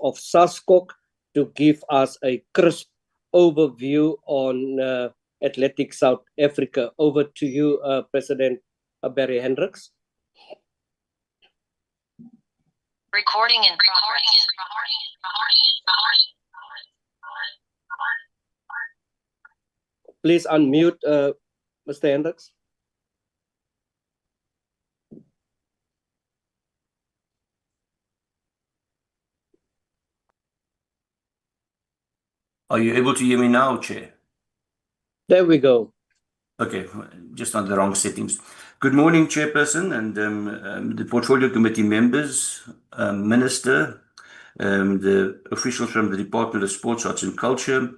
of SASCOC to give us a crisp overview on Athletics South Africa. Over to you, President Barry Hendricks. Recording in progress. Please unmute, Mr. Hendricks. Are you able to hear me now, Chair? There we go. Okay, just on the wrong settings. Good morning, Chairperson and the Portfolio Committee members, Minister, the officials from the Department of Sports, Arts and Culture,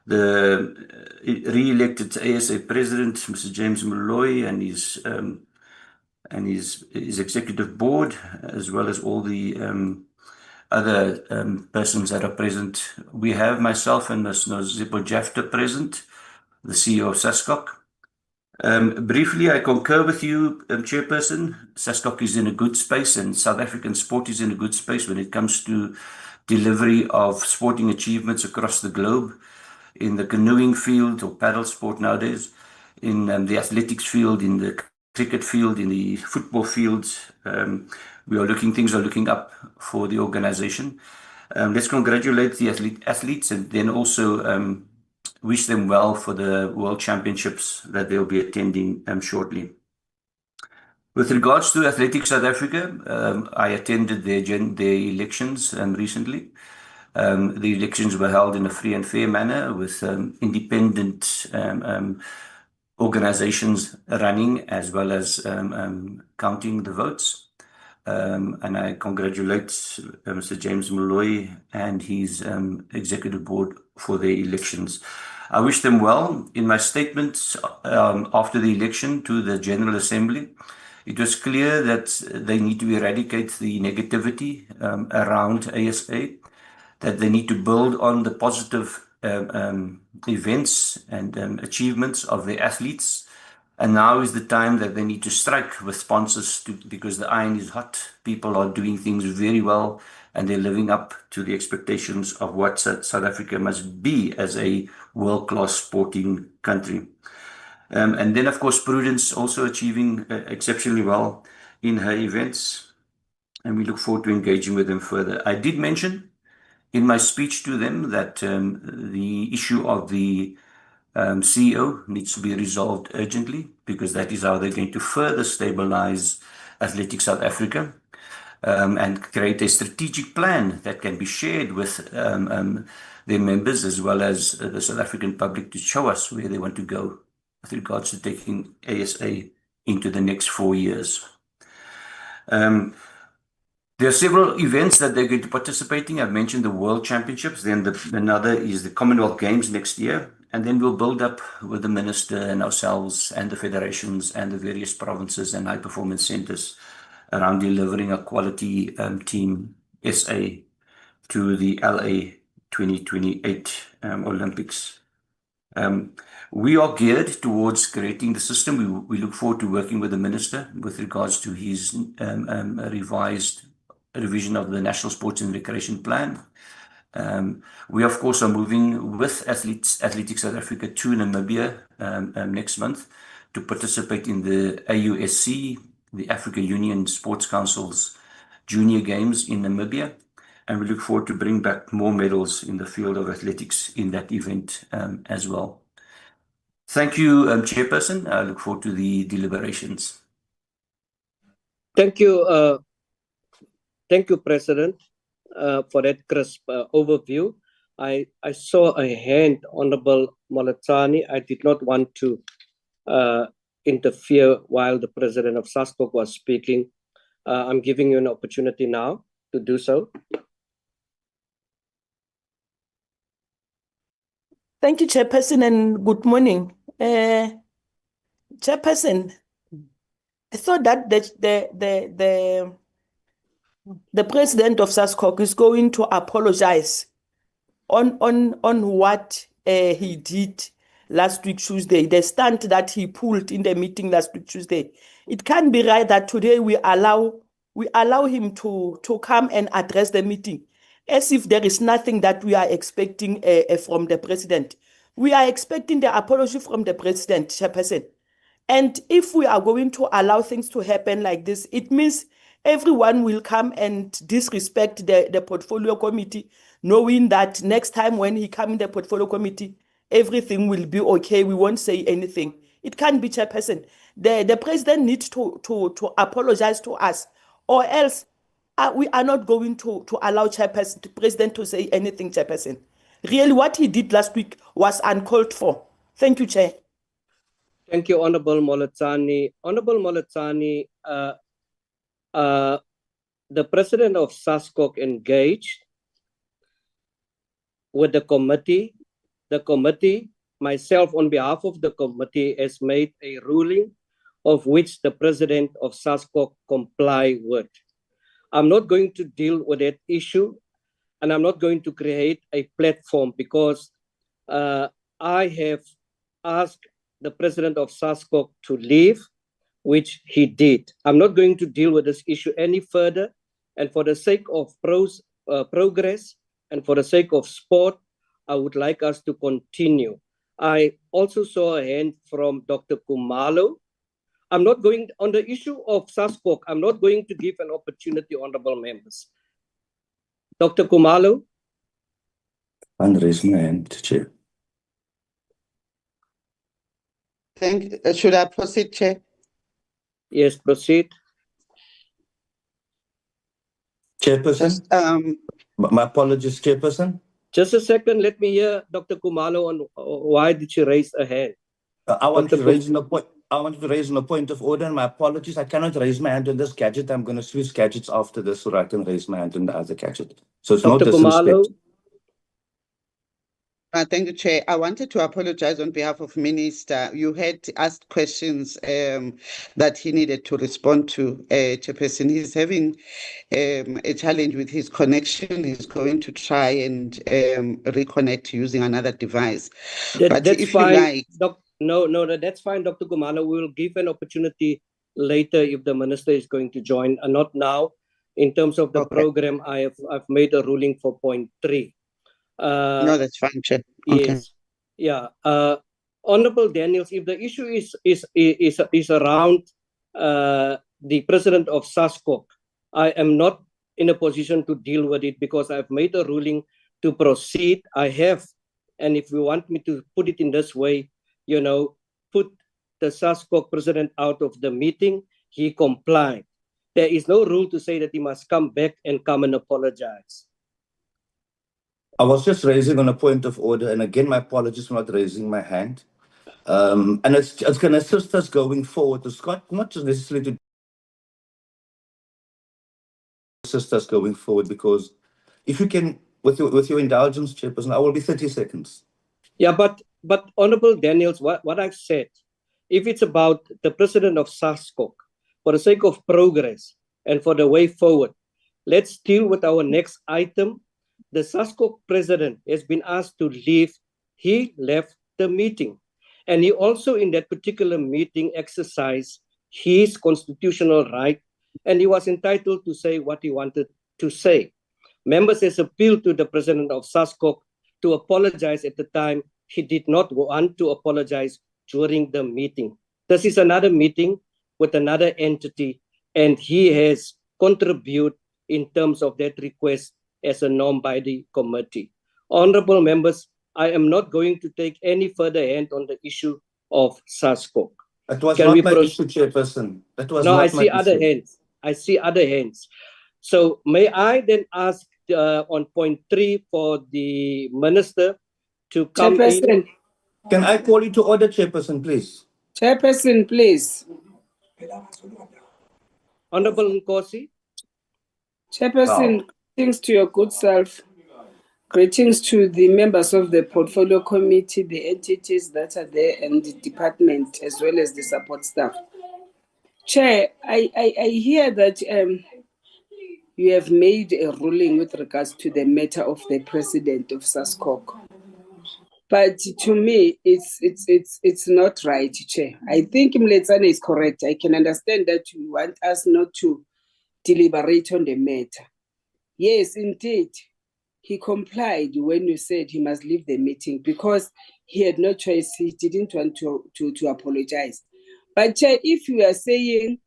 the re-elected ASA President, Mr. James Molloy, and his executive board, as well as all the other persons that are present. We have myself and Ms. Audited Chapter present, the CEO of SASCOC. Briefly, I concur with you, Chairperson. SASCOC is in a good space and South African sport is in a good space when it comes to delivery of sporting achievements across the globe, in the canoeing field or paddle sport nowadays, in the athletics field, in the cricket field, in the football fields. Things are looking up for the organization. Let's congratulate the athletes and then also wish them well for the World Championships that they'll be attending shortly. With regards to Athletics South Africa, I attended their elections recently. The elections were held in a free and fair manner with independent organizations running as well as counting the votes. And I congratulate Mr. James Molloy and his executive board for their elections. I wish them well. In my statements after the election to the General Assembly, it was clear that they need to eradicate the negativity around ASA, that they need to build on the positive events and achievements of the athletes. And now is the time that they need to strike with sponsors because the iron is hot. People are doing things very well and they're living up to the expectations of what South Africa must be as a world-class sporting country. And then, of course, Prudence also achieving exceptionally well in her events. And we look forward to engaging with them further. I did mention in my speech to them that the issue of the CEO needs to be resolved urgently because that is how they're going to further stabilize Athletics South Africa and create a strategic plan that can be shared with their members as well as the South African public to show us where they want to go with regards to taking ASA into the next 4 years. There are several events that they're going to participate in. I've mentioned the World Championships, then another is the Commonwealth Games next year, and then we'll build up with the Minister and ourselves and the federations and the various provinces and high performance centers around delivering a quality team SA to the LA 2028 Olympics. We are geared towards creating the system. We look forward to working with the Minister with regards to his revision of the National Sports and Recreation Plan. We, of course, are moving with Athletics South Africa to Namibia next month to participate in the AUSC, the Africa Union Sports Council's Junior Games in Namibia. And we look forward to bring back more medals in the field of athletics in that event as well. Thank you, Chairperson. I look forward to the deliberations. Thank you. Thank you, President, for that crisp overview. I saw a hand, Honorable Molatani. I did not want to interfere while the President of SASCOC was speaking. I'm giving you an opportunity now to do so. Thank you, Chairperson, and good morning. Chairperson, I thought that the President of SASCOC is going to apologize on what he did last week, Tuesday, the stunt that he pulled in the meeting last week, Tuesday. It can't be right that today we allow him to come and address the meeting. as if there is nothing that we are expecting from the president. We are expecting the apology from the president, Chairperson. And if we are going to allow things to happen like this, it means everyone will come and disrespect the portfolio committee, knowing that next time when he comes in the portfolio committee, everything will be okay. We won't say anything. It can't be, Chairperson. The president needs to apologize to us, or else we are not going to allow the president to say anything, Chairperson. Really, what he did last week was uncalled for. Thank you, Chair. Thank you, Honorable Molatsani. Honorable Molatsani, the president of SASCOC engaged with the committee. The committee, myself on behalf of the committee, has made a ruling of which the president of SASCOC comply with. I'm not going to deal with that issue, and I'm not going to create a platform because I have asked the president of SASCOC to leave, which he did. I'm not going to deal with this issue any further. And for the sake of progress and for the sake of sport, I would like us to continue. I also saw a hand from Dr. Kumalo. I'm not going on the issue of SASCOC. I'm not going to give an opportunity, honorable members. Dr. Kumalo. And raise my hand, Chair. Thank you. Should I proceed, Chair? Yes, proceed. Chairperson? My apologies, Chairperson. Just a second, let me hear Dr. Kumalo on why did she raise a hand. I want to raise a point of order, and my apologies. I cannot raise my hand on this gadget. I'm going to switch gadgets after this so I can raise my hand on the other gadget. So it's Dr. not Kumalo. disrespect. Thank you, Chair. I wanted to apologize on behalf of Minister. You had asked questions that he needed to respond to. Chairperson, he's having a challenge with his connection. He's going to try and reconnect using another device. But That's if fine. you like, No, that's fine, Dr. Kumalo. We will give an opportunity later if the minister is going to join, and not now. In terms of the program, I've made a ruling for point 3. No, that's fine, Chair. Yes. Yeah. Honorable Daniels, if the issue is around the president of SASCOC, I am not in a position to deal with it because I've made a ruling to proceed. I have, and if you want me to put it in this way, put the SASCOC president out of the meeting, he complied. There is no rule to say that he must come back and come and apologize. I was just raising on a point of order, and again, my apologies for not raising my hand. And it's going to assist us going forward. It's not just necessarily to assist us going forward, because if you can, with your indulgence, Chairperson, I will be 30 seconds. Yeah, but Honorable Daniels, what I've said, if it's about the president of SASCOC, for the sake of progress and for the way forward, let's deal with our next item. The SASCOC president has been asked to leave. He left the meeting. And he also, in that particular meeting, exercised his constitutional right, and he was entitled to say what he wanted to say. Members has appealed to the president of SASCOC to apologize at the time. He did not want to apologize during the meeting. This is another meeting with another entity, and he has contributed in terms of that request as a norm by the committee. Honorable members, I am not going to take any further hand on the issue of SASCOC. That was not my issue, Chairperson. That was not my issue. I see other hands. So may I then ask on point 3 for the minister to come in? Can I call you to order, Chairperson, please? Chairperson, please. Honorable Nkosi. Chairperson, greetings to your good self. Greetings to the members of the portfolio committee, the entities that are there, and the department, as well as the support staff. Chair, I hear that you have made a ruling with regards to the matter of the president of SASCOC. But to me, it's not right, Chair. I think Mletsane is correct. I can understand that you want us not to deliberate on the matter. Yes, indeed. he complied when you said he must leave the meeting because he had no choice. He didn't want to apologize. But Chair, if you are saying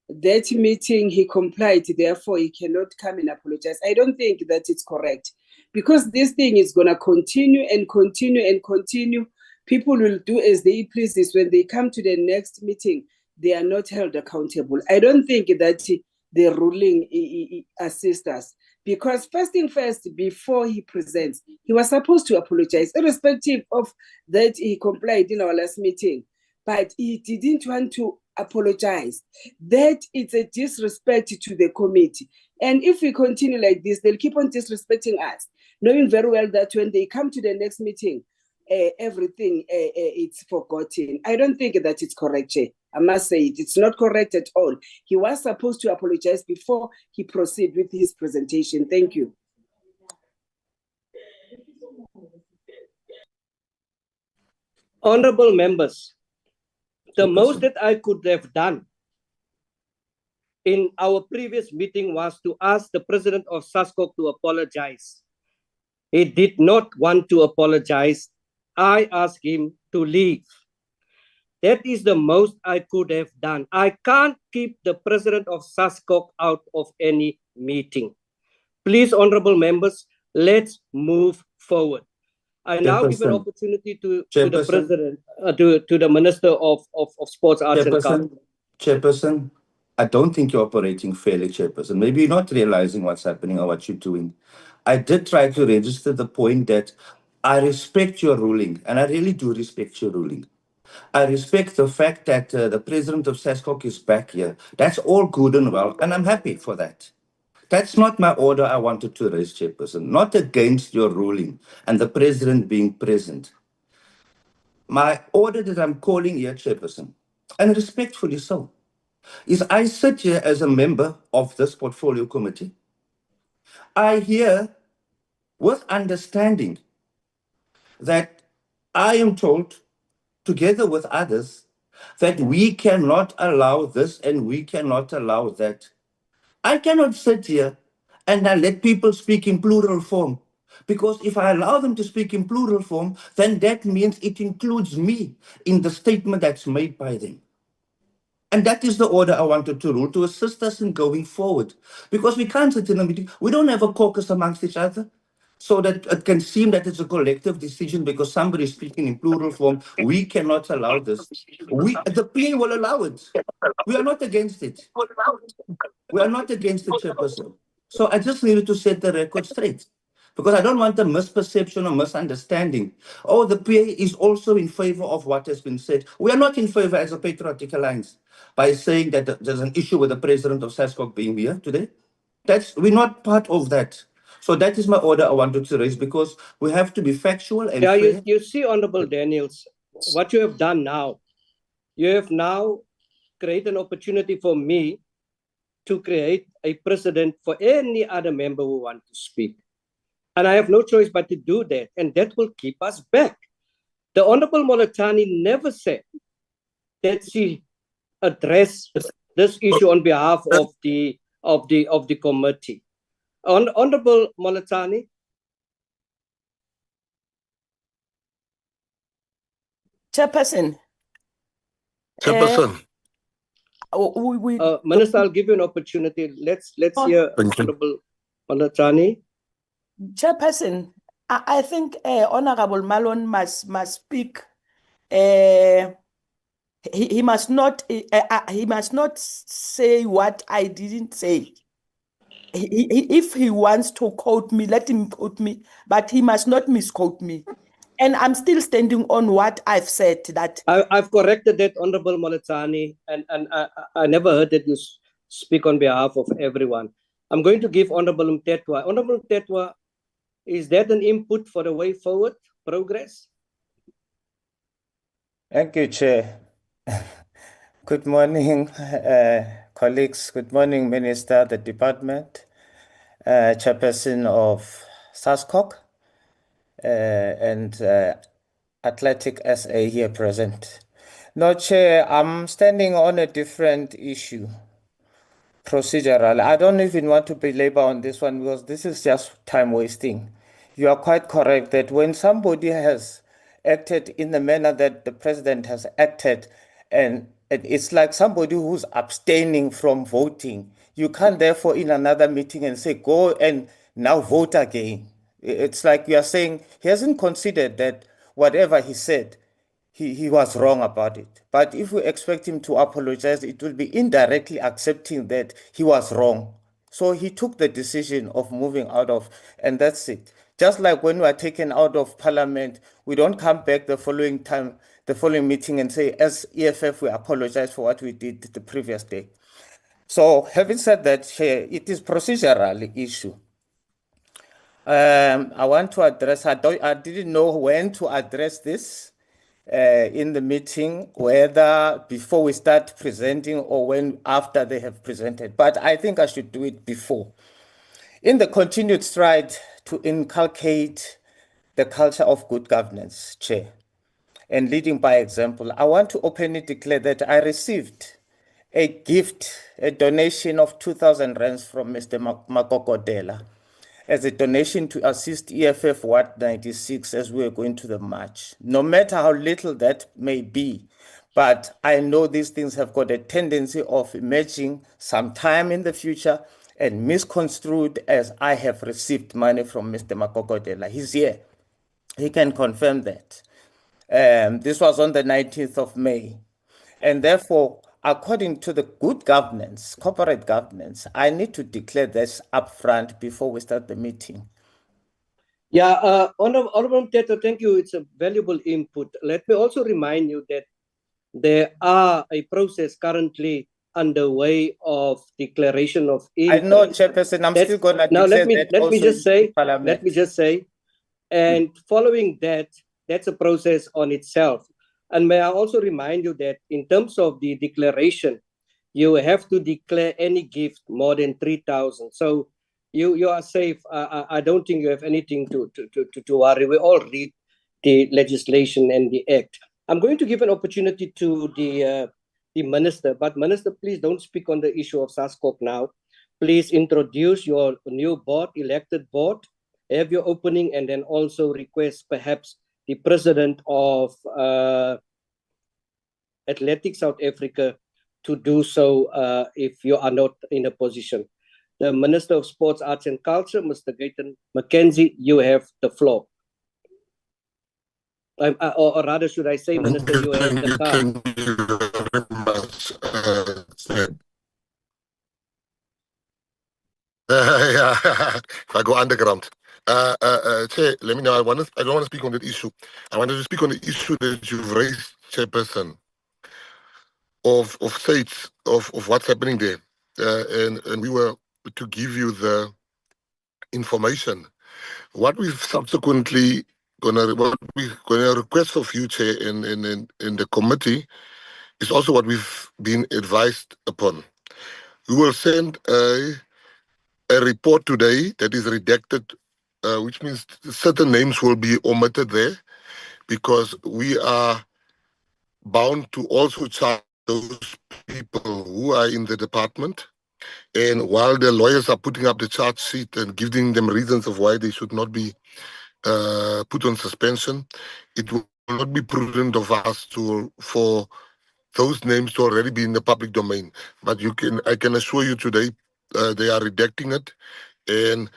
that meeting he complied, therefore he cannot come and apologize, I don't think that it's correct, because this thing is going to continue and continue and continue. People will do as they please. This when they come to the next meeting, they are not held accountable. I don't think that the ruling assists us, because first thing first, before he presents, he was supposed to apologize, irrespective of that he complied in our last meeting, but he didn't want to apologize. That it's a disrespect to the committee. And if we continue like this, they'll keep on disrespecting us, knowing very well that when they come to the next meeting, everything it's forgotten. I don't think that it's correct, Chair. I must say it. It's not correct at all. He was supposed to apologize before he proceed with his presentation. Thank you. Honorable members, the most that I could have done in our previous meeting was to ask the president of SASCOC to apologize. He did not want to apologize. I asked him to leave. That is the most I could have done. I can't keep the president of SASCOC out of any meeting. Please, honorable members, let's move forward. I now give an opportunity to the president, to the Minister of Sports, Arts and Culture. Chairperson, I don't think you're operating fairly, Chairperson. Maybe you're not realizing what's happening or what you're doing. I did try to register the point that I respect your ruling, and I really do respect your ruling. I respect the fact that the president of SASCOC is back here. That's all good and well, and I'm happy for that. That's not my order I wanted to raise, Chairperson, not against your ruling and the president being present. My order that I'm calling here, Chairperson, and respectfully so, is I sit here as a member of this portfolio committee. I hear with understanding that I am told, together with others, that we cannot allow this and we cannot allow that. I cannot sit here and I let people speak in plural form, because if I allow them to speak in plural form, then that means it includes me in the statement that's made by them. And that is the order I wanted to rule, to assist us in going forward. Because we can't sit in a meeting. We don't have a caucus amongst each other, so that it can seem that it's a collective decision because somebody is speaking in plural form. We cannot allow this. The PA will allow it. We are not against it. We are not against the Chairperson. So I just needed to set the record straight, because I don't want a misperception or misunderstanding. Oh, the PA is also in favor of what has been said. We are not in favor as a Patriotic Alliance by saying that there's an issue with the president of SASCOC being here today. We're not part of that. So that is my order I wanted to raise, because we have to be factual and fair. You see, Honorable Daniels, what you have done now, you have now created an opportunity for me to create a precedent for any other member who wants to speak. And I have no choice but to do that, and that will keep us back. The Honorable Molatani never said that she addressed this issue on behalf of the committee. Honorable Molatani. Chairperson. Minister, I'll give you an opportunity. Let's hear Honorable Molatani. Chairperson, I think Honorable Malone must speak. He must not say what I didn't say. If he wants to quote me, let him quote me, but he must not misquote me. And I'm still standing on what I've said. That I've corrected that, Honorable Molatani, and I never heard that you speak on behalf of everyone. I'm going to give Honorable Mtetwa. Honorable Mtetwa, is that an input for the way forward progress? Thank you, Chair. Good morning, colleagues. Good morning, Minister, the department, Chairperson of SASCOC, and Athletic SA here present. No, Chair, I'm standing on a different issue, procedural. I don't even want to belabor on this one, because this is just time wasting. You are quite correct that when somebody has acted in the manner that the president has acted, and it's like somebody who's abstaining from voting, you can't therefore in another meeting and say, go and now vote again. It's like you are saying he hasn't considered that whatever he said, he was wrong about it. But if we expect him to apologize, it will be indirectly accepting that he was wrong. So he took the decision of moving out of, and that's it. Just like when we are taken out of parliament, we don't come back the following time, the following meeting and say, as EFF, we apologize for what we did the previous day. So having said that, Chair, it is procedural issue. I want to address, I didn't know when to address this in the meeting, whether before we start presenting or when after they have presented. But I think I should do it before. In the continued stride to inculcate the culture of good governance, Chair, and leading by example, I want to openly declare that I received a gift, a donation of 2,000 rands from Mr. Makokodela as a donation to assist EFF Ward 96 as we are going to the march. No matter how little that may be, but I know these things have got a tendency of emerging sometime in the future and misconstrued as I have received money from Mr. Makokodela. He's here. He can confirm that. This was on the 19th of May. And therefore, according to the good governance, corporate governance, I need to declare this upfront before we start the meeting. Yeah, Honorable Mteto, thank you. It's a valuable input. Let me also remind you that there are a process currently underway of declaration of interest. I know, Chairperson, I'm still going to declare that let me just say, Parliament. let me just say, and following that, that's a process on itself. And may I also remind you that in terms of the declaration, you have to declare any gift more than 3,000. So you are safe. I don't think you have anything to worry. We all read the legislation and the act. I'm going to give an opportunity to the minister, but minister, please don't speak on the issue of SASCOC now. Please introduce your new board, elected board, have your opening, and then also request perhaps the president of Athletics South Africa to do so if you are not in a position. The Minister of Sports, Arts and Culture, Mr. Gayton McKenzie, you have the floor. Or rather, should I say, Minister, you have the card. Thank you very much. Yeah, if I go underground. Chair, let me know. I don't want to speak on that issue. I wanted to speak on the issue that you've raised, Chairperson, of states, of what's happening there. And we were to give you the information. What we've subsequently gonna request for future in the committee is also what we've been advised upon. We will send a report today that is redacted, which means certain names will be omitted there, because we are bound to also charge those people who are in the department. And while the lawyers are putting up the charge sheet and giving them reasons of why they should not be put on suspension, it will not be prudent of us for those names to already be in the public domain. But I can assure you today, they are redacting it, and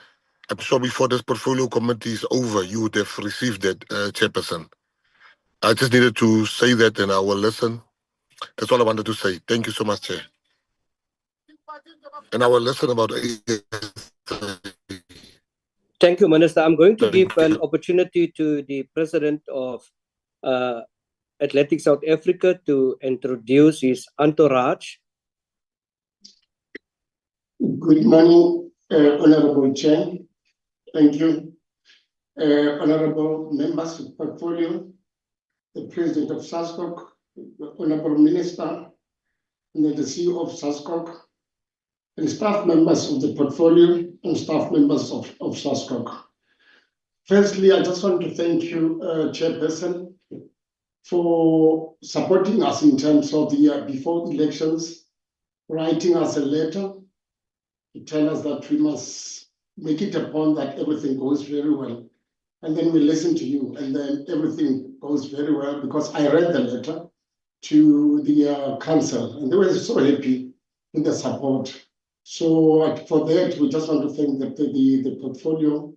I'm sure before this portfolio committee is over, you would have received that, Chairperson. I just needed to say that, and I will listen. That's all I wanted to say. Thank you so much, Chair. And I will listen about Thank you, Minister. I'm going to give an opportunity to the President of Athletics South Africa to introduce his entourage. Good morning, Honorable Chair. Thank you. Honorable members of portfolio, the President of SASCOC, the Honorable Minister, and the CEO of SASCOC, and staff members of the portfolio and staff members of SASCOC. Firstly, I just want to thank you, Chairperson, for supporting us in terms of the before elections, writing us a letter to tell us that we must make it a point that everything goes very well and then we listen to you, and then everything goes very well, because I read the letter to the council, and they were so happy with the support. So for that, we just want to thank the portfolio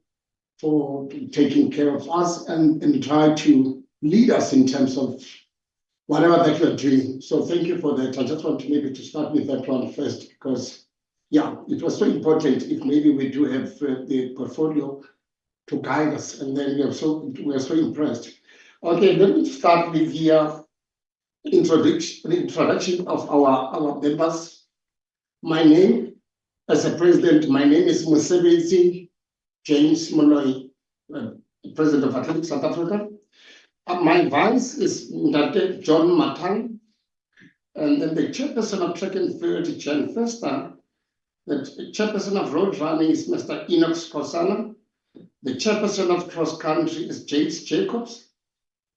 for taking care of us and try to lead us in terms of whatever that you're doing. So thank you for that. I just want to maybe to start with that one first, because yeah, it was so important if maybe we do have the portfolio to guide us, and then we are so impressed. Okay, let me start with the introduction of our members. My name, as a president, my name is Musebenzi James Moloi, President of Athletics South Africa. My vice is Ndate John Matang, and then the chairperson of track and field, Jan Fester. The chairperson of road running is Mr. Enoch Skosana. The chairperson of cross country is James Jacobs.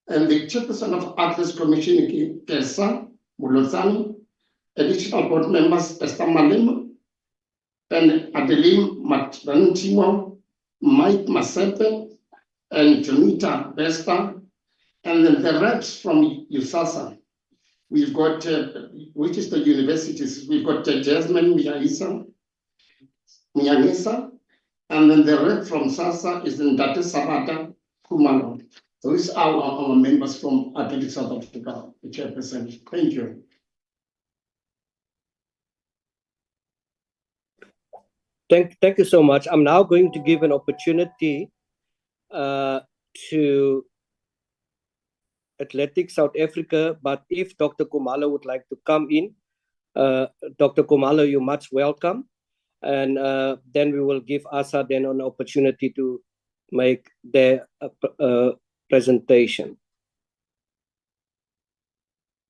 And the chairperson of Athletes Commission, Kesa Mulozani. Additional board members, Esther Malema and Adeline Matrantiwa, Mike Masepe, and Jonita Besta. And then the reps from USASA. We've got, which is the universities, we've got Jasmine Miyangisa, and then the rep from SASA is Ndate Sabata Kumalo. Those are our members from Athletics South Africa, the chairperson. Thank you. Thank you so much. I'm now going to give an opportunity to Athletics South Africa, but if Dr. Kumalo would like to come in, Dr. Kumalo, you're much welcome. And then we will give ASA then an opportunity to make their presentation.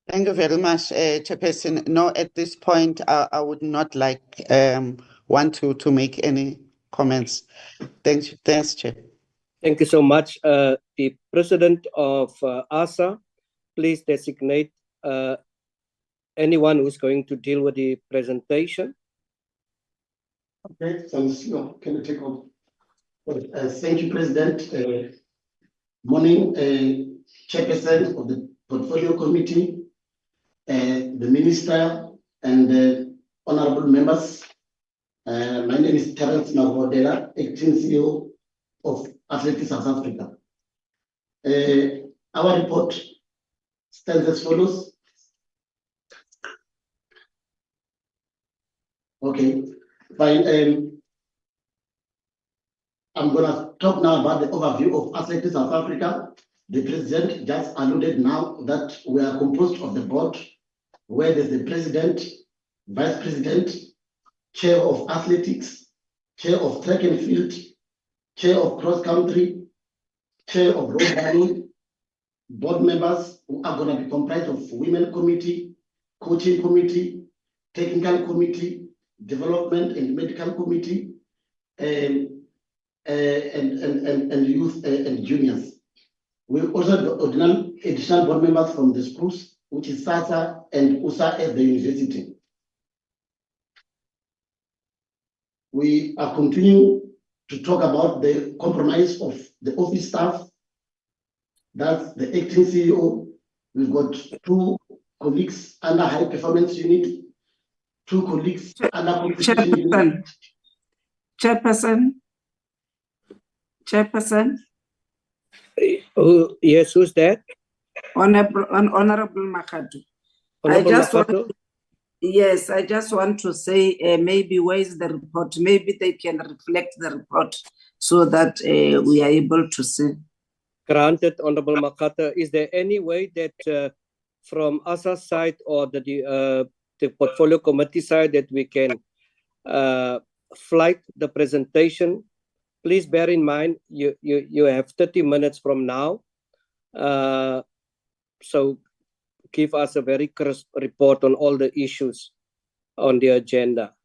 Thank you very much, Chairperson. No, at this point, I would not like want to make any comments. Thanks, Chair. Thank you so much. The president of ASA, please designate anyone who's going to deal with the presentation. Okay, thanks. Can you take on? Thank you, President. Morning, Chairperson of the Portfolio Committee, the Minister, and honorable members. My name is Terence Magodela, acting CEO of Athletics South Africa. Our report stands as follows. Okay, fine. I'm going to talk now about the overview of Athletics South Africa. The President just alluded now that we are composed of the board, where there's the President, Vice President, Chair of Athletics, Chair of Track and Field, Chair of Cross Country, Chair of Road Running, board members who are going to be comprised of Women Committee, Coaching Committee, Technical Committee, Development and Medical Committee, and youth and juniors. We also have additional board members from the schools, which is SASA and USA at the university. We are continuing to talk about the compromise of the office staff. That's the acting CEO. We've got 2 colleagues under high performance unit, 2 colleagues under competition unit. Chairperson. Yes, who's that? Honorable Makatu. Yes, I just want to say maybe where is the report? Maybe they can reflect the report so that we are able to see. Granted, Honorable Makata. Is there any way that from ASA's side or the portfolio committee side that we can flight the presentation? Please bear in mind you have 30 minutes from now, so give us a very crisp report on all the issues on the agenda.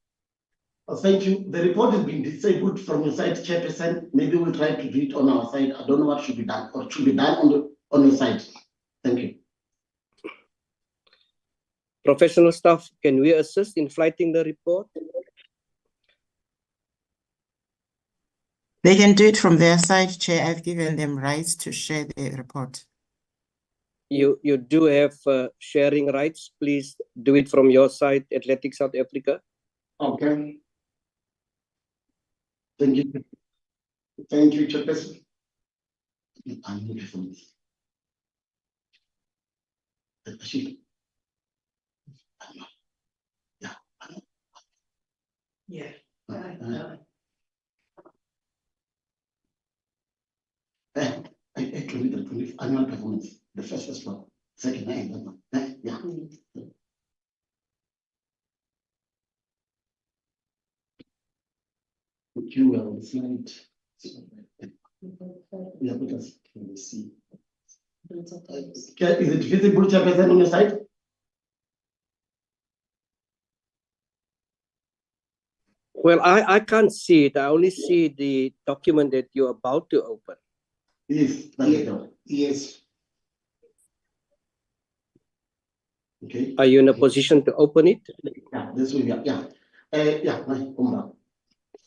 Thank you. The report has been disabled from your side, Chairperson. Maybe we'll try to do it on our side. I don't know what should be done or should be done on your side. Thank you. Professional staff, can we assist in flighting the report? They can do it from their side, Chair. I've given them rights to share the report. You do have sharing rights. Please do it from your side, Athletic South Africa. Okay. Thank you. Thank you, Chairperson. Yeah. Actually, the annual performance, the first one, second, yeah. Put you on the slide. Yeah, because can we see? Is it visible, Chairperson, on your side? Well, I can't see it. I only see the document that you're about to open. Yes, yes. Okay. Are you in a position to open it? Yeah, this will be, yeah.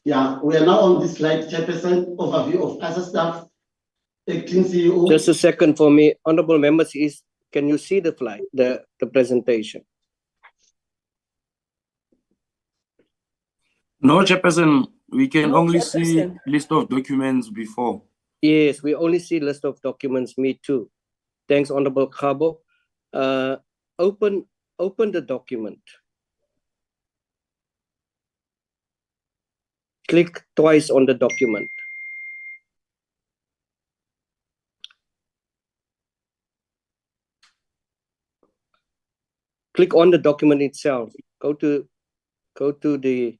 Yeah, we are now on this slide, Chairperson, overview of ASA staff, acting CEO. Just a second for me. Honorable members, can you see the slide, the presentation? No, Chairperson, we can only see list of documents before. Yes, we only see list of documents, me too. Thanks, Honorable Khabo. Open the document. Click twice on the document. Click on the document itself. Go to the,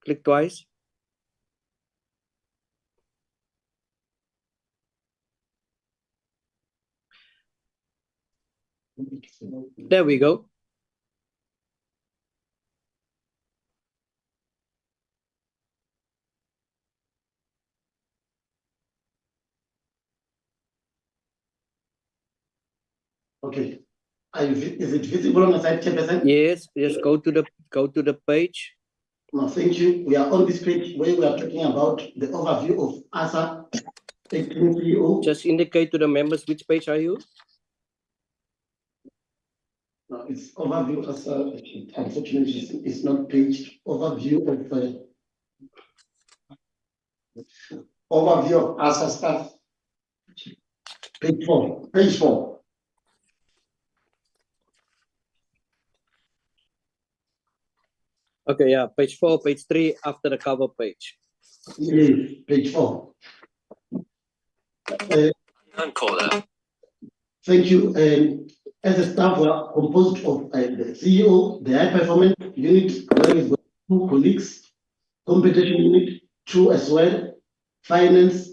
click twice. There we go. Okay. Is it visible on the side, Chairperson? Yes, just go to the page. No, thank you. We are on this page where we are talking about the overview of ASA, acting CEO. Just indicate to the members which page are you? No, it's overview ASA. Unfortunately, it's not page. Overview of ASA staff. Page 4. Page 4. Okay, yeah, page 4, page 3 after the cover page. Yes, page 4. Thank you. As a staff, we are composed of the CEO, the high performance unit, where we've got 2 colleagues, competition unit, 2 as well, finance,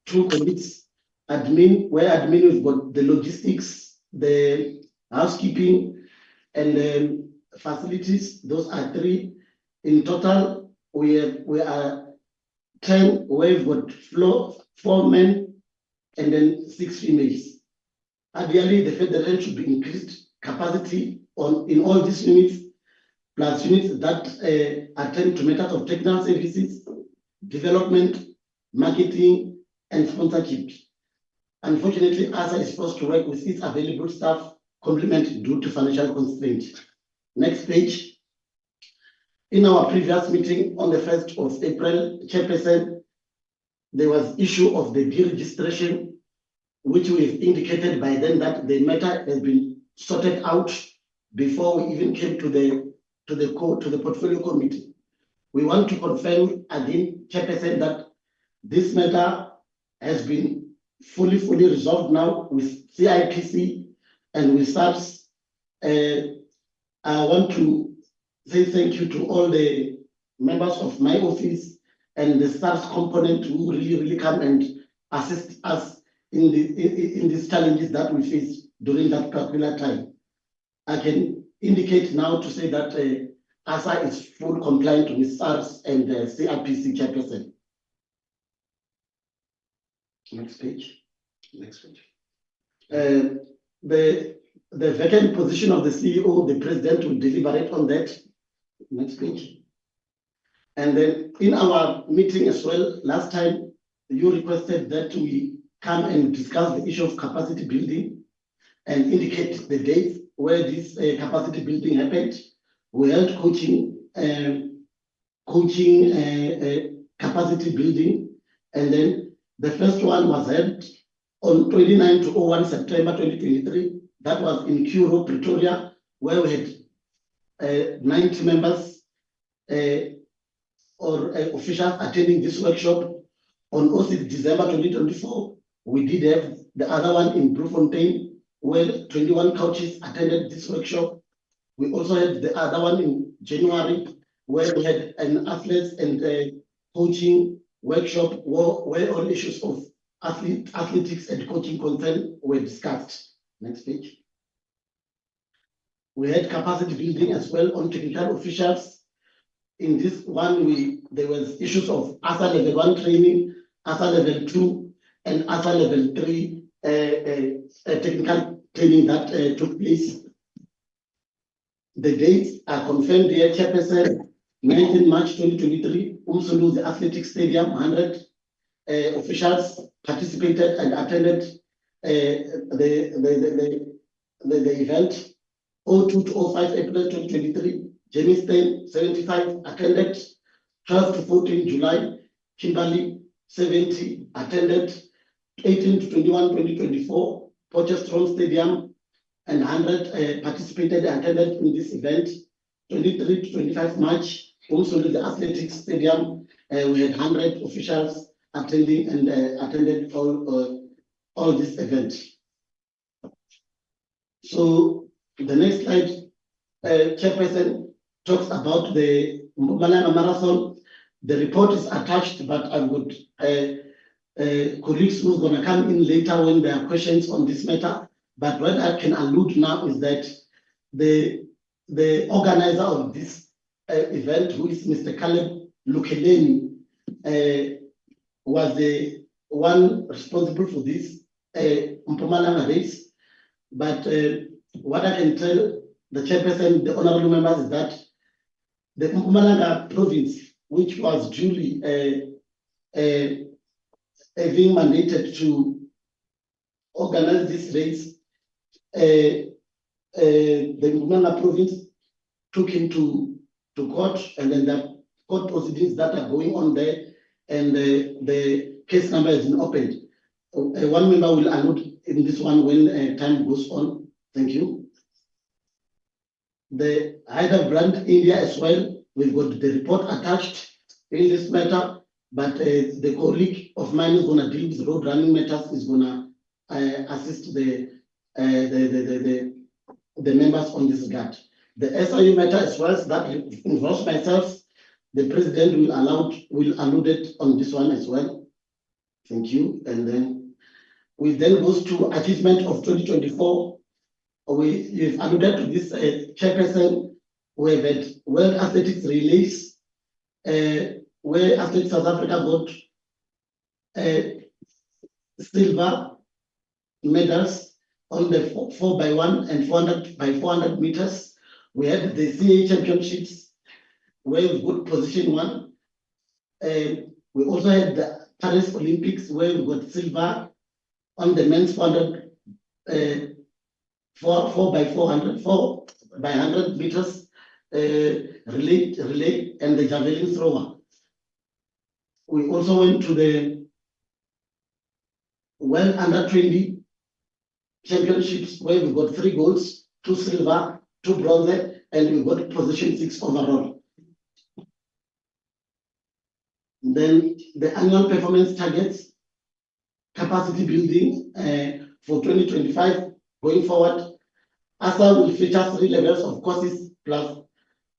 2 colleagues, admin, where admin we've got the logistics, the housekeeping, and facilities. Those are 3. In total, we are 10, where we've got 4 men and then 6 females. Ideally, the federation should be increased capacity in all these units, plus units that attend to matters of technical services, development, marketing, and sponsorship. Unfortunately, ASA is forced to work with its available staff complement due to financial constraints. Next page. In our previous meeting on the 1st of April, Chairperson, there was issue of the deregistration, which we've indicated by then that the matter has been sorted out before we even came to the portfolio committee. We want to confirm again, Chairperson, that this matter has been fully resolved now with CIPC and with SARS. I want to say thank you to all the members of my office and the SARS component who really come and assist us in these challenges that we face during that particular time. I can indicate now to say that ASA is full compliant with SARS and the CIPC Chairperson. Next page. Next page. The vacant position of the CEO, the president will deliberate on that. Next page. And then in our meeting as well, last time, you requested that we come and discuss the issue of capacity building and indicate the dates where this capacity building happened. We held coaching capacity building, and then the first one was held on 29 to 01 September 2023. That was in Kuro, Pretoria, where we had 90 members or officials attending this workshop. On 06 December 2024, we did have the other one in Bloemfontein, where 21 coaches attended this workshop. We also had the other one in January, where we had an athletes and coaching workshop where all issues of athletics and coaching concern were discussed. Next page. We had capacity building as well on technical officials. In this one, there was issues of ASA level 1 training, ASA level 2, and ASA level 3 technical training that took place. The dates are confirmed here, Chairperson. 19 March 2023, Umsulu, the Athletic Stadium, 100 officials participated and attended the event. 02 to 05 April 2023, Jamestown, 75 attended. 12 to 14 July, Kimberley, 70 attended. 18 to 21 2024, Potchefstroom Stadium, and 100 participated and attended in this event. 23 to 25 March, also the Athletics Stadium, we had 100 officials attending and attended all this event. So the next slide, Chairperson talks about the Mpumalanga Marathon. The report is attached, but I would colleagues who's going to come in later when there are questions on this matter. But what I can allude now is that the organizer of this event, who is Mr. Caleb Lukeleni, was the one responsible for this Mpumalanga race. But what I can tell the chairperson, the honorable members, is that the Mpumalanga province, which was duly being mandated to organize this race, the Mpumalanga province took him to court, and then the court proceedings that are going on there, and the case number has been opened. One member will allude in this one when time goes on. Thank you. The Hyder brand India as well, we've got the report attached in this matter, but the colleague of mine is going to deal with road running matters, is going to assist the members on this regard. The SIU matter as well, that involves myself, the president will allude it on this one as well. Thank you. And then we then goes to achievement of 2024. You've alluded to this chairperson. We have had World Athletics Relays, where Athletics South Africa got silver medals on the 4x1 and 400 by 400 meters. We had the CA championships, where we got position 1. We also had the Paris Olympics, where we got silver on the men's 400 4 by 100 meters relay and the javelin thrower. We also went to the World Under 20 Championships, where we got 3 golds, 2 silver, 2 bronze, and we got position 6 overall. Then the annual performance targets, capacity building for 2025 going forward. ASA will feature 3 levels of courses plus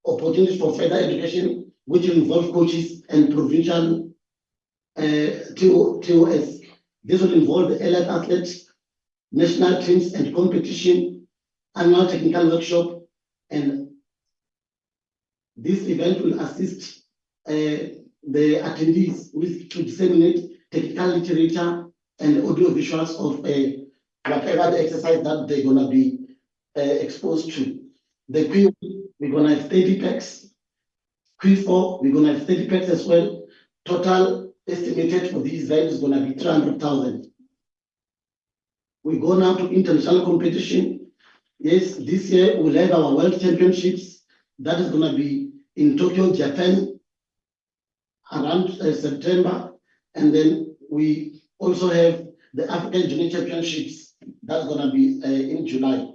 opportunities for further education, which will involve coaches and provincial TOS. This will involve the elite athletes, national teams and competition, annual technical workshop, and this event will assist the attendees to disseminate technical literature and audio visuals of whatever the exercise that they're going to be exposed to. The Q, we're going to have 30 packs, Q4, we're going to have 30 packs as well. Total estimated for these events is going to be 300,000. We go now to international competition. Yes, this year we'll have our World Championships. That is going to be in Tokyo, Japan, around September. And then we also have the African Junior Championships. That's going to be in July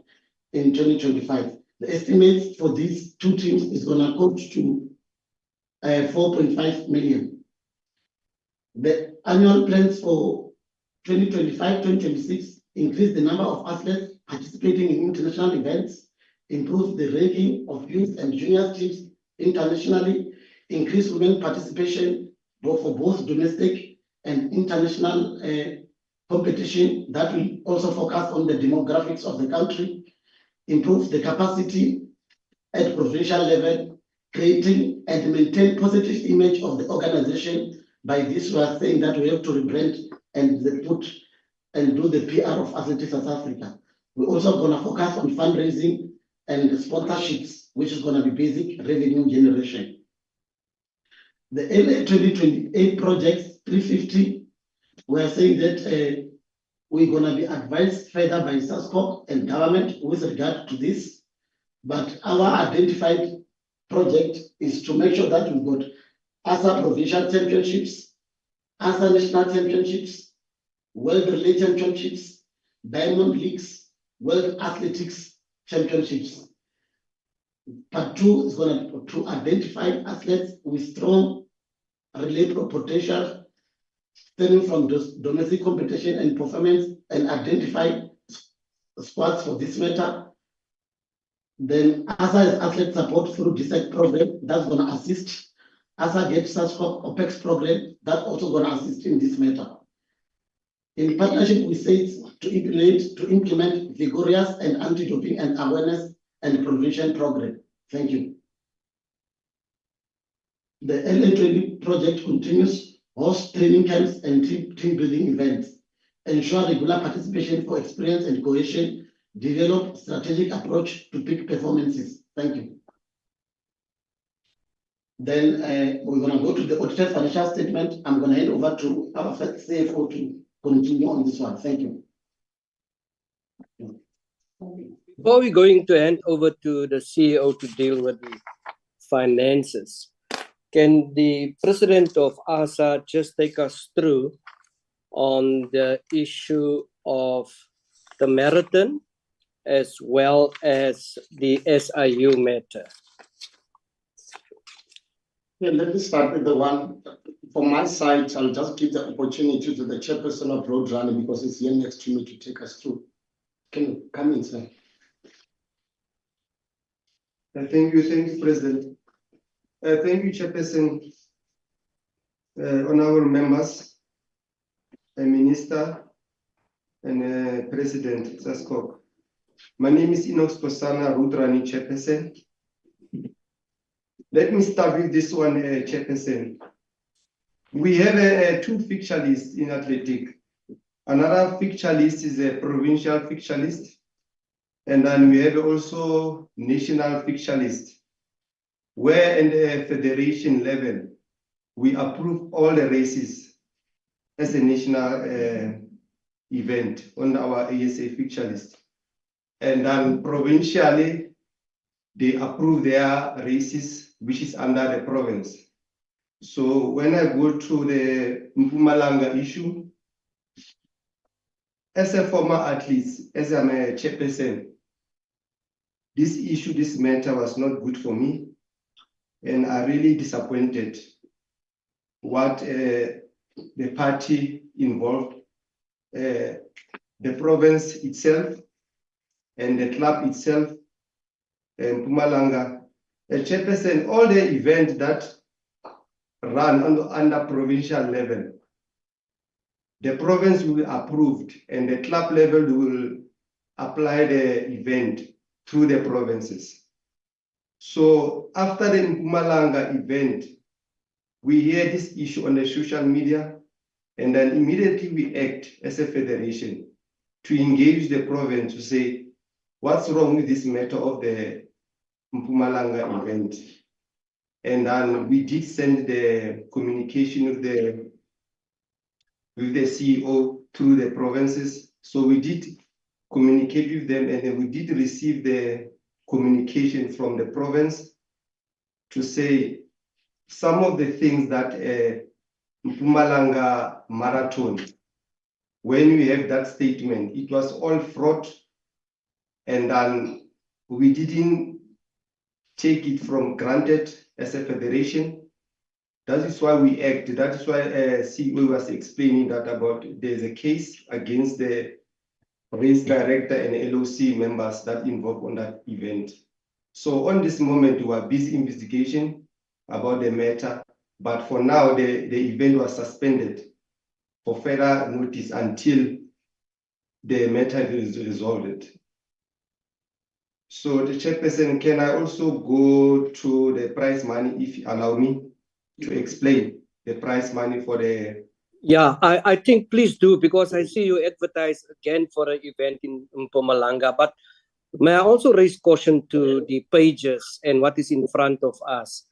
in 2025. The estimate for these two teams is going to go to 4.5 million. The annual plans for 2025-2026 increase the number of athletes participating in international events, improve the ranking of youth and junior teams internationally, increase women participation for both domestic and international competition. That will also focus on the demographics of the country, improve the capacity at provincial level, creating and maintain positive image of the organization. By this, we are saying that we have to rebrand and put and do the PR of Athletics South Africa. We're also going to focus on fundraising and sponsorships, which is going to be basic revenue generation. The LA 2028 projects 350, we are saying that we're going to be advised further by SASCOC and government with regard to this. But our identified project is to make sure that we've got ASA provincial championships, ASA national championships, World Relay Championships, Diamond Leagues, World Athletics Championships. Part 2 is going to identify athletes with strong relay potential stemming from domestic competition and performance and identify squads for this matter. Then ASA is athlete support through DSEC program that's going to assist. ASA gets SASCOC OPEX program that's also going to assist in this matter. In partnership with states to implement vigorous and anti-doping and awareness and prevention program. Thank you. The LA20 project continues, host training camps and team building events, ensure regular participation for experience and cohesion, develop strategic approach to peak performances. Thank you. Then we're going to go to the audited financial statement. I'm going to hand over to our first CFO to continue on this one. Thank you. Before we're going to hand over to the CEO to deal with the finances, can the president of ASA just take us through on the issue of the marathon as well as the SIU matter? Yeah, let me start with the one. From my side, I'll just give the opportunity to the chairperson of road running because it's here next to me to take us through. Can you come in, sir? Thank you, President. Thank you, Chairperson, honorable members, Minister, and President SASCOC. My name is Enoch Kosana, road running Chairperson. Let me start with this one, Chairperson. We have two fixture lists in athletic. Another fixture list is a provincial fixture list. And then we have also national fixture list, where in the federation level, we approve all the races as a national event on our ASA fixture list. And then provincially, they approve their races, which is under the province. So when I go to the Mpumalanga issue, as a former athlete, as I'm a chairperson, this issue, this matter was not good for me. And I'm really disappointed what the party involved, the province itself, and the club itself, Mpumalanga. Chairperson, all the events that run under provincial level, the province will approve and the club level will apply the event through the provinces. So after the Mpumalanga event, we hear this issue on the social media, and then immediately we act as a federation to engage the province to say, what's wrong with this matter of the Mpumalanga event? And then we did send the communication with the CEO through the provinces. So we did communicate with them, and then we did receive the communication from the province to say some of the things that Mpumalanga Marathon, when we have that statement, it was all fraud, and then we didn't take it from granted as a federation. That is why we act. That is why CEO was explaining that about there's a case against the race director and LOC members that involved on that event. So on this moment, we are busy investigation about the matter, but for now, the event was suspended for further notice until the matter is resolved. So the chairperson, can I also go to the prize money, if you allow me to explain the prize money for the... Yeah, I think please do, because I see you advertise again for an event in Mpumalanga, but may I also raise caution to the pages and what is in front of us?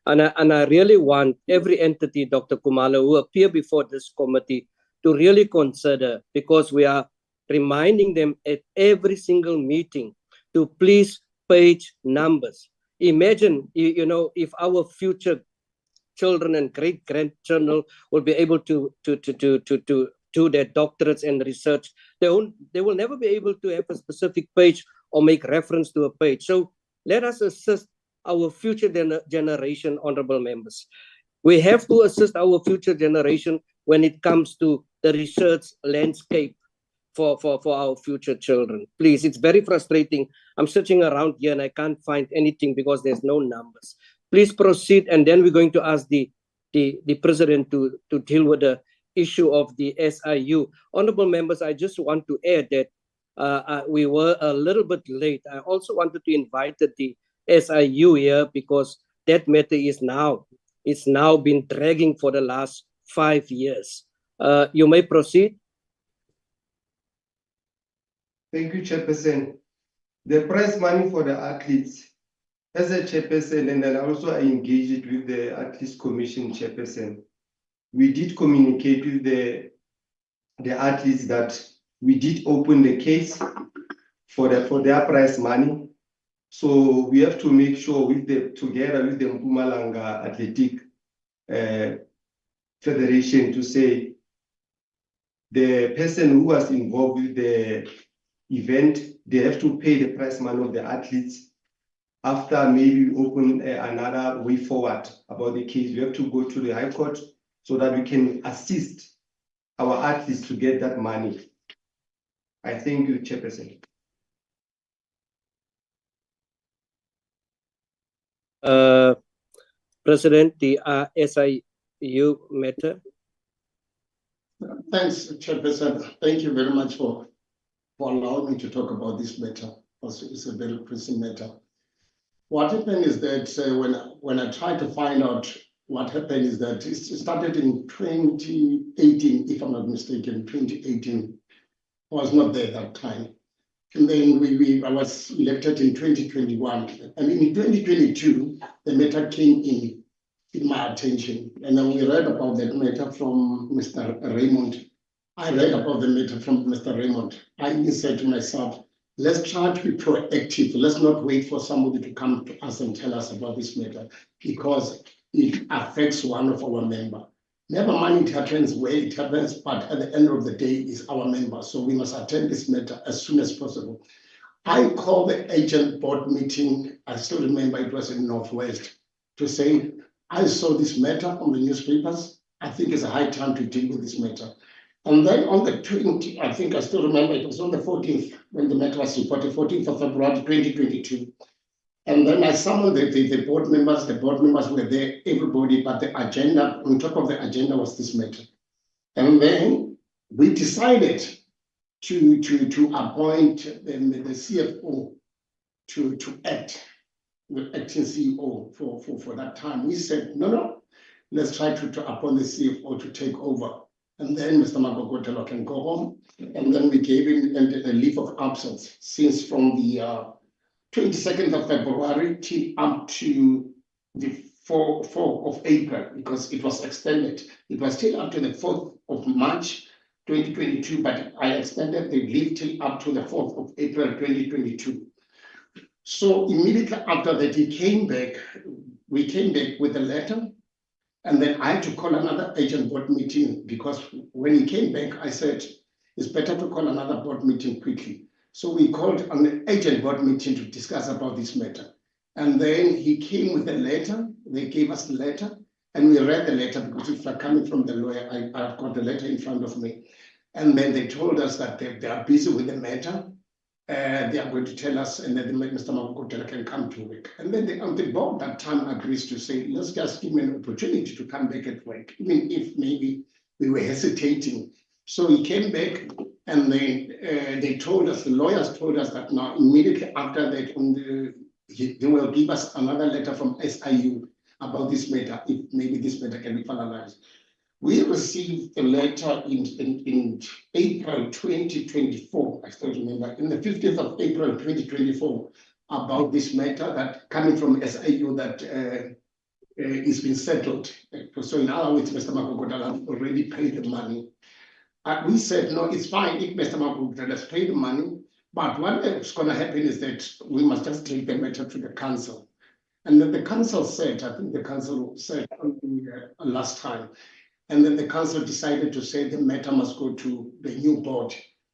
And I really want every entity, Dr. Kumalo, who appear before this committee to really consider, because we are reminding them at every single meeting to please page numbers. Imagine, you know, if our future children and great-grandchildren will be able to do their doctorates and research, they will never be able to have a specific page or make reference to a page. So let us assist our future generation, honorable members. We have to assist our future generation when it comes to the research landscape for our future children. Please, it's very frustrating. I'm searching around here and I can't find anything because there's no numbers. Please proceed, and then we're going to ask the president to deal with the issue of the SIU. Honorable members, I just want to add that we were a little bit late. I also wanted to invite the SIU here because that matter is now been dragging for the last 5 years. You may proceed. Thank you, Chairperson. The prize money for the athletes, as a chairperson, and then also I engaged with the Athletes Commission chairperson, we did communicate with the athletes that we did open the case for their prize money. So we have to make sure together with the Mpumalanga Athletic Federation to say the person who was involved with the event, they have to pay the prize money of the athletes. After maybe we open another way forward about the case, we have to go to the High Court so that we can assist our athletes to get that money. I thank you, Chairperson. President, the SIU matter. Thanks, Chairperson. Thank you very much for allowing me to talk about this matter. Also, it's a very pressing matter. What happened is that when I tried to find out what happened is that it started in 2018, if I'm not mistaken, 2018. I was not there that time. And then I was elected in 2021. And in 2022, the matter came in my attention. And then we read about that matter from Mr. Raymond. I read about the matter from Mr. Raymond. I said to myself, let's try to be proactive. Let's not wait for somebody to come to us and tell us about this matter because it affects one of our members. Never mind it happens where it happens, but at the end of the day, it's our member. So we must attend this matter as soon as possible. I called the agent board meeting. I still remember it was in Northwest to say, I saw this matter on the newspapers. I think it's a high time to deal with this matter. And then on the 20th, I think I still remember it was on the 14th when the matter was reported, 14th of February 2022. And then I summoned the board members. The board members were there, everybody, but the agenda, on top of the agenda was this matter. And then we decided to appoint the CFO to act, the acting CEO for that time. We said, no, let's try to appoint the CFO to take over. And then Mr. Magogotelo can go home. And then we gave him a leave of absence since from the 22nd of February till up to the 4th of April because it was extended. It was still up to the 4th of March 2022, but I extended the leave till up to the 4th of April 2022. So immediately after that, we came back with a letter, and then I had to call another agent board meeting because when he came back, I said, it's better to call another board meeting quickly. So we called an agent board meeting to discuss about this matter. And then he came with a letter, they gave us the letter, and we read the letter because it's coming from the lawyer. I've got the letter in front of me. And then they told us that they are busy with the matter. They are going to tell us, and then Mr. Mavukutela can come to work. And then the board that time agrees to say, let's just give him an opportunity to come back at work, even if maybe we were hesitating. So he came back, and then they told us, the lawyers told us that now immediately after that, they will give us another letter from SIU about this matter, if maybe this matter can be finalized. We received a letter in April 2024, I still remember, in the 15th of April 2024, about this matter that coming from SIU that is been settled. So in other words, Mr. Mavukutela already paid the money. We said, no, it's fine if Mr. Mavukutela has paid the money, but what is going to happen is that we must just take the matter to the council. And then the council said, I think the council said last time, and then the council decided to say the matter must go to the new board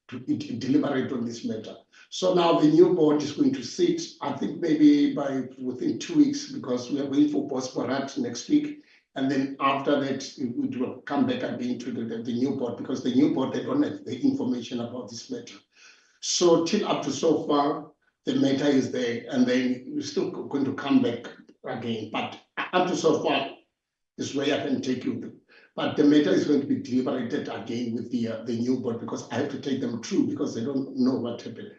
to deliberate on this matter. So now the new board is going to sit, I think maybe within 2 weeks, because we are waiting for Bosporat next week. And then after that, it will come back again to the new board, because the new board, they don't have the information about this matter. So till up to so far, the matter is there, and then we're still going to come back again. But up to so far is where I can take you. But the matter is going to be deliberated again with the new board, because I have to take them through because they don't know what happened.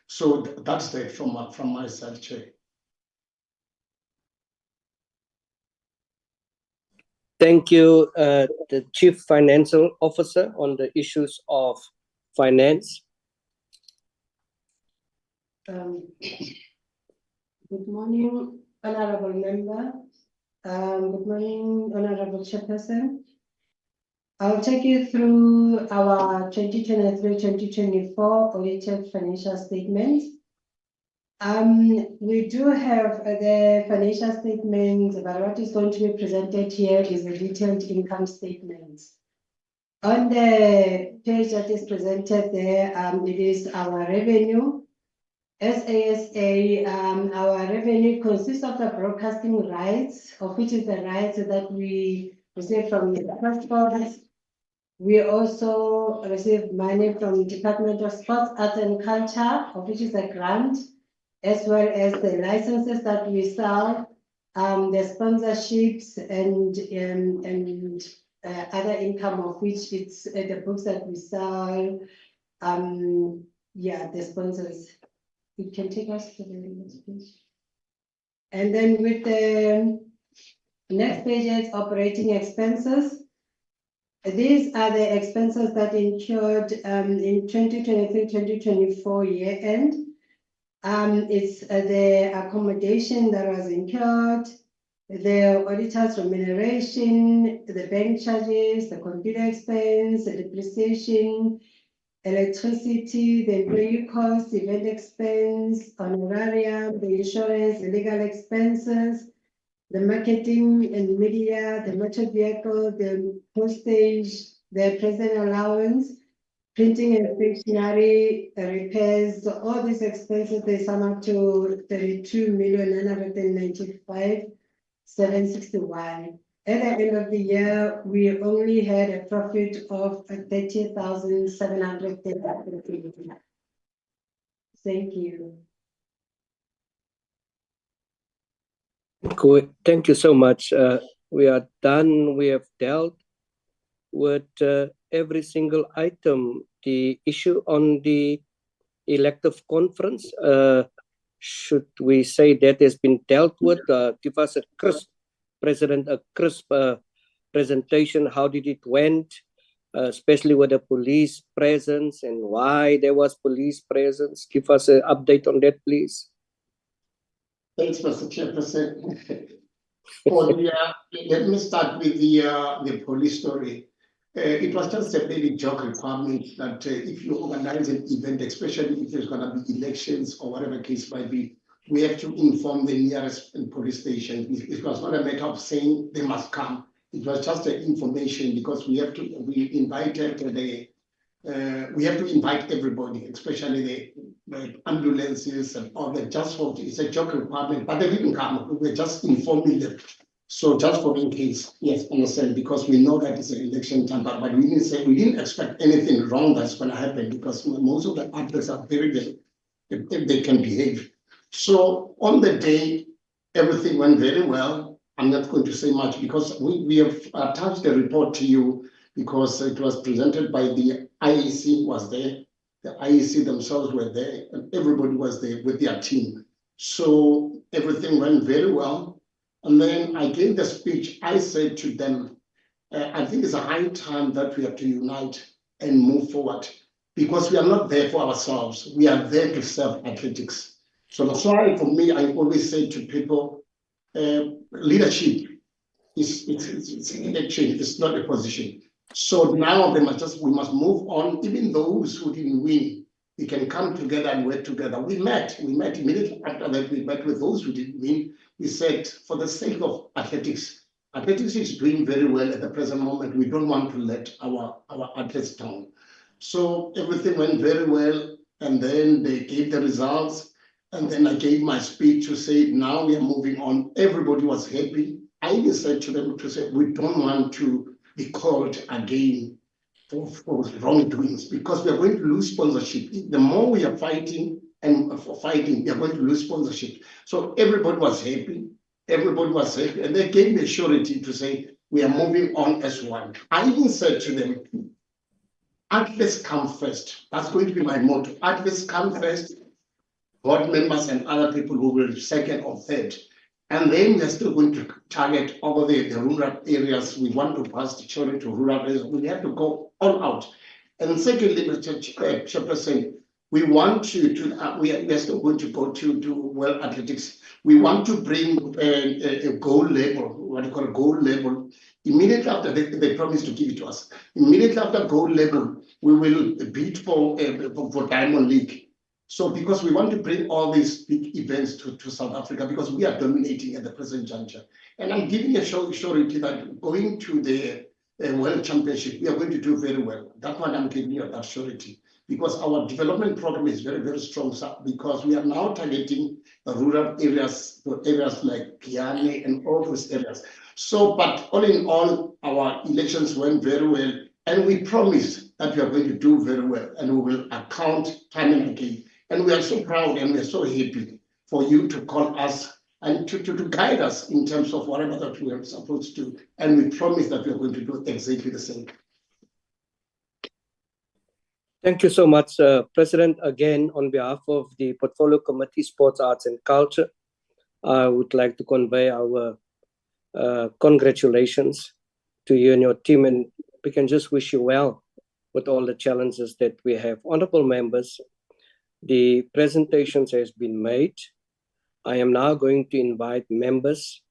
So that's that from my side, Chair. Thank you, the Chief Financial Officer on the issues of finance. Good morning, Honorable Member. Good morning, Honorable Chairperson. I'll take you through our 2023-2024 audited financial statements. We do have the financial statements, but what is going to be presented here is the detailed income statements. On the page that is presented there, it is our revenue. SASA, our revenue consists of the broadcasting rights, of which is the rights that we receive from the passports. We also receive money from Department of Sports, Arts and Culture, of which is a grant, as well as the licenses that we sell, the sponsorships and other income, of which it's the books that we sell, the sponsors. You can take us to the next page. And then with the next page is operating expenses. These are the expenses that incurred in 2023-2024 year end. It's the accommodation that was incurred, the auditor's remuneration, the bank charges, the computer expense, the depreciation, electricity, the employee cost, event expense, honorarium, the insurance, the legal expenses, the marketing and media, the motor vehicle, the postage, the present allowance, printing and stationery repairs. So all these expenses, they sum up to 32,995,761. At the end of the year, we only had a profit of 30,730. Thank you. Good. Thank you so much. We are done. We have dealt with every single item. The issue on the elective conference, should we say that has been dealt with? Give us a crisp, President, a crisp presentation. How did it went, especially with the police presence and why there was police presence? Give us an update on that, please. Thanks, Mr. Chairperson. For the, let me start with the police story. It was just a baby joke requirement that if you organize an event, especially if there's going to be elections or whatever case might be, we have to inform the nearest police station. It was not a matter of saying they must come. It was just an information because we invited we have to invite everybody, especially the ambulances and all that. Just for it's a joke requirement, but they didn't come. We were just informing them. So just for in case, yes, understand, because we know that it's an election time, but we didn't expect anything wrong that's going to happen because most of the athletes are very good if they can behave. So on the day, everything went very well. I'm not going to say much because we have attached the report to you because it was presented by the IEC was there. The IEC themselves were there and everybody was there with their team. So everything went very well. And then I gave the speech. I said to them, I think it's a high time that we have to unite and move forward because we are not there for ourselves. We are there to serve athletics. So that's why for me, I always say to people, leadership is an election, it's not a position. So now we must move on. Even those who didn't win, we can come together and work together. We met immediately after that. We met with those who didn't win. We said, for the sake of athletics is doing very well at the present moment. We don't want to let our athletes down. So everything went very well, and then they gave the results, and then I gave my speech to say, now we are moving on. Everybody was happy. I even said to them to say, we don't want to be called again for wrongdoings because we are going to lose sponsorship. The more we are fighting and for fighting, we are going to lose sponsorship. So everybody was happy. Everybody was happy. And they gave me a surety to say, we are moving on as one. I even said to them, athletes come first. That's going to be my motto. Athletes come first. Board members and other people who will second or third. And then we are still going to target over the rural areas. We want to pass the children to rural areas. We have to go all out. And secondly, Mr. Chairperson, we want we are still going to go to World Athletics. We want to bring a gold label, what you call a gold label. Immediately after they promised to give it to us. Immediately after gold label, we will bid for Diamond League. So because we want to bring all these big events to South Africa because we are dominating at the present juncture. And I'm giving a surety that going to the World Championship, we are going to do very well. That one I'm giving you that surety because our development program is very, very strong because we are now targeting the rural areas, areas like Piane and all those areas. So, but all in all, our elections went very well. And we promise that we are going to do very well and we will account time and again. And we are so proud and we are so happy for you to call us and to guide us in terms of whatever that we are supposed to. And we promise that we are going to do exactly the same. Thank you so much, President. Again, on behalf of the Portfolio Committee, Sports, Arts and Culture, I would like to convey our congratulations to you and your team, and we can just wish you well with all the challenges that we have. Honorable members, the presentations has been made. I am now going to invite members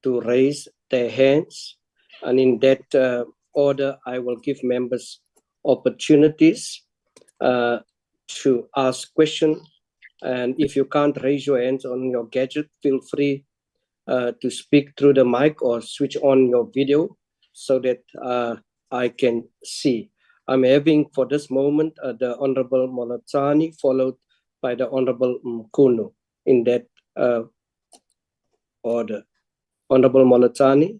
to raise their hands, and in that order, I will give members opportunities to ask questions. And if you can't raise your hands on your gadget, feel free to speak through the mic or switch on your video so that I can see. I'm having for this moment the Honorable Molatsani followed by the Honorable Mkunu in that order. Honorable Molatsani.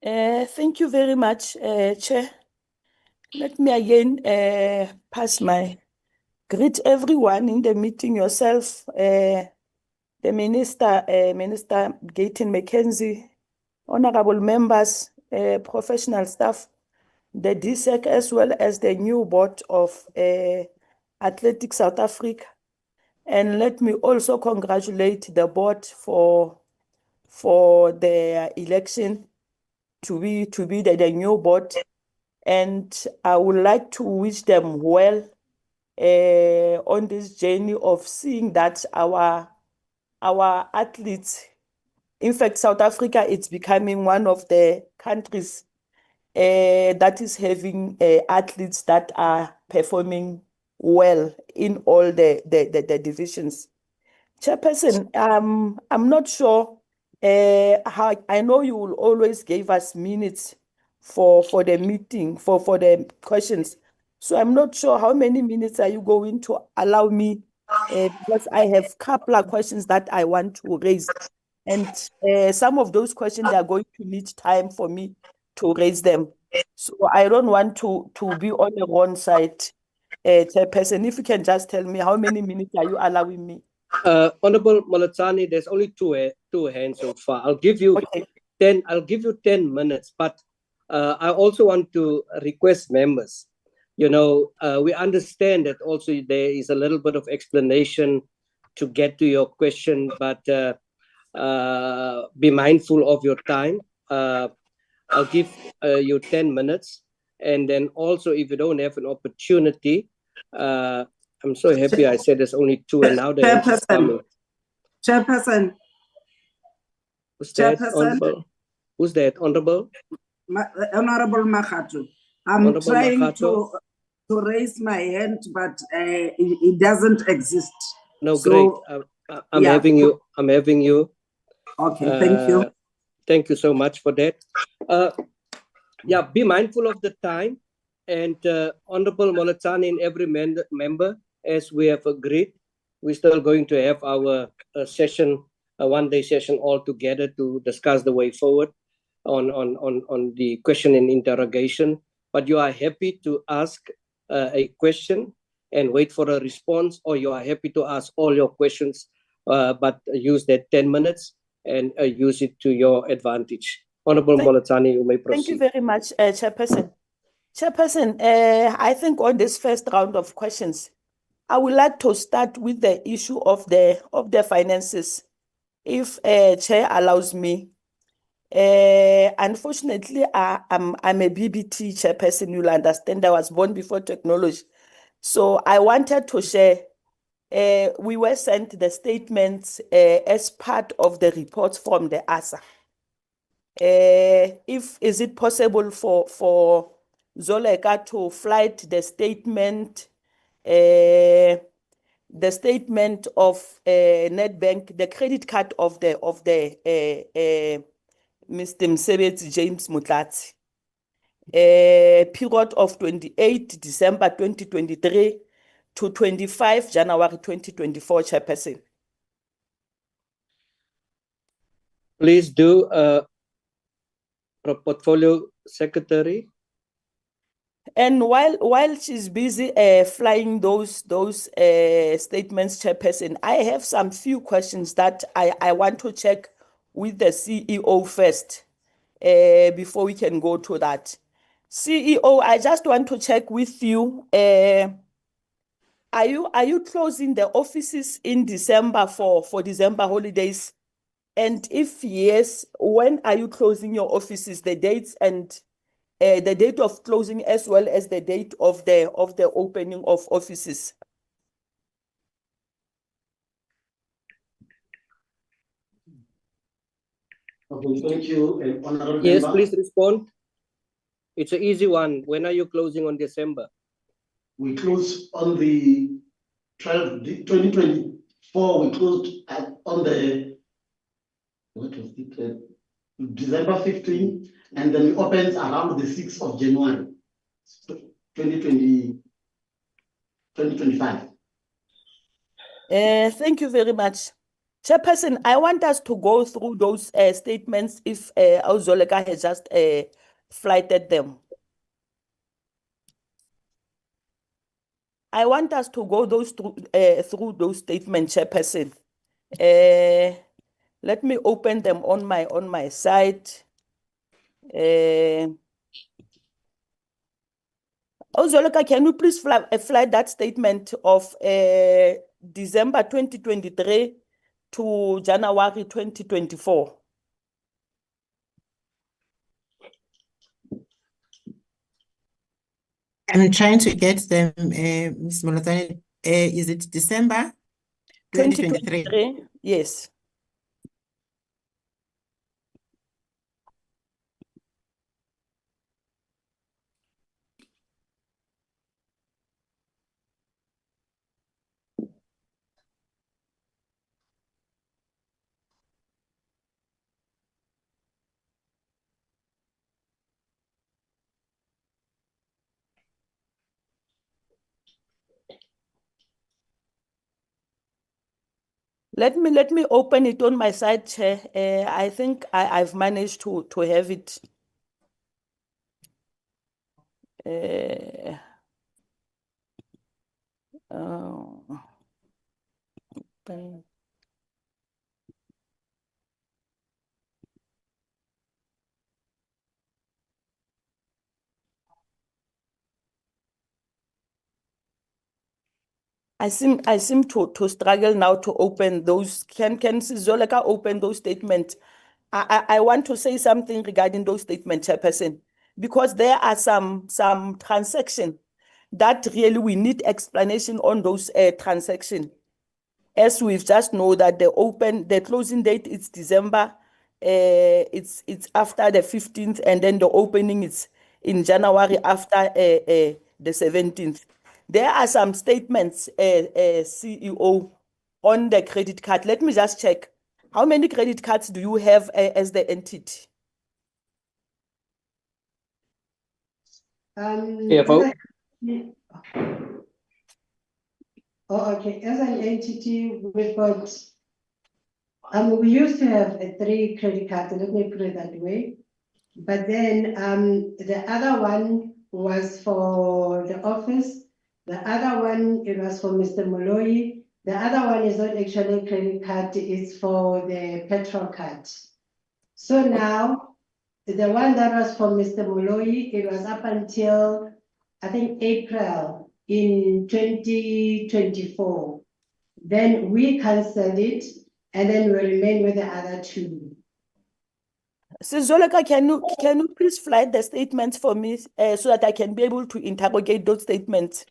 Thank you very much, Chair. Let me again pass my greet everyone in the meeting, yourself, the Minister, Minister Gayton McKenzie, honorable members, professional staff, the DSEC, as well as the new board of Athletics South Africa. And let me also congratulate the board for their election to be the new board. And I would like to wish them well on this journey of seeing that our athletes In fact, South Africa, it's becoming one of the countries that is having athletes that are performing well in all the divisions. Chairperson, I'm not sure how. I know you will always give us minutes for the meeting, for the questions. So I'm not sure how many minutes are you going to allow me, because I have a couple of questions that I want to raise. And some of those questions are going to need time for me to raise them. So I don't want to be on the wrong side. Chairperson, if you can just tell me how many minutes are you allowing me? Honorable Molatsani, there's only two hands so far. I'll give you 10 minutes, but I also want to request members. We understand that also there is a little bit of explanation to get to your question, but be mindful of your time. I'll give you 10 minutes. And then also, if you don't have an opportunity, I'm so happy I said there's only two, and now the hands is coming. Chairperson. Who's that, Honorable? Who's that, Honorable? Honorable Makhato. I'm Honorable trying Makhato? to raise my hand, but it doesn't exist. No, so, great. I'm having you. Okay, thank you. Thank you so much for that. Yeah, be mindful of the time. And Honorable Molatsani and every member, as we have agreed, we're still going to have our session, a one-day session all together to discuss the way forward on the question and interrogation. But you are happy to ask a question and wait for a response, or you are happy to ask all your questions, but use that 10 minutes and use it to your advantage. Honorable Molatsani, you may proceed. Thank you very much, Chairperson. Chairperson, I think on this first round of questions, I would like to start with the issue of the finances, if Chair allows me. Unfortunately, I'm a BBT chairperson. You'll understand I was born before technology. So I wanted to share. We were sent the statements as part of the reports from the ASA. Is it possible for Zoleka to flight the statement of Nedbank, the credit card of the Mr. Msebetsi James Mutlatsi, period of 28 December 2023 to 25 January 2024, Chairperson. Please do, Portfolio Secretary. And while she's busy flying those statements, Chairperson, I have some few questions that I want to check with the CEO first before we can go to that. CEO, I just want to check with you. Are you closing the offices in December for December holidays? And if yes, when are you closing your offices? The dates and the date of closing as well as the date of the opening of offices. Okay, thank you, Honorable Yes, Member. please respond. It's an easy one. When are you closing on December? We closed on the 12th, 2024. We closed on the, what was it? December 15, and then we opened around the 6th of January, 2025. Thank you very much. Chairperson, I want us to go through those statements if Auzoleka has just flighted them. I want us to go through those statements, Chairperson. Let me open them on my side. Auzoleka, can you please fly that statement of December 2023 to January 2024? I'm trying to get them, Ms. Molatsani. Is it December 2023? 2023, yes. Let me open it on my side, Chair. I think I've managed to have it. Open. I seem to struggle now to open those. Can Zoleka open those statements? I want to say something regarding those statements, Chairperson, because there are some transactions that really we need explanation on those transactions. As we've just know that the closing date is December, it's after the 15th, and then the opening is in January after the 17th. There are some statements, CEO, on the credit card. Let me just check. How many credit cards do you have as the entity? CFO. Okay. As an entity, we've got, we used to have 3 credit cards, let me put it that way. But then the other one was for the office. The other one, it was for Mr. Moloi. The other one is not actually a credit card, it's for the petrol card. So now, the one that was for Mr. Moloi, it was up until, I think, April in 2024. Then we canceled it, and then we remain with the other 2. Zoleka, can you please flag the statements for me so that I can be able to interrogate those statements?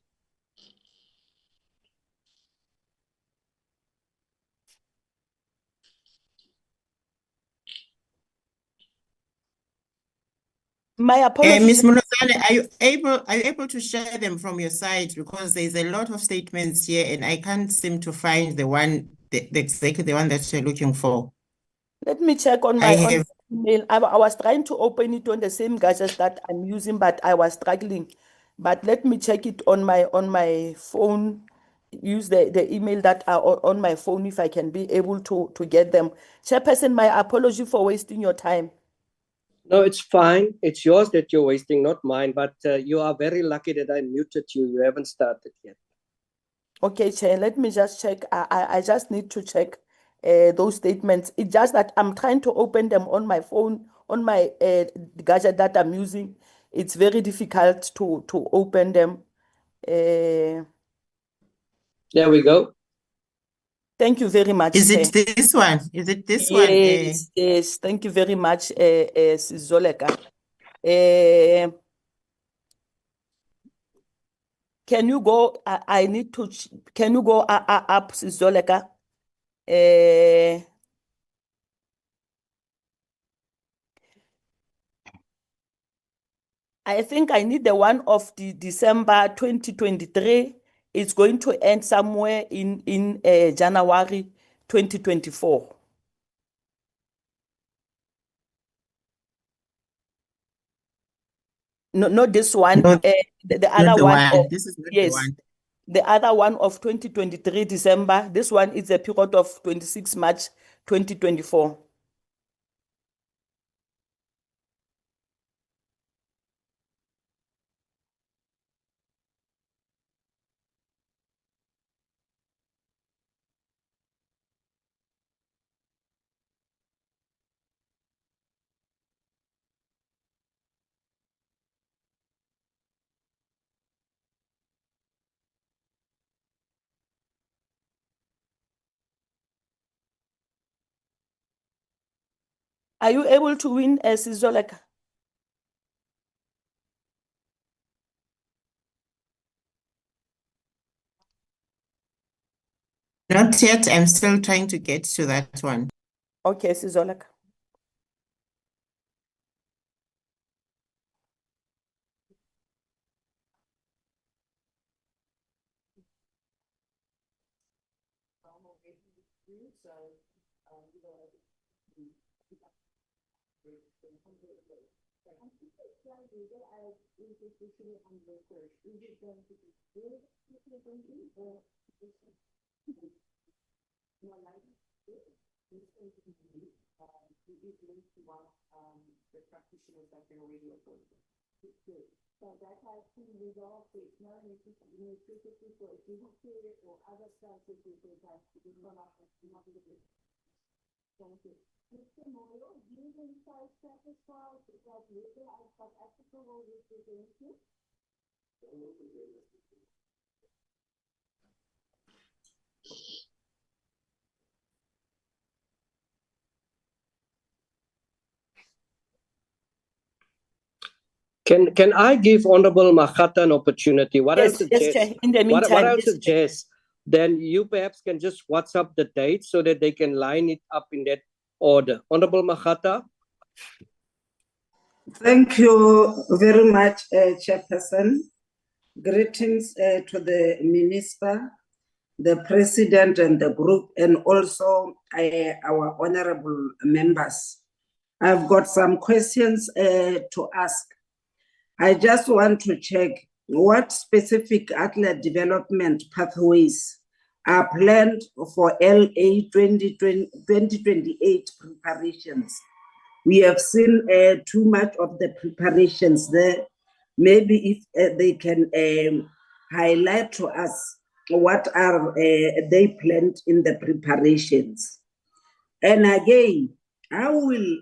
My apologies. Ms. Munozane, are you able to share them from your side? Because there's a lot of statements here and I can't seem to find the one, exactly the one that you're looking for. Let me check on my email. I was trying to open it on the same gadgets that I'm using, but I was struggling. But let me check it on my phone. Use the email that are on my phone if I can be able to get them. Chairperson, my apology for wasting your time. No, it's fine. It's yours that you're wasting, not mine. But you are very lucky that I muted you. You haven't started yet. Okay, Chair, let me just check. I just need to check those statements. It's just that I'm trying to open them on my phone, on my gadget that I'm using. It's very difficult to open them. There we go. Thank you very much, Is Chair. it this one? Is it this Yes, one? yes. Thank you very much, Zoleka. Can you go? I need to. Can you go up, Zoleka? I think I need the one of the December 2023. It's going to end somewhere in January 2024. No, not this one. No, the other the one. one. This is not the Yes, one. the other one of 2023 December. This one is a period of 26 March 2024. Are you able to win, Sizoleka? Not yet. I'm still trying to get to that one. Okay, Sizoleka. Can I give Honorable Makata an opportunity? What I Yes, suggest, Chair. In the what meantime, I yes, Chair. suggest, then you perhaps can just WhatsApp the date so that they can line it up in that order. Honorable Makata. Thank you very much, Chairperson. Greetings to the Minister, the President and the group, and also our honorable members. I've got some questions to ask. I just want to check what specific athlete development pathways are planned for LA 2028 preparations. We have seen too much of the preparations there. Maybe if they can highlight to us what are they planned in the preparations. And again, how will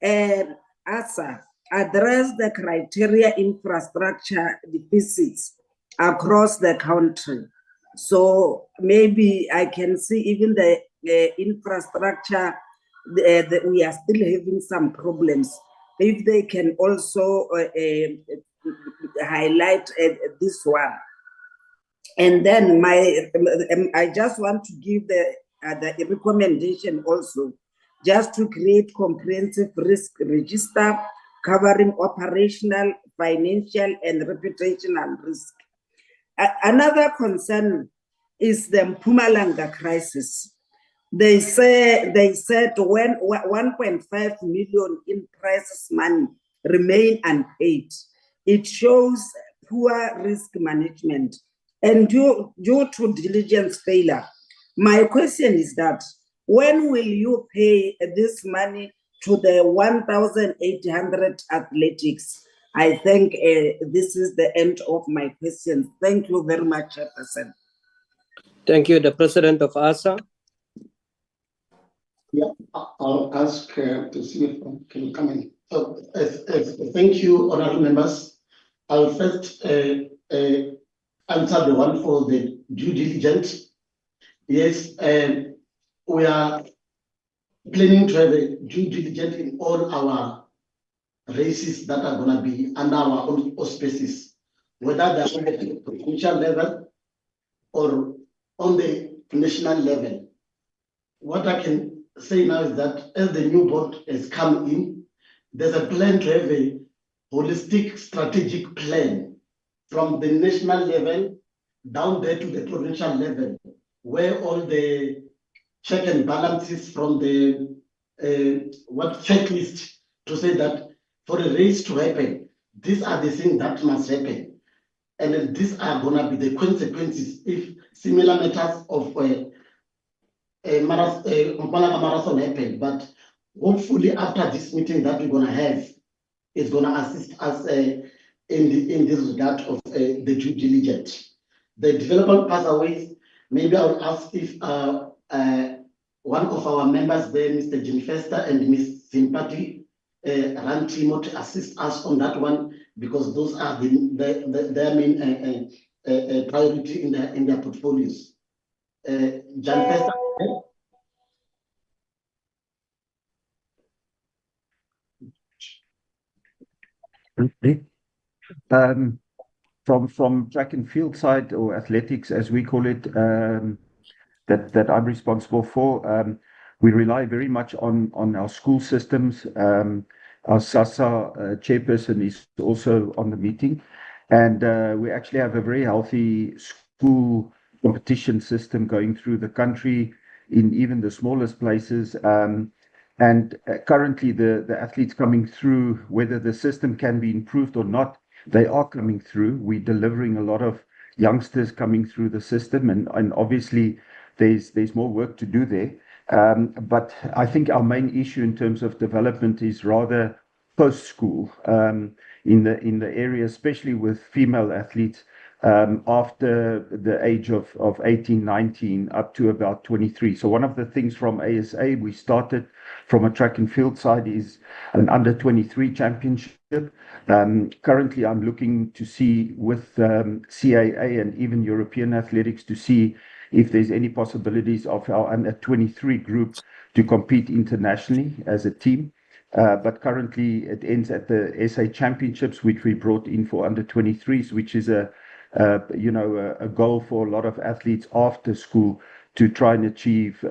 ASA address the criteria infrastructure deficits across the country? So maybe I can see even the infrastructure, we are still having some problems. If they can also highlight this one. And then I just want to give the recommendation also, just to create comprehensive risk register covering operational, financial, and reputational risk. Another concern is the Mpumalanga crisis. They said when 1.5 million in crisis money remain unpaid, it shows poor risk management and due to diligence failure. My question is that when will you pay this money to the 1,800 athletics? I think this is the end of my questions. Thank you very much, Chairperson. Thank you. The President of ASA. Yeah, I'll ask to see if I can come in. Thank you, honorable members. I'll first answer the one for the due diligence. Yes, we are planning to have a due diligence in all our races that are going to be under our own auspices, whether they're on the provincial level or on the national level. What I can say now is that as the new board has come in, there's a plan to have a holistic strategic plan from the national level down there to the provincial level, where all the check and balances from the what checklist to say that for a race to happen, these are the things that must happen. And these are going to be the consequences if similar matters of Mpumalanga marathon happened. But hopefully after this meeting that we're going to have, it's going to assist us in this regard of the due diligence. The development pathways, maybe I will ask if one of our members there, Mr. Jimmy Fester and Ms. Sympathy, run Timo to assist us on that one, because those are their main priority in their portfolios. Jan Fester. From track and field side, or athletics as we call it, that I'm responsible for, we rely very much on our school systems. Our SASA chairperson is also on the meeting, and we actually have a very healthy school competition system going through the country in even the smallest places. And currently, the athletes coming through, whether the system can be improved or not, they are coming through. We're delivering a lot of youngsters coming through the system, and obviously there's more work to do there. But I think our main issue in terms of development is rather post-school in the area, especially with female athletes after the age of 18, 19 up to about 23. So one of the things from ASA we started from a track and field side is an under 23 championship. Currently, I'm looking to see with CAA and even European athletics to see if there's any possibilities of our under 23 group to compete internationally as a team. But currently, it ends at the SA Championships, which we brought in for under 23s, which is a goal for a lot of athletes after school to try and achieve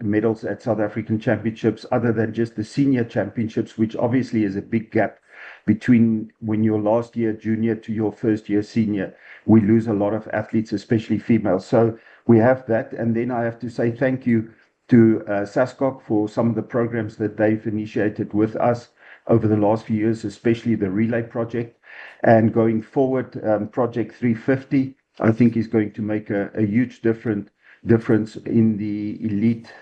medals at South African Championships, other than just the senior championships, which obviously is a big gap between when you're last year junior to your first year senior. We lose a lot of athletes, especially females. So we have that. And then I have to say thank you to SASCOC for some of the programs that they've initiated with us over the last few years, especially the Relay Project. And going forward, Project 350, I think, is going to make a huge difference in the elite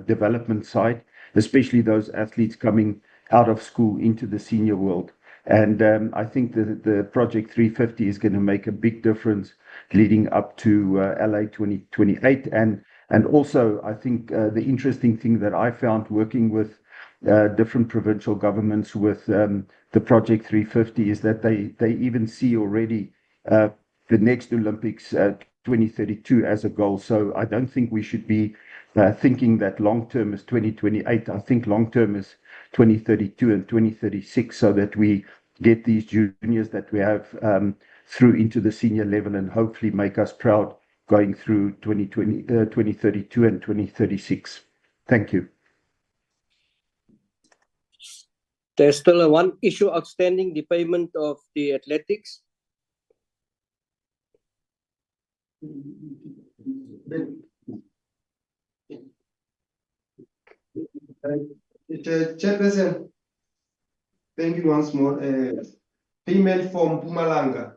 development side, especially those athletes coming out of school into the senior world. And I think the Project 350 is going to make a big difference leading up to LA 2028. And also, I think the interesting thing that I found working with different provincial governments with the Project 350 is that they even see already the next Olympics 2032 as a goal. So I don't think we should be thinking that long term is 2028. I think long term is 2032 and 2036, so that we get these juniors that we have through into the senior level and hopefully make us proud going through 2032 and 2036. Thank you. There's still one issue outstanding, the payment of the athletics. Chairperson, thank you once more. Payment from Mpumalanga.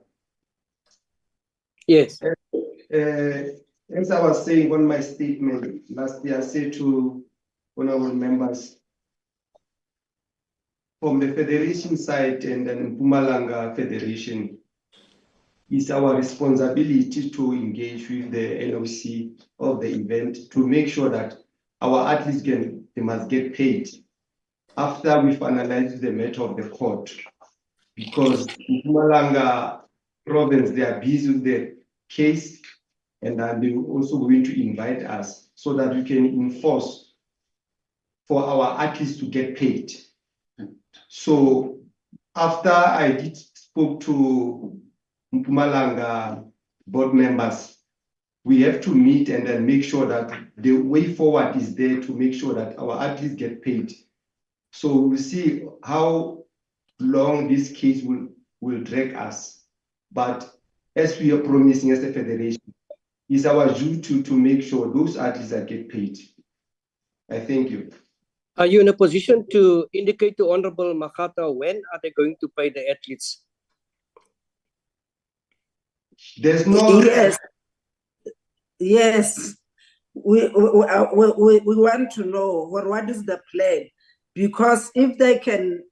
Yes. As I was saying on my statement last year, I said to honorable members, from the federation side and then Mpumalanga Federation, it's our responsibility to engage with the LOC of the event to make sure that our athletes they must get paid after we finalize the matter of the court. Because in Mpumalanga province, they are busy with the case, and they are also going to invite us so that we can enforce for our athletes to get paid. So after I spoke to Mpumalanga board members, we have to meet and then make sure that the way forward is there to make sure that our athletes get paid. So we'll see how long this case will drag us. But as we are promising as a federation, it's our duty to make sure those athletes get paid. I thank you. Are you in a position to indicate to Honorable Makata when are they going to pay the athletes? There's no. Yes. We want to know what is the plan, because if they can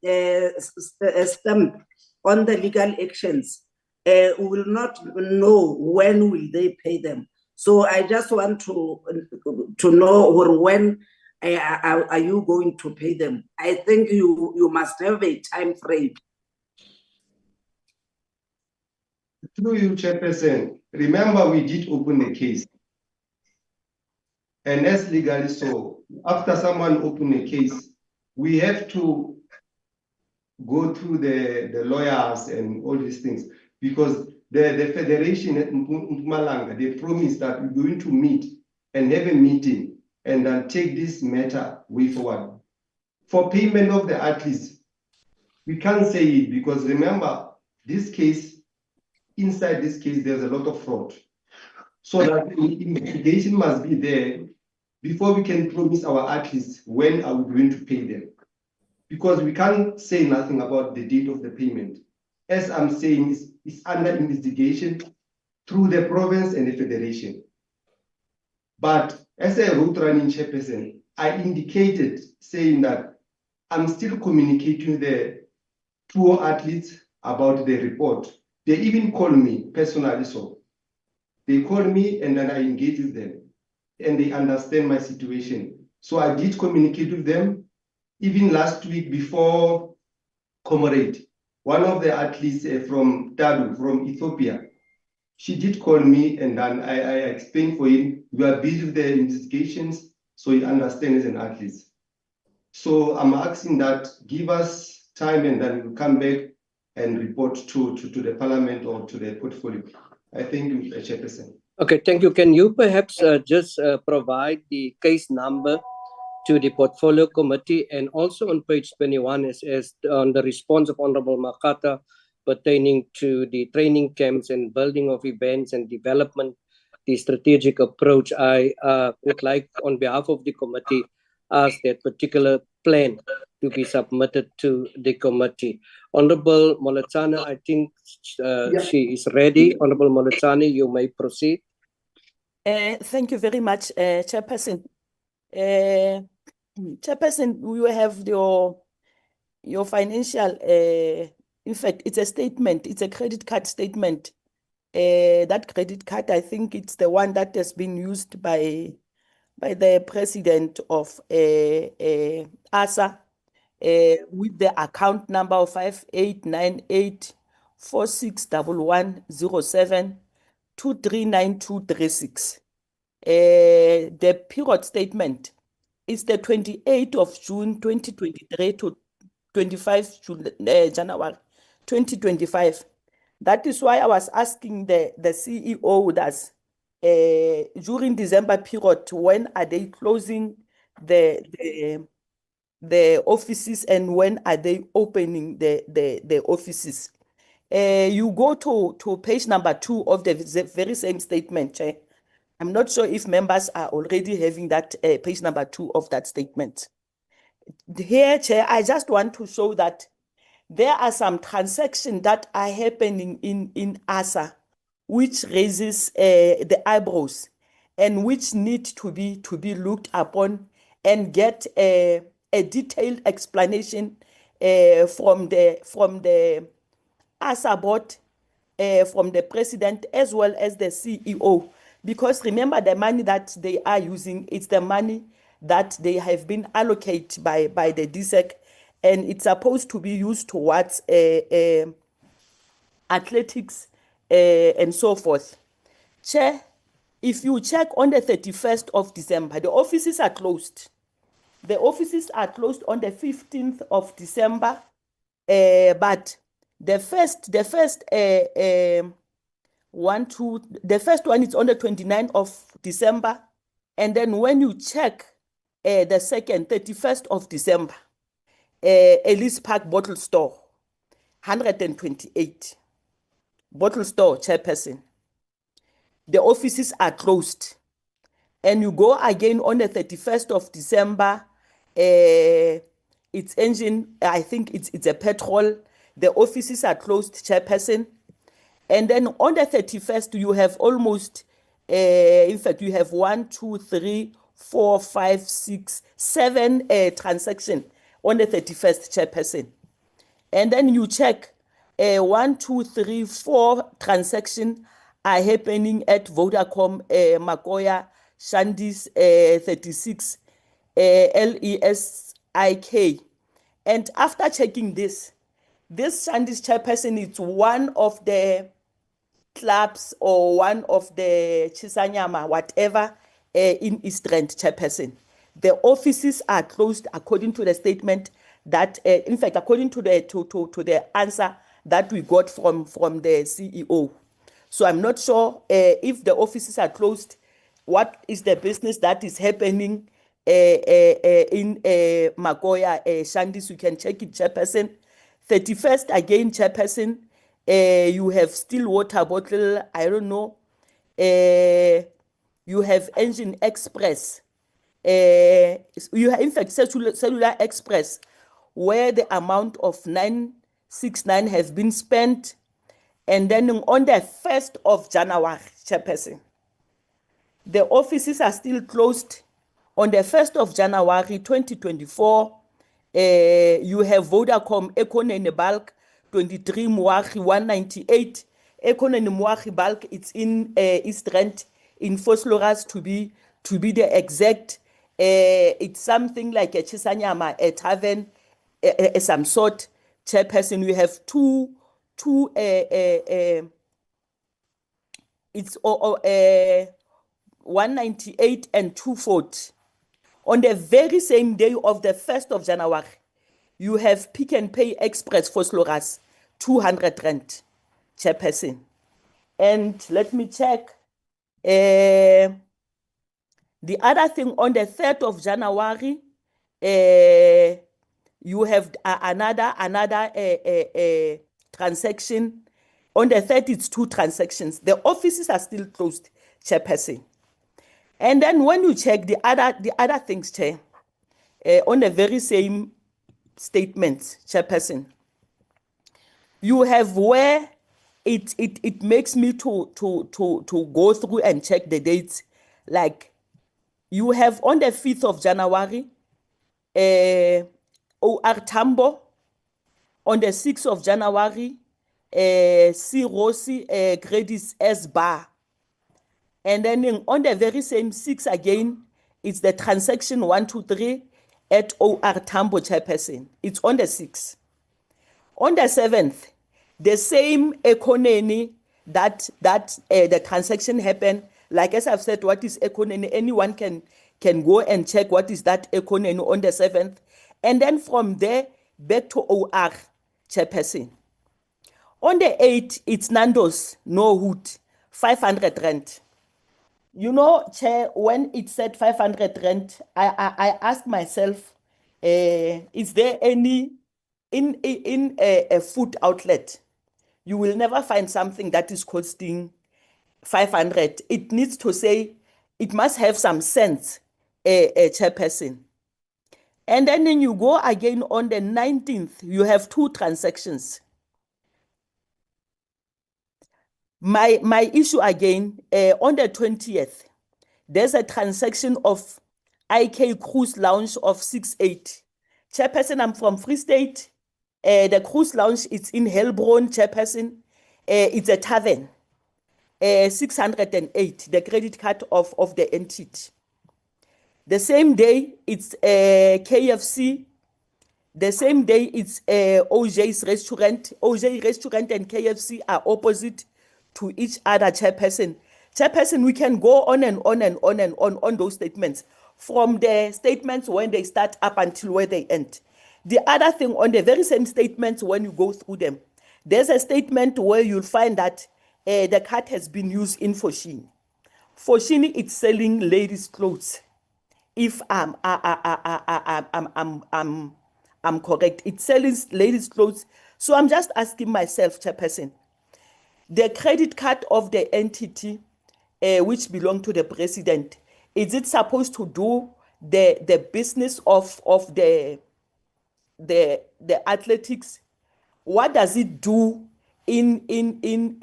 stamp on the legal actions, we will not know when will they pay them. So I just want to know when are you going to pay them. I think you must have a time frame. Through you, Chairperson, remember we did open a case. And as legally so, after someone open a case, we have to go through the lawyers and all these things, because the federation at Mpumalanga, they promised that we're going to meet and have a meeting and then take this matter way forward. For payment of the athletes, we can't say it, because remember, this case, inside this case, there's a lot of fraud. So that investigation must be there before we can promise our athletes when are we going to pay them. Because we can't say nothing about the date of the payment. As I'm saying, it's under investigation through the province and the federation. But As a route running chairperson, I indicated saying that I'm still communicating the two athletes about the report. They even call me personally, so they call me and then I engage with them and they understand my situation. So I did communicate with them. Even last week before Comrade, one of the athletes from Tadu, from Ethiopia, she did call me and then I explained for him, we are busy with the investigations, so he understands an athlete. So I'm asking that give us time and then we'll come back and report to the parliament or to the portfolio. I thank you, Mr. Chairperson. Okay, thank you. Can you perhaps just provide the case number to the portfolio committee, and also on page 21 is on the response of Honorable Makata pertaining to the training camps and building of events and development, the strategic approach. I would like, on behalf of the committee, ask that particular plan to be submitted to the committee. Honorable Moletsane, I think she is ready. Honorable Moletsane, you may proceed. Thank you very much, Chairperson. Chairperson, we have your financial, in fact, it's a statement, it's a credit card statement. That credit card, I think it's the one that has been used by the president of ASA with the account number of 5898461107239236. The period statement is the 28th of June 2023 to 25 January 2025. That is why I was asking the CEO that during December period, when are they closing the offices and when are they opening the offices? You go to page number 2 of the very same statement, Chair. I'm not sure if members are already having that page number 2 of that statement. Here, Chair, I just want to show that there are some transactions that are happening in ASA, which raises the eyebrows and which need to be looked upon and get a detailed explanation from the ASA board, from the president as well as the CEO. Because remember, the money that they are using, it's the money that they have been allocated by the DSEC, and it's supposed to be used towards athletics and so forth. Chair, if you check on the 31st of December, the offices are closed. The offices are closed on the 15th of December, but the first one is on the 29th of December, and then when you check the second, 31st of December, Ellis Park Bottle Store, 128 Bottle Store, Chairperson. The offices are closed, and you go again on the 31st of December. It's engine, I think it's a petrol. The offices are closed, Chairperson. And then on the 31st, you have almost, in fact, you have 1, 2, 3, 4, 5, 6, 7 transactions on the 31st, Chairperson. And then you check 1, 2, 3, 4 transactions are happening at Vodacom, Makoya, Shandis 36, LESIK. And after checking this Shandis Chairperson is one of the clubs or one of the Chisanyama, whatever, in East Rand, Chairperson. The offices are closed according to the statement that, in fact, according to the answer that we got from the CEO. So I'm not sure if the offices are closed, what is the business that is happening in Makoya, Shandis. You can check it, Chairperson. 31st, again, Chairperson, you have still water bottle, I don't know. You have Engine Express. You have, in fact, Cellular Express, where the amount of 969 has been spent. And then on the 1st of January, Chairperson, The offices are still closed. On the 1st of January 2024, you have Vodacom, Ekonene Bulk, 23 Muachi 198. Ekonene Muachi Bulk, it's in East Rand, in Vosloorus to be the exact. It's something like a Chisanyama, a tavern, some sort. Chairperson, we have two it's 198 and 240. On the very same day of the 1st of January, you have Pick and Pay Express for Vosloorus, 200 Rand, Chairperson. And let me check. The other thing, on the 3rd of January, you have another transaction. On the 3rd, it's 2 transactions. The offices are still closed, Chairperson. And then when you check the other things, Chair, on the very same statements, Chairperson, you have where it makes me to go through and check the dates. Like you have on the 5th of January, OR Tambo. On the 6th of January, C. Rossi Gradis S. Bar. And then on the very same 6 again, it's the transaction 123 at OR Tambo, Chairperson. It's on the 6th. On the 7th, the same Ekoneni that the transaction happened. Like as I've said, what is Ekoneni? Anyone can go and check what is that Ekoneni on the 7th. And then from there, back to OR, Chairperson. On the 8th, it's Nando's, no hood, 500 Rand. You know, Chair, when it said 500 Rand, I asked myself, is there any, in a food outlet, you will never find something that is costing 500. It needs to say, it must have some sense, Chairperson. And then you go again on the 19th, you have 2 transactions. My issue again, on the 20th, there's a transaction of IK Cruise Lounge of 6.8. Chairperson, I'm from Free State. The Cruise Lounge is in Helbron, Chairperson. It's a tavern. 608, the credit card of the entity. The same day, it's KFC. The same day, it's OJ's restaurant. OJ restaurant and KFC are opposite to each other, Chairperson. Chairperson, we can go on and on and on and on those statements, from the statements when they start up until where they end. The other thing, on the very same statements, when you go through them, there's a statement where you'll find that the card has been used in Foschini. Foschini, it's selling ladies' clothes. If I'm correct, it's selling ladies' clothes. So I'm just asking myself, Chairperson, the credit card of the entity which belong to the president, is it supposed to do the business of the athletics? What does it do in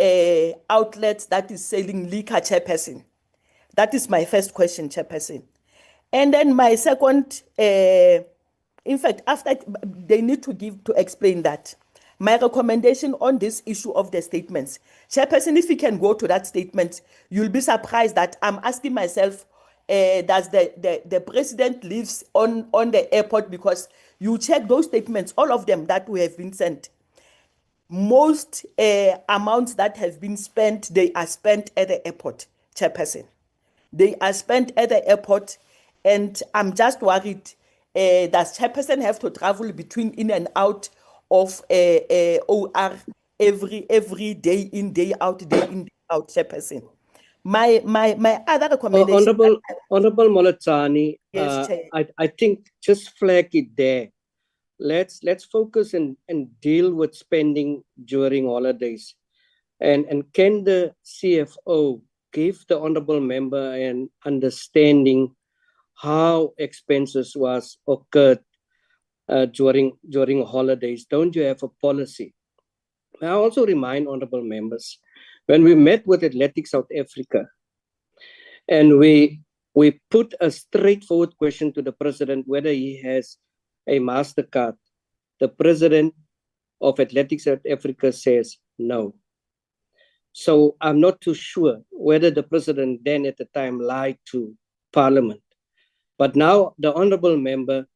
outlets that is selling liquor, Chairperson? That is my first question, Chairperson. And then my second, in fact, after they need to explain that. My recommendation on this issue of the statements, Chairperson, if you can go to that statement, you'll be surprised that I'm asking myself, does the president lives on the airport? Because you check those statements, all of them that we have been sent. Most amounts that have been spent, they are spent at the airport, Chairperson. They are spent at the airport, and I'm just worried, does Chairperson have to travel between in and out of OR every day in, day out, Chairperson? My other recommendation. Honorable Moletsani, Yes, Chair. I think just flag it there. Let's focus and deal with spending during holidays. And can the CFO give the honorable member an understanding how expenses was occurred during holidays? Don't you have a policy? I also remind honorable members, when we met with Athletics South Africa, And we put a straightforward question to the president whether he has a MasterCard. The president of Athletics South Africa says no. So I'm not too sure whether the president then at the time lied to Parliament. But now the honorable member,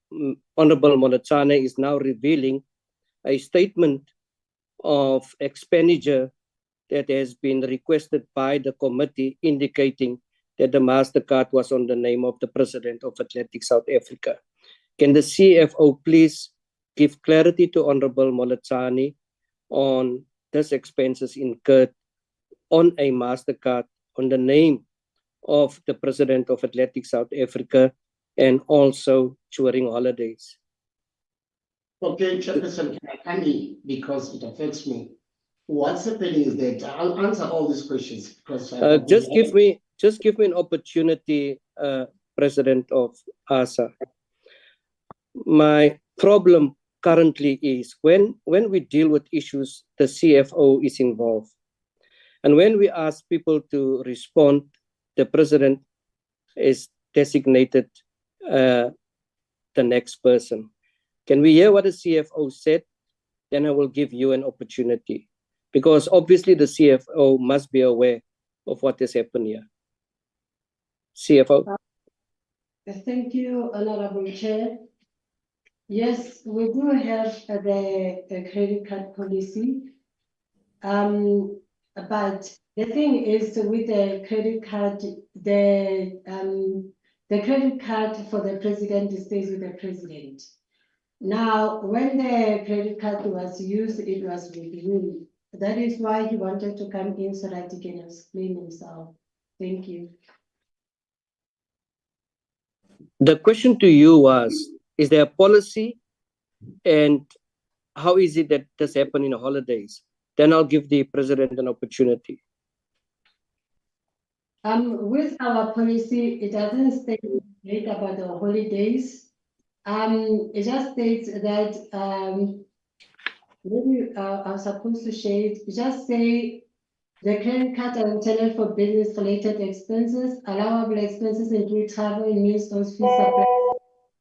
Honorable Molatane, is now revealing a statement of expenditure that has been requested by the committee indicating that the MasterCard was on the name of the president of Athletics South Africa. Can the CFO please give clarity to Honorable Molatane on this expenses incurred on a MasterCard on the name of the president of Athletics South Africa and also during holidays? Okay, Chairperson, can I come in because it affects me? What's happening is that I'll answer all these questions because just give me an opportunity, President of ASA. My problem currently is when we deal with issues, the CFO is involved. And when we ask people to respond, the president is designated the next person. Can we hear what the CFO said? Then I will give you an opportunity. Because obviously the CFO must be aware of what has happened here. CFO. Thank you, Honorable Chair. Yes, we do have the credit card policy. But the thing is with the credit card, the credit card for the president stays with the president. Now, when the credit card was used, it was with him. That is why he wanted to come in so that he can explain himself. Thank you. The question to you was, is there a policy and how is it that this happened in the holidays? Then I'll give the president an opportunity. With our policy, it doesn't state about the holidays. It just states that maybe I'm supposed to share it. Just say the credit cards are intended for business-related expenses. Allowable expenses include travel, meals, fees, supply,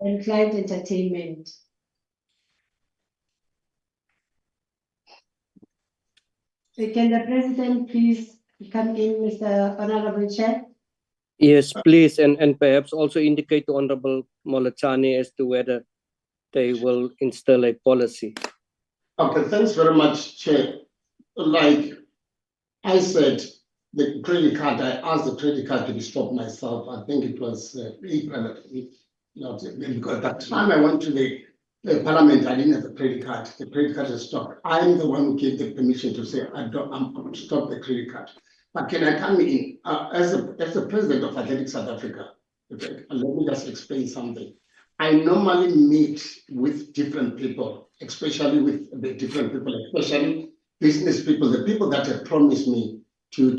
and client entertainment. So can the president please come in, Mr. Honorable Chair? Yes, please, and perhaps also indicate to Honorable Molatane as to whether they will instill a policy. Okay, thanks very much, Chair. Like I said, the credit card, I asked the credit card to be stopped myself. I think it was April, because at that time I went to the Parliament, I didn't have a credit card. The credit card is stopped. I'm the one who gave the permission to say I'm going to stop the credit card. But can I come in as the president of Athletics South Africa? Okay, let me just explain something. I normally meet with different people, especially with the different people, especially business people, the people that have promised me to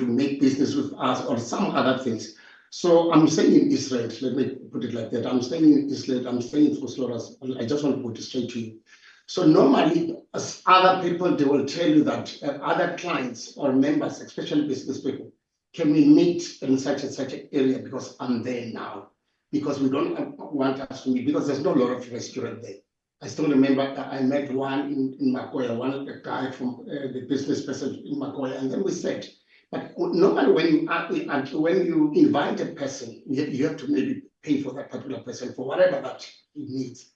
make business with us or some other things. So I'm staying in Israel, let me put it like that. I'm staying in Israel, I'm staying in Fosloras. I just want to put it straight to you. So normally, as other people, they will tell you that other clients or members, especially business people, can we meet in such and such an area because I'm there now. Because we don't want us to meet, because there's no lot of restaurant there. I still remember I met one in Makoya, one guy from the business person in Makoya, and then we said, but normally when you invite a person, you have to maybe pay for that particular person for whatever that he needs.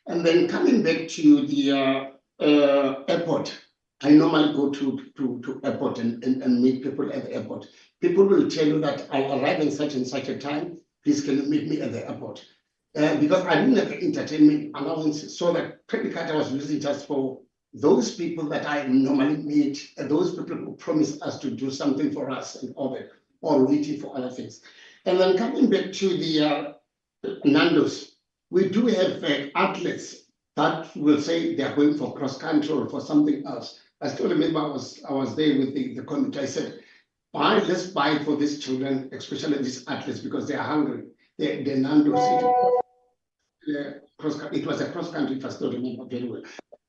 And then coming back to the airport, I normally go to airport and meet people at the airport. People will tell you that I'll arrive in such and such a time, please can you meet me at the airport? Because I didn't have entertainment allowance, so that credit card I was using just for those people that I normally meet, and those people who promise us to do something for us and all that, or waiting for other things. And then coming back to the Nando's, we do have athletes that will say they are going for cross country or for something else. I still remember I was there with the committee. I said, let's buy for these children, especially these athletes, because they are hungry. The Nando's, it was a cross country, if I still remember very well.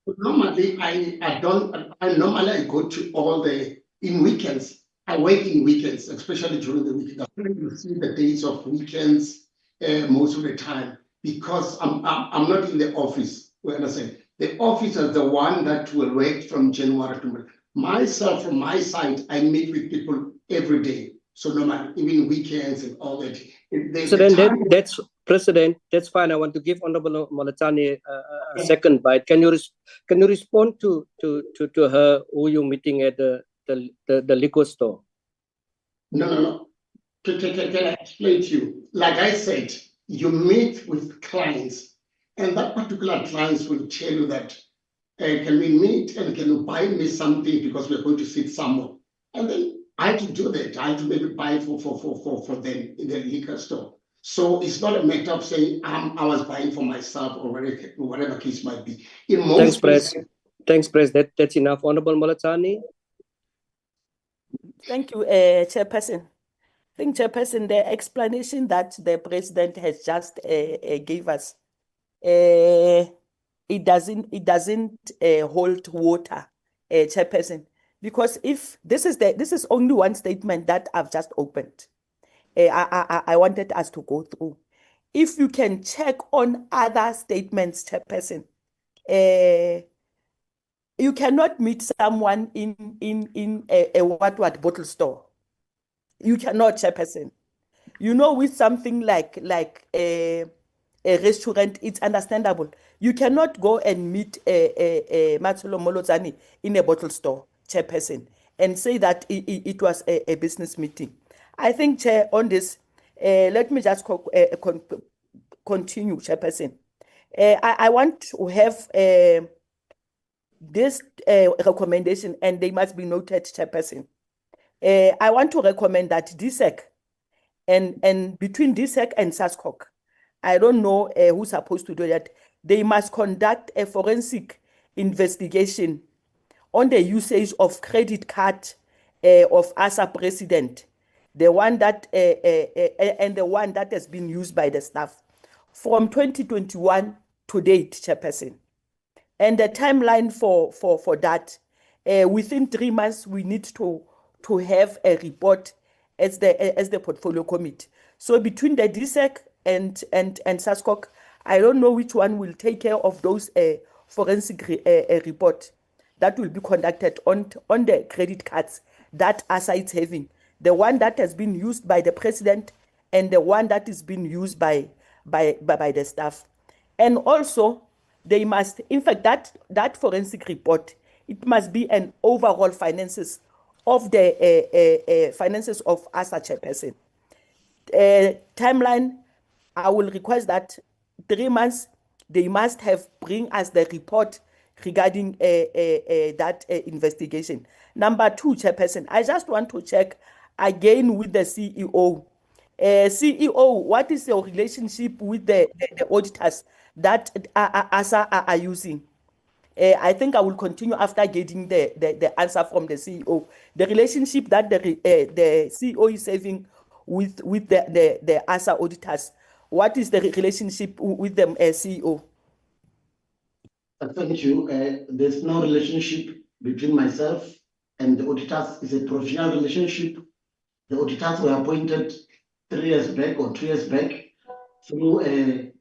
But normally, I go to all in weekends. I work in weekends, especially during the weekend. I'm trying to see the days of weekends most of the time because I'm not in the office. When I say the office is the one that will work from January to March. Myself, from my side, I meet with people every day. So normally, even weekends and all that. President, that's fine. I want to give Honorable Molatani a second bite. Can you respond to her who you're meeting at the liquor store? No. Can I explain to you? Like I said, you meet with clients, and that particular clients will tell you that, can we meet and can you buy me something because we're going to sit somewhere? And then I had to do that. I had to maybe buy for them in the liquor store. So it's not a matter of saying I was buying for myself or whatever case might be. In most Thanks, Press. That's enough. Honorable Molatani. Thank you, Chairperson. I think, Chairperson, the explanation that the President has just gave us, it doesn't hold water, Chairperson, because if this is only one statement that I've just opened. I wanted us to go through. If you can check on other statements, Chairperson, you cannot meet someone in a what bottle store. You cannot, Chairperson. You know, with something like a restaurant, it's understandable. You cannot go and meet a Matsulo Molozani in a bottle store, Chairperson, and say that it was a business meeting. I think, Chair, on this, let me just continue, Chairperson. I want to have this recommendation, and they must be noted, Chairperson. I want to recommend that DSEC and between DSEC and SASCOC, I don't know who's supposed to do that. They must conduct a forensic investigation on the usage of credit card of ASA president, the one that and the one that has been used by the staff from 2021 to date, Chairperson. And the timeline for that, within 3 months, we need to have a report as the portfolio committee. So between the DSEC and SASCOC, I don't know which one will take care of those forensic report that will be conducted on the credit cards that ASA is having, the one that has been used by the president and the one that is being used by the staff. And also, they must, in fact, that forensic report, it must be an overall finances of the finances of ASA, Chairperson. Timeline, I will request that 3 months, they must bring us the report regarding that investigation. Number 2, Chairperson, I just want to check again with the CEO. CEO, what is your relationship with the auditors that ASA are using? I think I will continue after getting the answer from the CEO. The relationship that the CEO is having with the ASA auditors, what is the relationship with the CEO? Thank you. There's no relationship between myself and the auditors. It's a professional relationship. The auditors were appointed 3 years back or 2 years back through a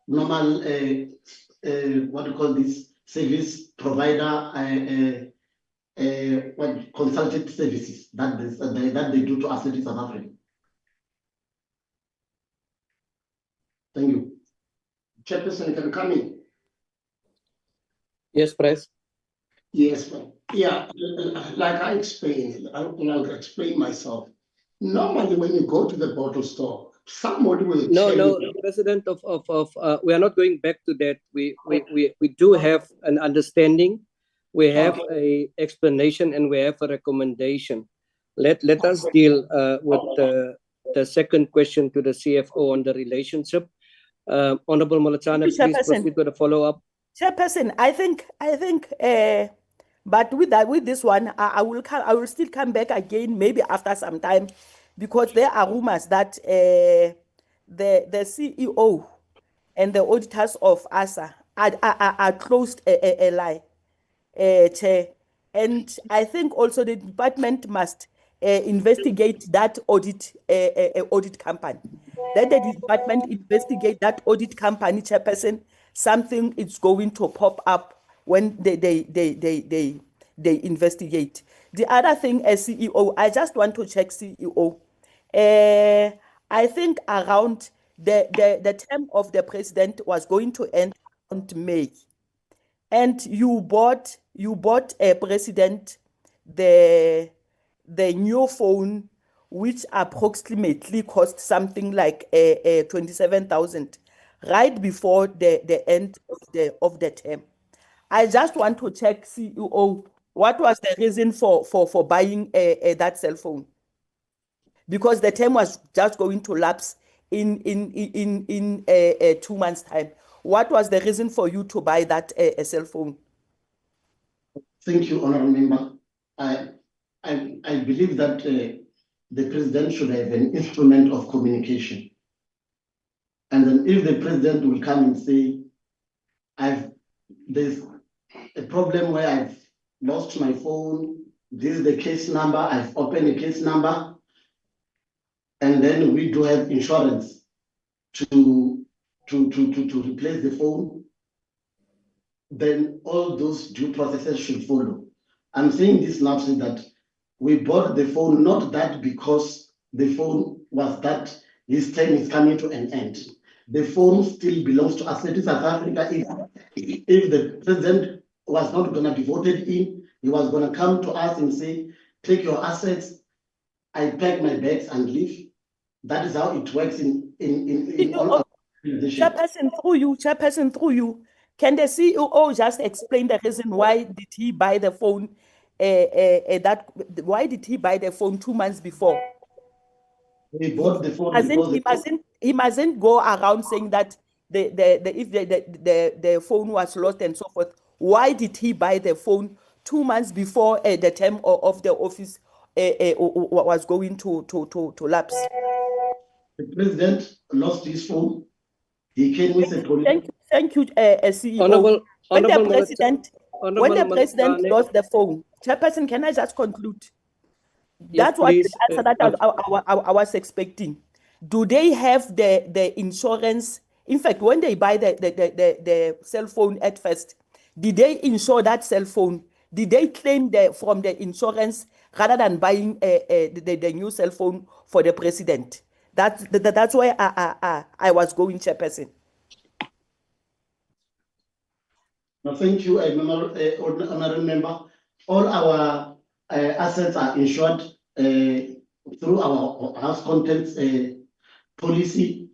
normal, what do you call this, service provider, consultant services that they do to us in South Africa. Thank you. Chairperson, can come in. Yes, Press. Yes, yeah, like I explained, I'll explain myself. Normally, when you go to the bottle store, somebody will tell you. President we are not going back to that. We do have an understanding. We have a explanation and we have a recommendation. Let us deal with the second question to the CFO on the relationship. Honorable Molatana, please proceed with a follow-up. Chairperson, I think, but with this one, I will still come back again, maybe after some time, because there are rumors that the CEO and the auditors of ASA are closed a lie, Chair. And I think also the department must investigate that audit company. Let the department investigate that audit company, Chairperson. Something is going to pop up when they investigate. The other thing, as CEO, I just want to check CEO. I think around the term of the president was going to end on May, and you bought a president the new phone, which approximately cost something like 27,000 right before the end of the term. I just want to check, CEO, what was the reason for buying that cell phone? Because the term was just going to lapse in 2 months' time. What was the reason for you to buy that cell phone? Thank you, Honourable Member. I believe that the President should have an instrument of communication. And then if the President will come and say, there's a problem where I've lost my phone, this is the case number, I've opened a case number, and then we do have insurance to replace the phone, then all those due processes should follow. I'm saying this now so that we bought the phone, not that because the phone was that his term is coming to an end. The phone still belongs to us in South Africa. If the President was not going to be voted in, he was going to come to us and say, take your assets, I pack my bags and leave. That is how it works in all our organizations. Chairperson, through you, can the CEO just explain the reason why did he buy the phone? Why did he buy the phone 2 months before? He bought the phone he mustn't go around saying that if the phone was lost and so forth. Why did he buy the phone 2 months before the term of the office was going to lapse? The President lost his phone. He came with a police. Thank you, CEO. When the President lost the phone, Chairperson, can I just conclude? Yes, That's what the answer that I was expecting. Do they have the insurance? In fact, when they buy the cell phone at first, did they insure that cell phone? Did they claim from the insurance rather than buying the new cell phone for the President? That's where I was going, Chairperson. No, thank you, Honourable Member. All our assets are insured through our house contents policy.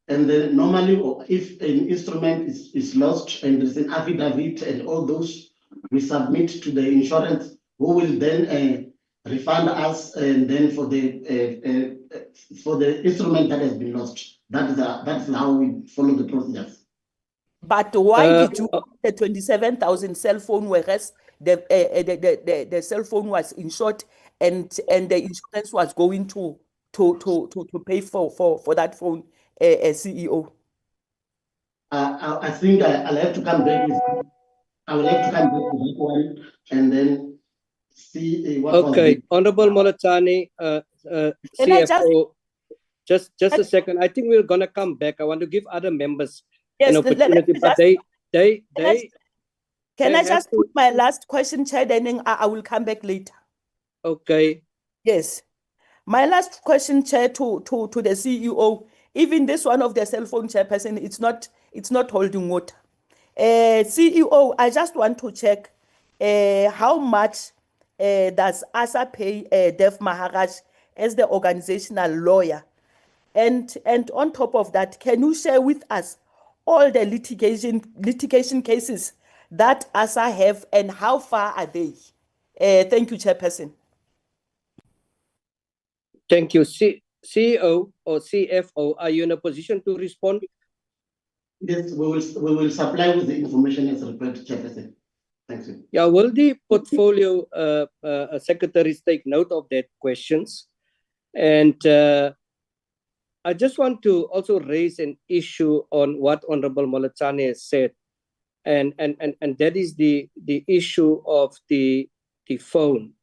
And then normally, if an instrument is lost and there's an affidavit and all those, we submit to the insurance, who will then refund us, and then for the instrument that has been lost. That's how we follow the procedures. But why did you the 27,000 cell phone, whereas the cell phone was insured and the insurance was going to pay for that phone, CEO? I think I'll have to come back with. I will have to come back with that one and then see what. Okay, Honorable Molatani, CFO. Just a second. I think we're gonna come back. I want to give other members an opportunity, but Can I just put my last question, Chair, then I will come back later. Okay. Yes. My last question, Chair, to the CEO, even this one of the cell phone chairperson, it's not holding water. CEO, I just want to check how much does ASA pay Dev Maharaj as the organizational lawyer? And on top of that, can you share with us all the litigation cases that ASA have and how far are they? Thank you, Chairperson. Thank you. CEO or CFO, are you in a position to respond? Yes, we will supply with the information as required, Chairperson. Thank you. Yeah, will the portfolio secretaries take note of that questions? And I just want to also raise an issue on what Honorable Molatani has said, and that is the issue of the phone.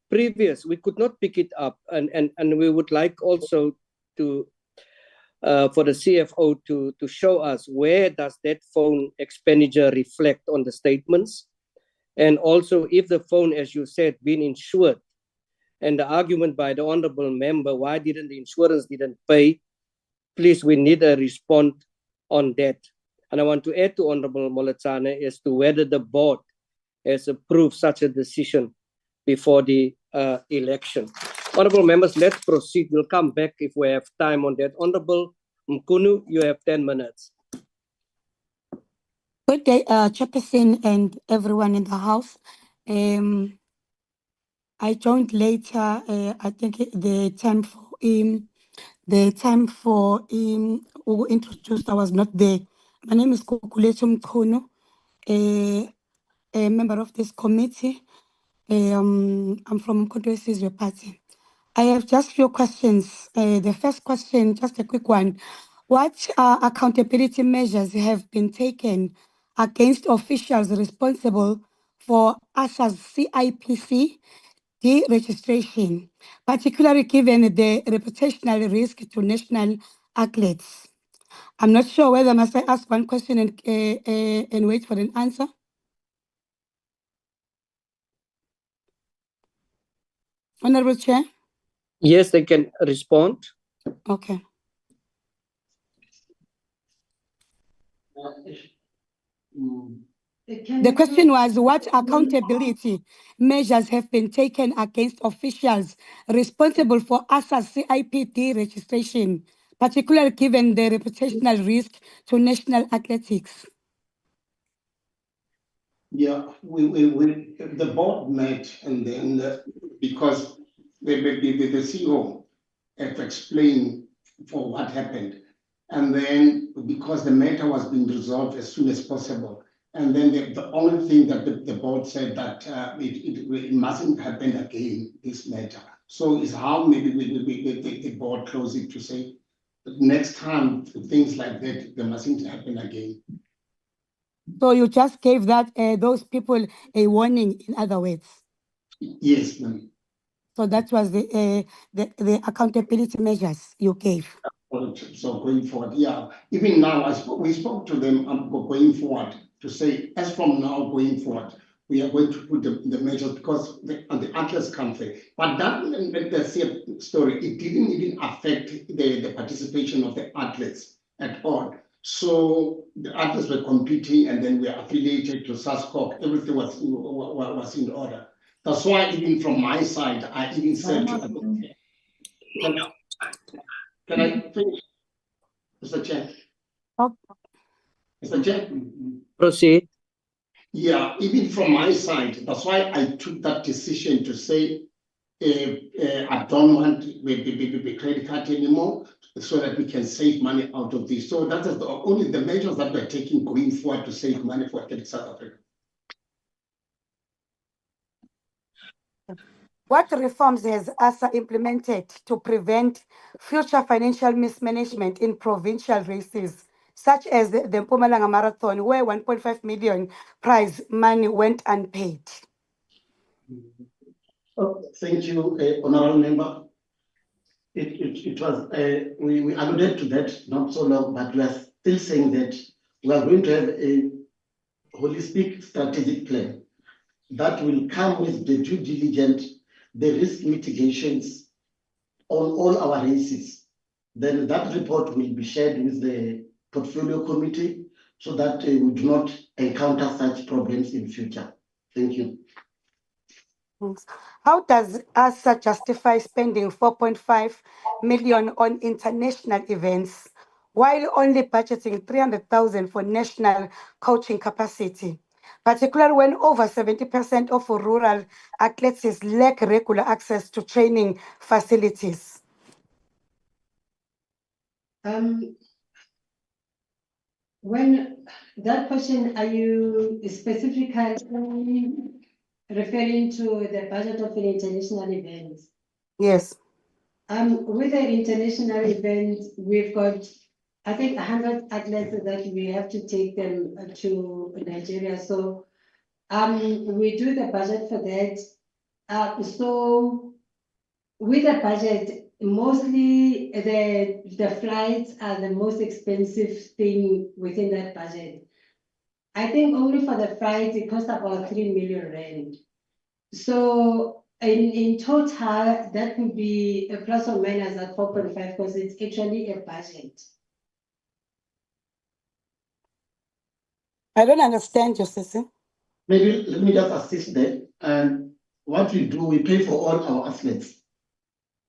previous, we could not pick it up, and we would like also to for the CFO to show us where does that phone expenditure reflect on the statements, and also if the phone, as you said, been insured, and the argument by the honorable member, why didn't the insurance didn't pay? Please, we need a response on that. And I want to add to Honorable Moletsane as to whether the board has approved such a decision before the election. Honorable members, let's proceed. We'll come back if we have time on that. Honorable Mkunu, you have 10 minutes. Good day, Chairperson and everyone in the House. I joined later. I think the time for who introduced, I was not there. My name is Kukuletu Mkunu, a member of this committee. I'm from Mkhonto Sizwe Party. I have just a few questions. The first question, just a quick one. What accountability measures have been taken against officials responsible for ASA's CIPC deregistration, particularly given the reputational risk to national athletes? I'm not sure whether must I ask one question and wait for an answer. Honorable Chair? Yes, they can respond. Okay. The question was, what accountability measures have been taken against officials responsible for ASA's CIPD registration, particularly given the reputational risk to national athletics? Yeah, the board met, and then because the CEO have explained for what happened, and then because the matter was being resolved as soon as possible, and then the only thing that the board said that it mustn't happen again, this matter. So it's how maybe the board closed it to say that next time things like that, they mustn't happen again. So you just gave that those people a warning, in other words? Yes, ma'am. So that was the accountability measures you gave. So going forward, yeah. Even now, we spoke to them going forward to say, as from now going forward, we are going to put the measures because the athletes country. But that the story, it didn't even affect the participation of the athletes at all. So the athletes were competing, and then we are affiliated to SASCOC. Everything was in order. That's why even from my side, I even said to can I finish, Mr. Chair? Mr. Chair? Proceed. Yeah, even from my side, that's why I took that decision to say I don't want the credit card anymore, so that we can save money out of this. So that is only the measures that we're taking going forward to save money for South Africa. What reforms has ASA implemented to prevent future financial mismanagement in provincial races, such as the Mpumalanga Marathon, where 1.5 million prize money went unpaid? Oh, thank you, Honorable Member. It was, we alluded to that not so long, but we are still saying that we are going to have a holistic strategic plan that will come with the due diligence, the risk mitigations on all our races. Then that report will be shared with the portfolio committee so that we do not encounter such problems in future. Thank you. Thanks. How does ASA justify spending 4.5 million on international events while only budgeting 300,000 for national coaching capacity, particularly when over 70% of rural athletes lack regular access to training facilities? When that question, are you specifically referring to the budget of an international event? Yes. With the international event, we've got, I think, 100 athletes that we have to take them to Nigeria. So we do the budget for that. So with the budget, mostly the flights are the most expensive thing within that budget. I think only for the flights, it costs about 3 million rand. So in total, that would be a plus or minus at 4.5 because it's actually a budget. I don't understand you, Sissy. Maybe let me just assist there. And what we do, we pay for all our athletes,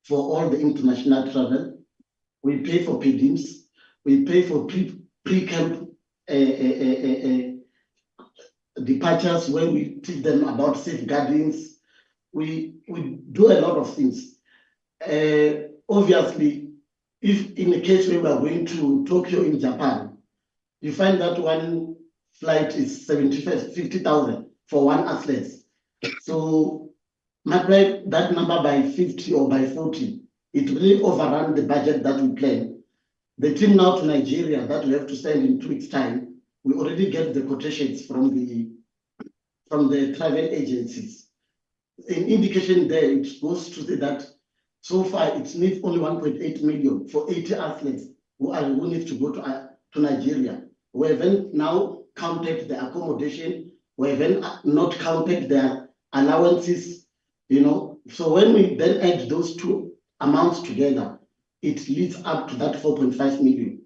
for all the international travel. We pay for PDMs. We pay for pre-camp departures where we teach them about safeguardings. We do a lot of things. Obviously, if in the case where we are going to Tokyo in Japan, you find that one flight is 50,000 for one athlete. So multiply that number by 50 or by 40, it really overrun the budget that we plan. The team now to Nigeria that we have to send in 2 weeks' time, we already get the quotations from the travel agencies. An indication there, it goes to say that so far it needs only 1.8 million for 80 athletes who need to go to Nigeria. We haven't now counted the accommodation, we haven't not counted their allowances, you know. So when we then add those two amounts together, it leads up to that 4.5 million.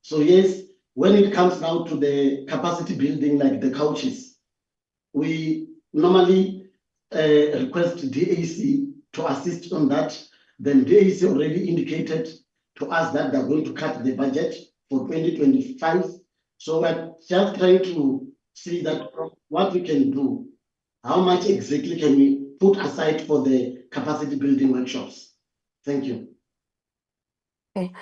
So yes, when it comes now to the capacity building, like the couches, we normally request DAC to assist on that. Then DAC already indicated to us that they're going to cut the budget for 2025. So we're just trying to see that what we can do, how much exactly can we put aside for the capacity building workshops. Thank you. Okay.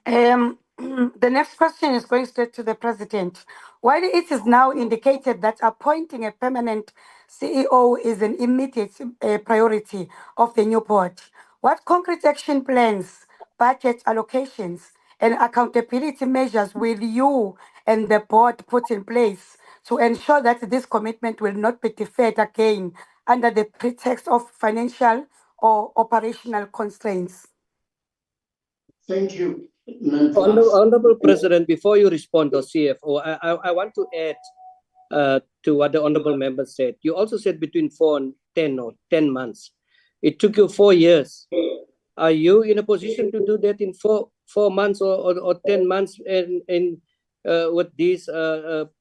The next question is going straight to the president. While it is now indicated that appointing a permanent CEO is an immediate priority of the new board, what concrete action plans, budget allocations, and accountability measures will you and the board put in place to ensure that this commitment will not be deferred again under the pretext of financial or operational constraints? Thank you. Honorable President, before you respond to CFO, I want to add to what the honorable member said. You also said between 4 and 10 months. It took you 4 years. Are you in a position to do that in 4 months or 10 months in with this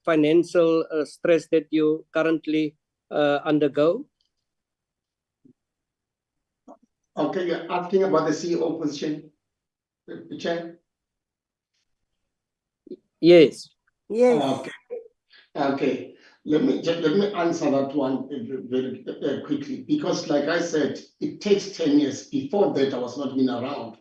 financial stress that you currently undergo? Okay, you're asking about the CEO position, Chair? Yes. Yes. Okay. Let me answer that one very quickly, because like I said, it takes 10 years. Before that, I was not been around.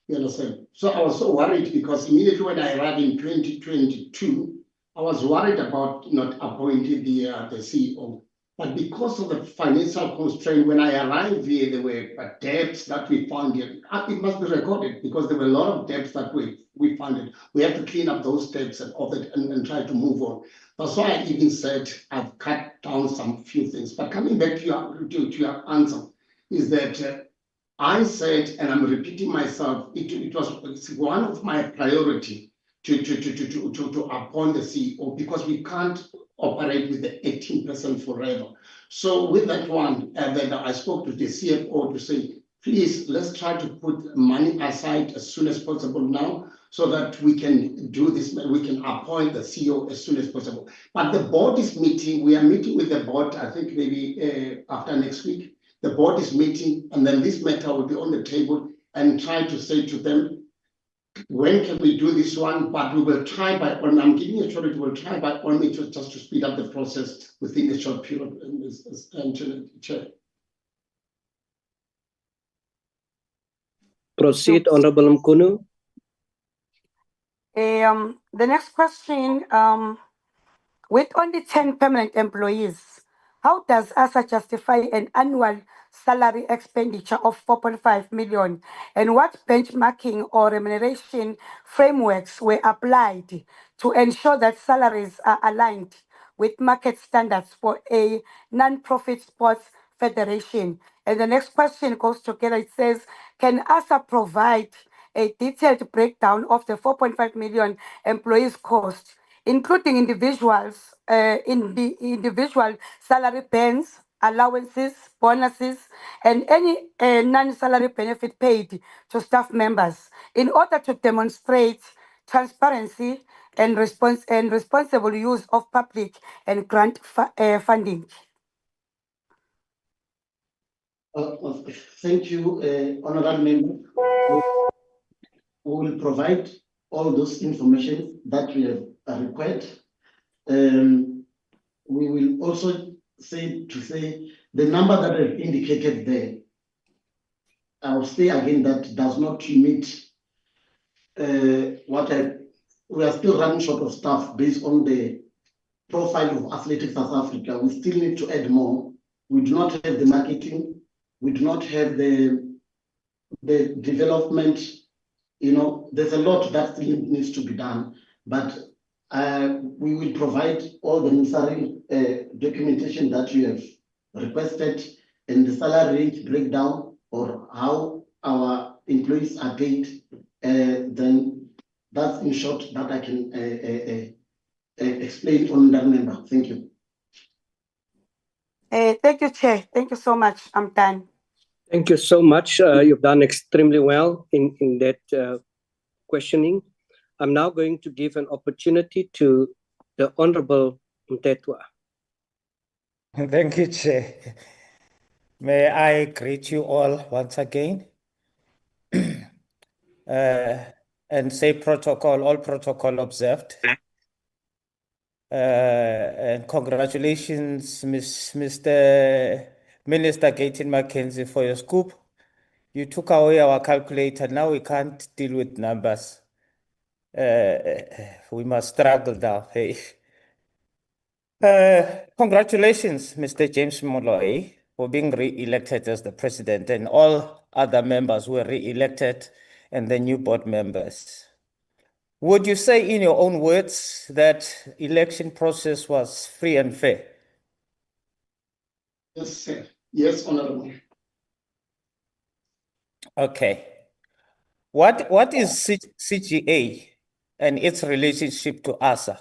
You understand? So I was so worried because immediately when I arrived in 2022, I was worried about not appointing the CEO. But because of the financial constraint, when I arrived here, there were debts that we found here. It must be recorded because there were a lot of debts that we found. We have to clean up those debts and try to move on. That's why I even said I've cut down some few things. But coming back to your answer, is that I said, and I'm repeating myself, it's one of my priority to appoint the CEO because we can't operate with the 18% forever. So with that one, then I spoke to the CFO to say, please, let's try to put money aside as soon as possible now so that we can do this, we can appoint the CEO as soon as possible. But the board is meeting, we are meeting with the board, I think maybe after next week. The board is meeting, and then this matter will be on the table and try to say to them, when can we do this one? But we will try by, I'm giving a short, we will try by all means just to speed up the process within a short period. Chair. Proceed, Honorable Mkunu. The next question, with only 10 permanent employees, how does ASA justify an annual salary expenditure of 4.5 million? And what benchmarking or remuneration frameworks were applied to ensure that salaries are aligned with market standards for a non-profit sports Federation. And the next question goes together. It says, can ASA provide a detailed breakdown of the 4.5 million employees cost, including individuals, individual salary bands, allowances, bonuses, and any non-salary benefit paid to staff members in order to demonstrate transparency and responsible use of public and grant funding? Thank you, Honorable Member. We will provide all those information that we have required. We will also say the number that I've indicated there. I'll say again that does not meet we are still running short of staff based on the profile of Athletics South Africa. We still need to add more. We do not have the marketing. We do not have the development. There's a lot that still needs to be done, but we will provide all the necessary documentation that you have requested and the salary rate breakdown or how our employees are paid. Then that's in short that I can explain on that member. Thank you. Thank you, Chair. Thank you so much. I'm done. Thank you so much. You've done extremely well in that questioning. I'm now going to give an opportunity to the Honorable Mtetwa. Thank you, Chair. May I greet you all once again and say all protocol observed. And congratulations, Mr. Minister Gayton McKenzie, for your scoop. You took away our calculator. Now we can't deal with numbers. We must struggle now. Hey. Congratulations, Mr. James Molloy, for being re-elected as the president, and all other members who were re-elected and the new board members. Would you say in your own words that election process was free and fair? Yes, sir. Yes, Honorable. Okay. What is CGA and its relationship to ASA?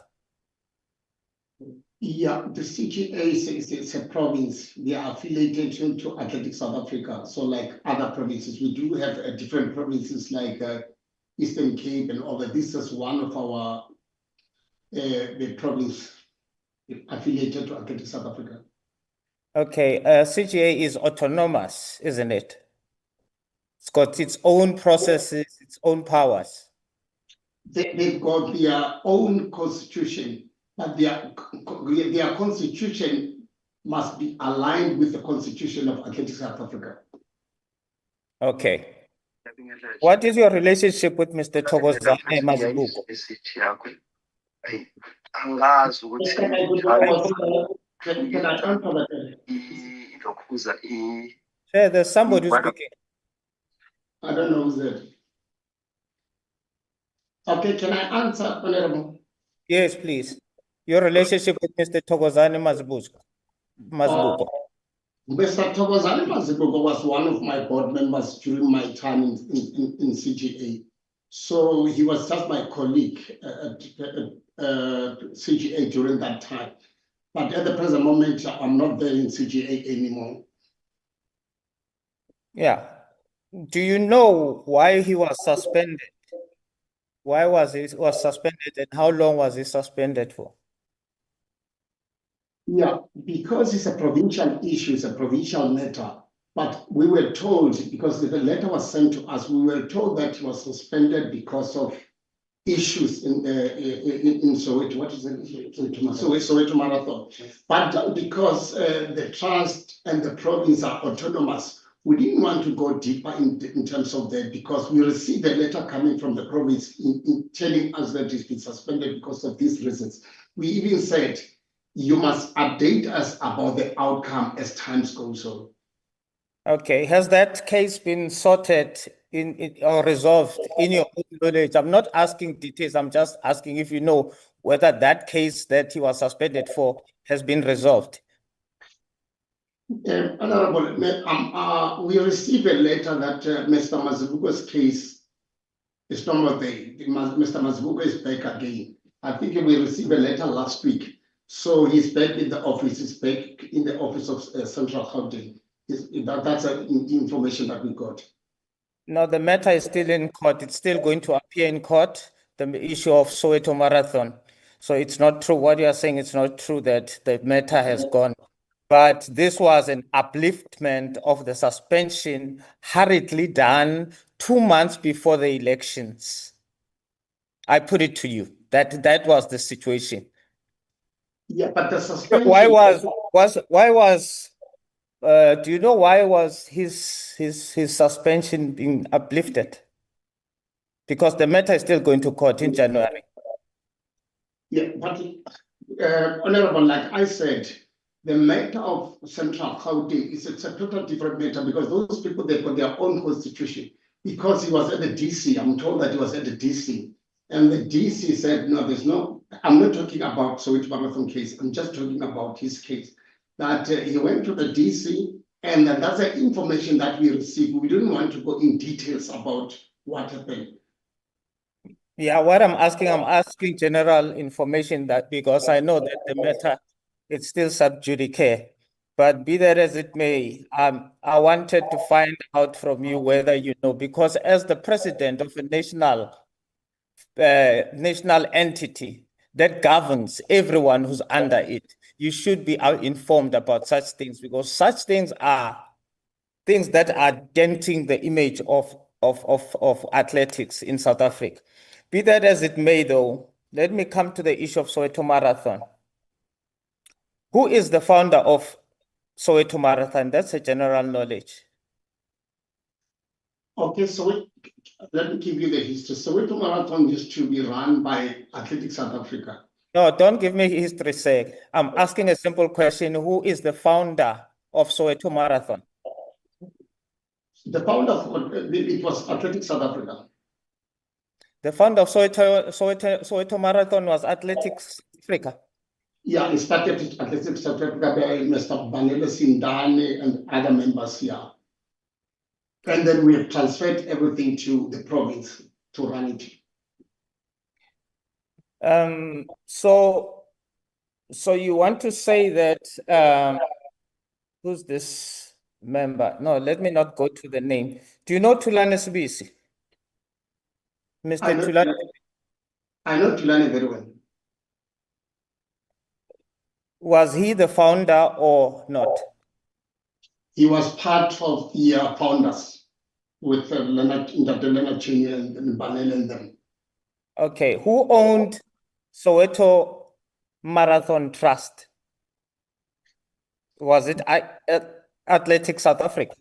Yeah, the CGA is a province. They are affiliated to Athletics South Africa. So like other provinces, we do have different provinces like Eastern Cape and all that. This is one of our the province affiliated to Athletics South Africa. Okay, CGA is autonomous, isn't it? It's got its own processes, its own powers. They've got their own constitution, but their constitution must be aligned with the constitution of Athletics South Africa. Okay. What is your relationship with Mr. Thokozane Mazibuko? Can I answer that? Yeah, there's somebody who's speaking. I don't know who's that. Okay, can I answer, Honorable? Yes, please. Your relationship with Mr. Thokozane Mazibuko. Mr. Thokozane Mazibuko was one of my board members during my time in CGA. So he was just my colleague at CGA during that time. But at the present moment, I'm not there in CGA anymore. Yeah. Do you know why he was suspended? Why was he suspended and how long was he suspended for? Yeah, because it's a provincial issue, it's a provincial matter. But we were told, because the letter was sent to us, we were told that he was suspended because of issues in Soweto. What is it? Soweto Marathon. But because the trust and the province are autonomous, we didn't want to go deeper in terms of that because we received a letter coming from the province in telling us that it's been suspended because of these reasons. We even said, you must update us about the outcome as time goes on. Okay, has that case been sorted or resolved in your own knowledge? I'm not asking details, I'm just asking if you know whether that case that he was suspended for has been resolved. Honorable, we received a letter that Mr. Mazibuko's case is no more there. Mr. Mazibuko is back again. I think we received a letter last week. So he's back in the office. He's back in the office of Central Gauteng. That's information that we got. No, the matter is still in court. It's still going to appear in court, the issue of Soweto Marathon. So it's not true. What you are saying, it's not true that the matter has gone. But this was an upliftment of the suspension hurriedly done 2 months before the elections. I put it to you that was the situation. Yeah, but the suspension. Do you know why was his suspension being uplifted? Because the matter is still going to court in January. Yeah, but Honorable, like I said, the matter of Central Gauteng it's a total different matter because those people, they've got their own constitution. Because he was at the DC, I'm told that he was at the DC. And the DC said, no, I'm not talking about Soweto Marathon case. I'm just talking about his case. That he went to the DC and that's the information that we received. We didn't want to go in details about what happened. Yeah, what I'm asking general information that because I know that the matter it's still sub judice. But be that as it may, I wanted to find out from you whether you know, because as the president of a national entity that governs everyone who's under it, you should be informed about such things because such things are things that are denting the image of athletics in South Africa. Be that as it may, though, let me come to the issue of Soweto Marathon. Who is the founder of Soweto Marathon? That's a general knowledge. Okay, so let me give you the history. Soweto Marathon used to be run by Athletics South Africa. No, don't give me history sake. I'm asking a simple question. Who is the founder of Soweto Marathon? The founder of it was Athletics South Africa. The founder of Soweto Marathon was Athletics Africa. Yeah, it started with Athletics South Africa by Mr. Banele Sindane and other members here. And then we have transferred everything to the province to run it. So you want to say that who's this member? No, let me not go to the name. Do you know Tulane Sibisi? Mr. Tulane? I know Tulane very well. Was he the founder or not? He was part of the founders with Dr. Leonard Cheney and Banele and them. Okay, who owned Soweto Marathon Trust? Was it Athletics South Africa?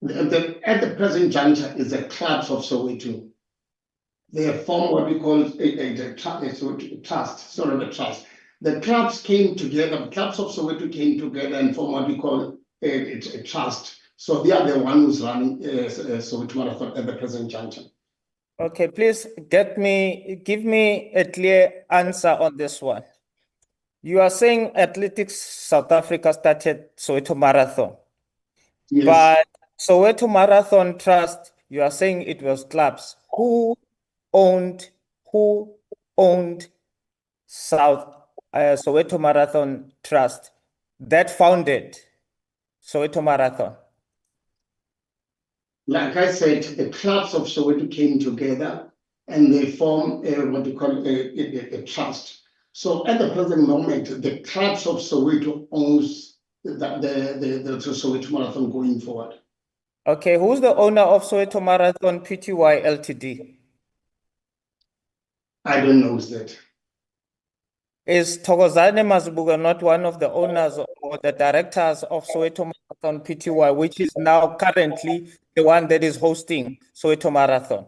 At the present juncture is the clubs of Soweto. They have formed what we call a trust, sort of a trust. The clubs came together, the clubs of Soweto came together and formed what we call a trust. So they are the one who's running Soweto Marathon at the present juncture. Okay, please give me a clear answer on this one. You are saying Athletics South Africa started Soweto Marathon. Yes. But Soweto Marathon Trust, you are saying it was clubs. Who owned Soweto Marathon Trust that founded Soweto Marathon? Like I said, the clubs of Soweto came together and they formed what we call a trust. So at the present moment, the clubs of Soweto owns the Soweto Marathon going forward. Okay, who's the owner of Soweto Marathon Pty Ltd? I don't know that. Is Thokozane Mazibuko not one of the owners or the directors of Soweto Marathon Pty, which is now currently the one that is hosting Soweto Marathon?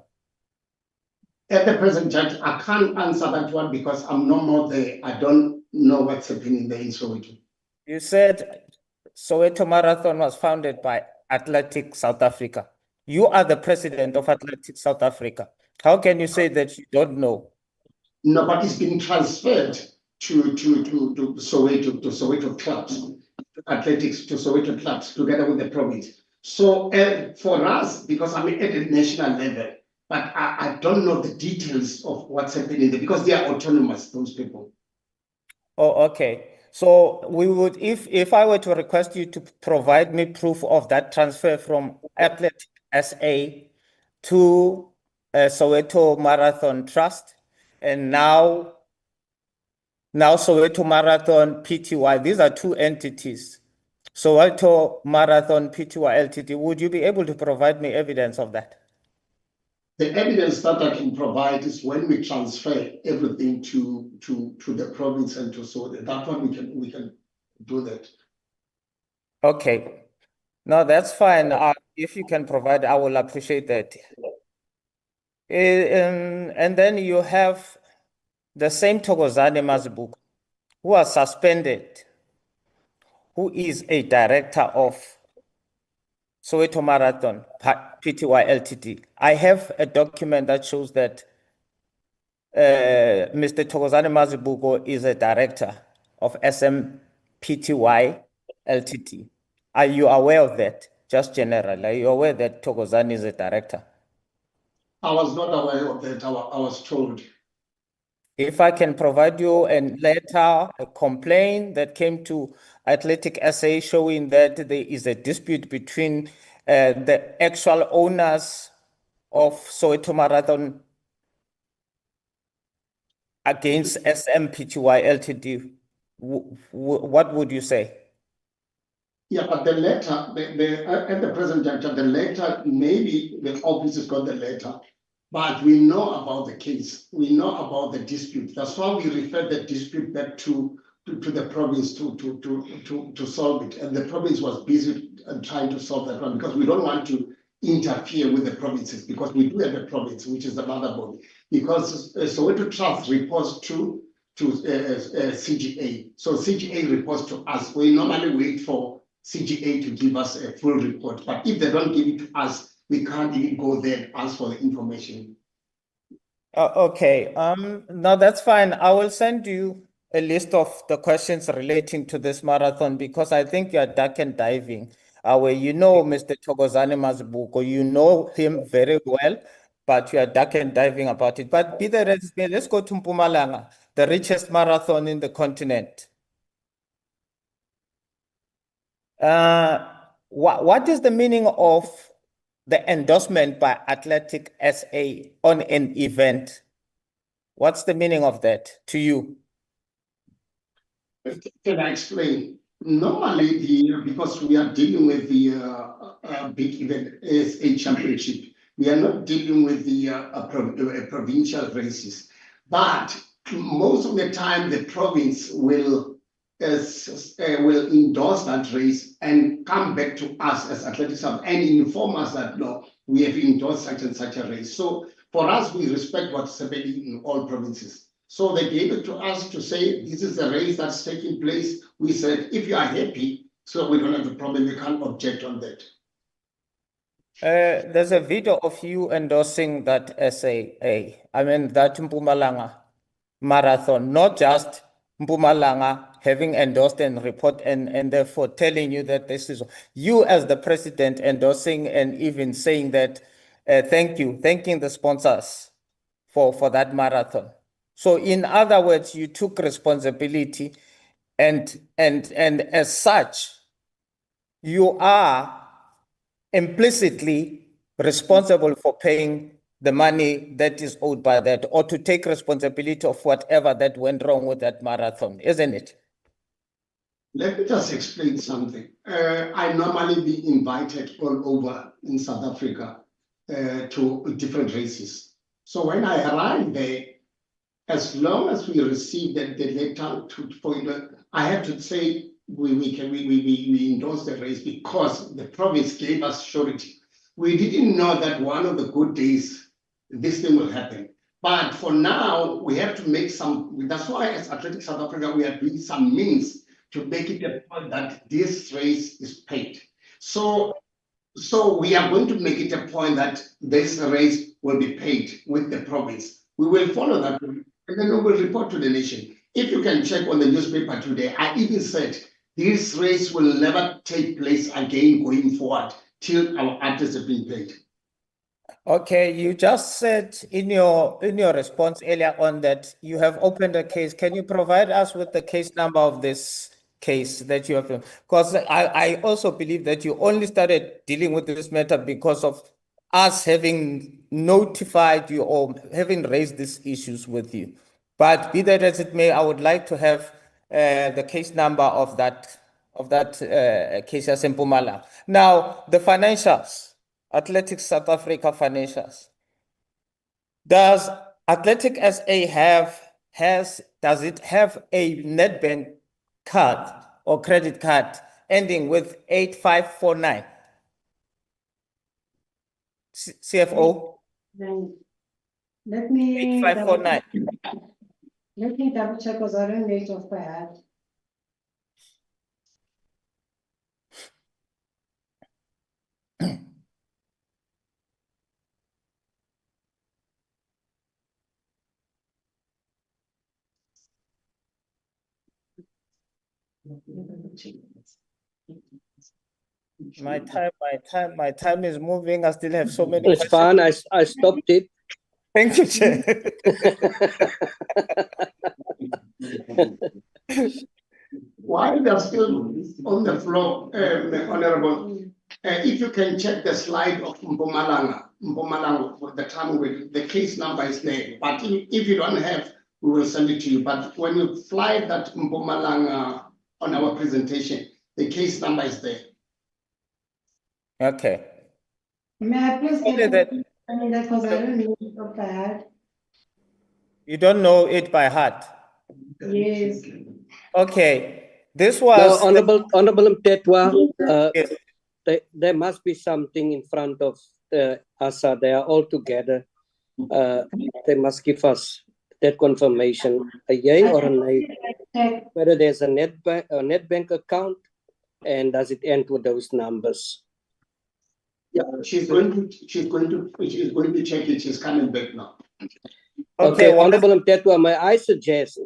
At the present judge, I can't answer that one because I'm no more there. I don't know what's happening there in Soweto. You said Soweto Marathon was founded by Athletics South Africa. You are the president of Athletics South Africa. How can you say that you don't know? No, but it's been transferred to Soweto clubs. athletics to Soweto clubs together with the province. So for us, because I'm at a national level, but I don't know the details of what's happening there because they are autonomous, those people. Oh, okay. So we would, if I were to request you to provide me proof of that transfer from Athletic SA to Soweto Marathon Trust, and now Soweto Marathon Pty, these are two entities. Soweto Marathon Pty Ltd, would you be able to provide me evidence of that? The evidence that I can provide is when we transfer everything to the province and to so that one we can do that. Okay. No, that's fine. If you can provide, I will appreciate that. And then you have the same Thokozani Mazibuko, who was suspended, who is a director of Soweto Marathon Pty Ltd. I have a document that shows that Mr. Thokozani Mazibuko is a director of SMPTY Ltd. Are you aware of that? Just generally, are you aware that Thokozani is a director? I was not aware of that. I was told. If I can provide you a letter, a complaint that came to Athletic SA showing that there is a dispute between the actual owners of Soweto Marathon against SMPTY Ltd, what would you say? Yeah, but the letter, at the present juncture, the letter, maybe the office has got the letter, but we know about the case. We know about the dispute. That's why we refer the dispute back to the province to solve it. And the province was busy trying to solve that one because we don't want to interfere with the provinces because we do have a province, which is the mother body. Because Soweto Trust reports to CGA. So CGA reports to us. We normally wait for CGA to give us a full report. But if they don't give it to us, we can't even go there and ask for the information. Okay, no, that's fine. I will send you a list of the questions relating to this marathon because I think you're duck and diving. Where you know Mr. Thokozani Mazibuko, you know him very well, but you are duck and diving about it. But be the rest, let's go to Mpumalanga, the richest marathon in the continent. What is the meaning of the endorsement by Athletic SA on an event? What's the meaning of that to you? Can I explain? Normally, because we are dealing with the big event as a championship, we are not dealing with the provincial races. But most of the time, the province will endorse that race and come back to us as athletics and inform us that no, we have endorsed such and such a race. So for us, we respect what's happening in all provinces. So they gave it to us to say, this is the race that's taking place. We said, if you are happy, so we don't have a problem, we can't object on that. There's a video of you endorsing that SAA. I mean, that Mpumalanga marathon, not just Mpumalanga having endorsed and report and therefore telling you that this is you as the president endorsing and even saying that thanking the sponsors for that marathon. So in other words, you took responsibility and as such, you are implicitly responsible for paying the money that is owed by that, or to take responsibility of whatever that went wrong with that marathon, isn't it? Let me just explain something. I normally be invited all over in South Africa to different races. So when I arrived there, as long as we received the letter I have to say we endorse the race because the province gave us surety. We didn't know that one of the good days this thing will happen. But for now, we have to make some, that's why as Athletics South Africa, we are doing some means to make it a point that this race is paid. So we are going to make it a point that this race will be paid with the province. We will follow that and then we will report to the nation. If you can check on the newspaper today, I even said this race will never take place again going forward till our artists have been paid. Okay, you just said in your response earlier on that you have opened a case. Can you provide us with the case number of this case that you have? Because I also believe that you only started dealing with this matter because of us having notified you or having raised these issues with you. But be that as it may, I would like to have the case number of that case as Mpumalanga. Now, the financials. Athletics South Africa financials. Does Athletic SA does it have a Nedbank card or credit card ending with 8549? CFO? Let me 8549. Let me double check because I don't know it off by heart. My time is moving. I still have so many It's questions. fine. I stopped it. Thank you, Chair. While they're still on the floor, Honorable, if you can check the slide of Mpumalanga for the time with the case number is there. But if you don't have, we will send it to you. But when you fly that Mpumalanga on our presentation, the case number is there. Okay. May I please Only get that- that because I don't know it off by heart. You don't know it by heart. Yes. Okay. This was No, Honorable Mtetwa, yes. there must be something in front of ASA. They are all together. They must give us that confirmation, a yay or a nay, whether there's a net bank account and does it end with those numbers. Yeah, she's going to check it. She's coming back now. Okay, Honorable Mtetwa, may I suggest?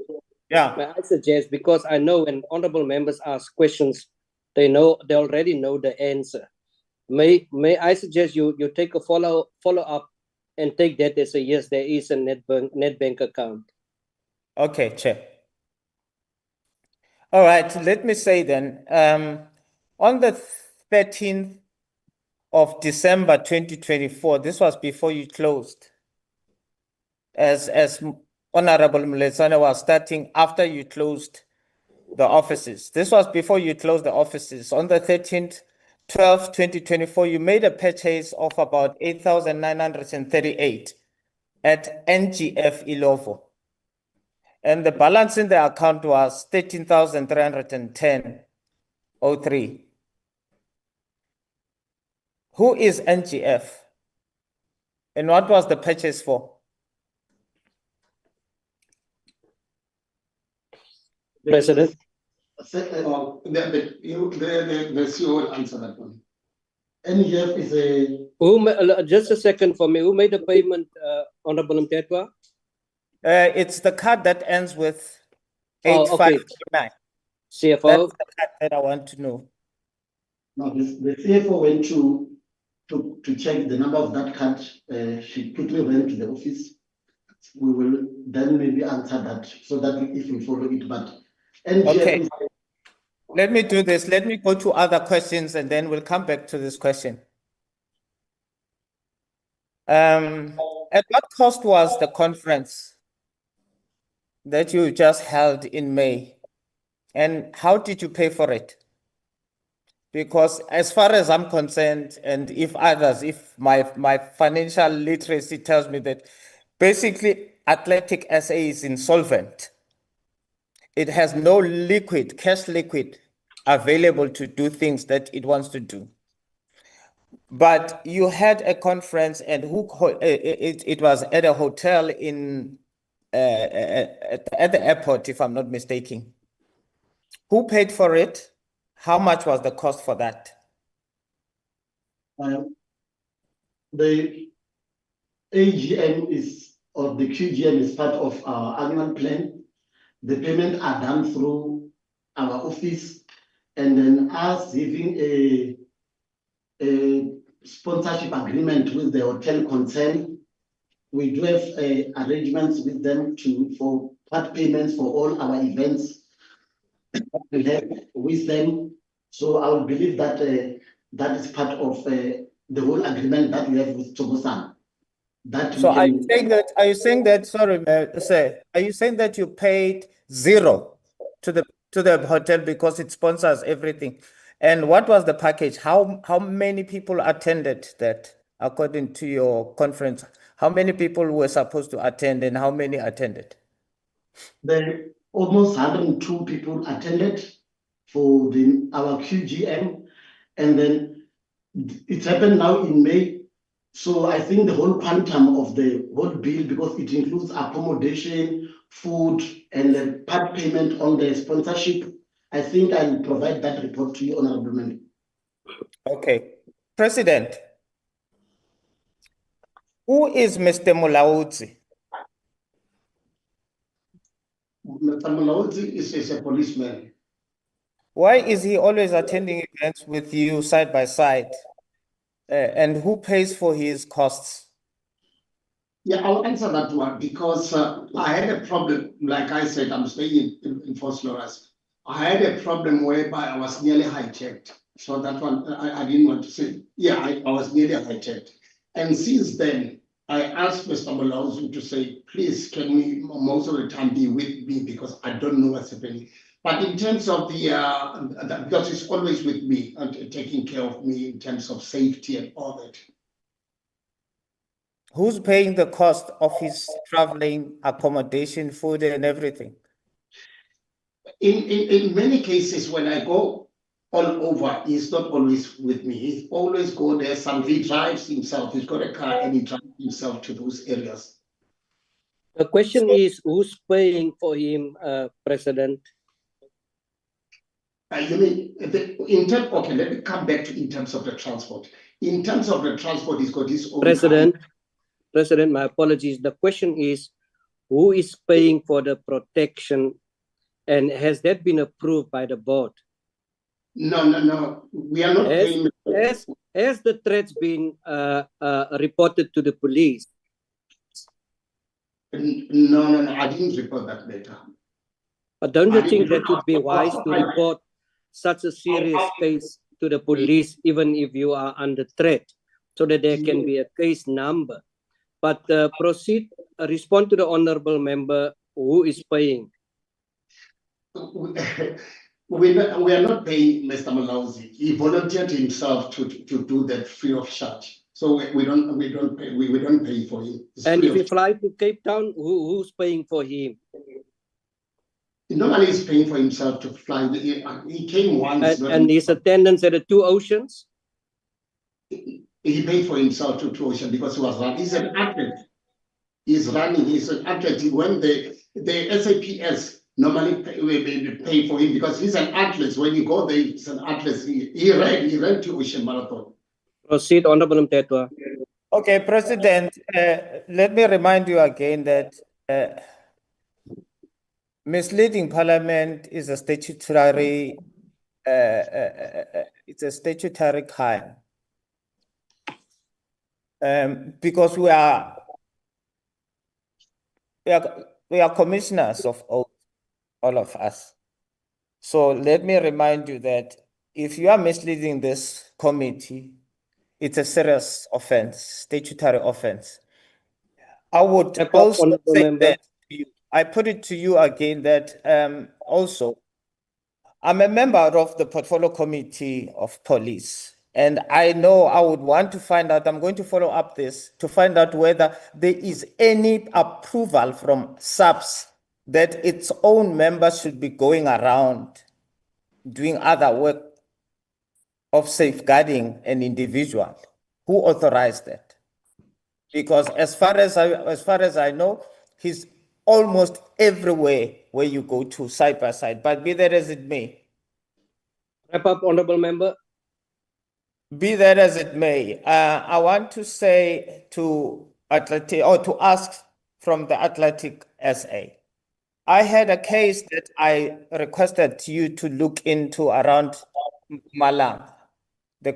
Yeah. May I suggest, because I know when honorable members ask questions, they already know the answer. May I suggest you take a follow up and take that as a yes, there is a net bank account. Okay, Chair. All right, let me say then, on the 13th of December 2024, this was before you closed, as Honorable Mletsane was starting after you closed the offices. This was before you closed the offices. On the 13th, 12th, 2024, you made a purchase of about 8,938 at NGF Ilovo. And the balance in the account was 13,310.03. Who is NGF? And what was the purchase for? President? The CEO will answer that one. NGF is a... Just a second for me. Who made the payment, Honorable Mtetwa? It's the card that ends with 8549. CFO? That's the card that I want to know. No, the CFO went to check the number of that card. She quickly ran to the office. We will then maybe answer that so that if we follow it. But NGF okay. is... Let me do this. Let me go to other questions and then we'll come back to this question. At what cost was the conference that you just held in May? And how did you pay for it? Because as far as I'm concerned, and if my financial literacy tells me that basically Athletic SA is insolvent. It has no cash liquid available to do things that it wants to do. But you had a conference and it was at a hotel in at the airport, if I'm not mistaken. Who paid for it? How much was the cost for that? The AGM or the QGM is part of our annual plan. The payments are done through our office. and then us having a sponsorship agreement with the hotel concern. We do have arrangements with them for part payments for all our events we have with them. So I would believe that that is part of the whole agreement that we have with Togosan. So are you saying that, sorry, sir, are you saying that you paid zero to the hotel because it sponsors everything? And what was the package? How many people attended that according to your conference? How many people were supposed to attend and how many attended? There almost 102 people attended for our QGM, and then it happened now in May. So I think the whole quantum of the whole bill, because it includes accommodation, food, and the part payment on the sponsorship, I think I'll provide that report to you, Honorable Member. Okay. President, who is Mr. Mulaudzi? Mr. Mulaudzi is a policeman. Why is he always attending events with you side by side? And who pays for his costs? Yeah, I'll answer that one because I had a problem. Like I said, I'm staying in Fort Loras. I had a problem whereby I was nearly hijacked. So that one, I didn't want to say. Yeah, I was nearly hijacked. And since then, I asked Mr. Mulaudzi to say, please, can we most of the time be with me because I don't know what's happening. But in terms of because he's always with me and taking care of me in terms of safety and all that. Who's paying the cost of his traveling, accommodation, food, and everything? In many cases, when I go all over, he's not always with me. He always go there. He drives himself. He's got a car and he drives himself to those areas. The question is, who's paying for him, President? You mean, okay, let me come back to in terms of the transport. In terms of the transport, he's got his own President, my apologies. The question is, who is paying for the protection, and has that been approved by the board? No. We are not paying. Has the threats been reported to the police? No. I didn't report that later. But don't you think that would be wise to report such a serious case to the police, even if you are under threat, so that there can be a case number? But proceed, respond to the honorable member, who is paying? We are not paying Mr. Mulaudzi. He volunteered himself to do that free of charge. So we don't pay for him. And if he fly to Cape Town, who's paying for him? Normally he's paying for himself to fly. He came once. And his attendance at the Two Oceans? He paid for himself to Two Oceans because he was running. He's an athlete. He's running. He's an athlete. When the SAPS normally pay for him because he's an athlete. When you go there, he's an athlete. He ran Two Ocean Marathon. Proceed, Honorable Mtetwa. Okay, President, let me remind you again that misleading Parliament is a statutory it's a statutory crime. Because we are commissioners of all of us. So let me remind you that if you are misleading this committee, it's a serious offense, statutory offense. I would also say that I put it to you again that also I'm a member of the Portfolio Committee of Police, and I know I would want to find out, I'm going to follow up this, to find out whether there is any approval from SAPS that its own members should be going around doing other work of safeguarding an individual. Who authorized that? Because as far as I know, he's almost everywhere where you go to side by side, but be that as it may. Wrap up, Honorable Member. Be that as it may, I want to say to Atlantic, or to ask from the Atlantic SA, I had a case that I requested you to look into around Mpumalanga, the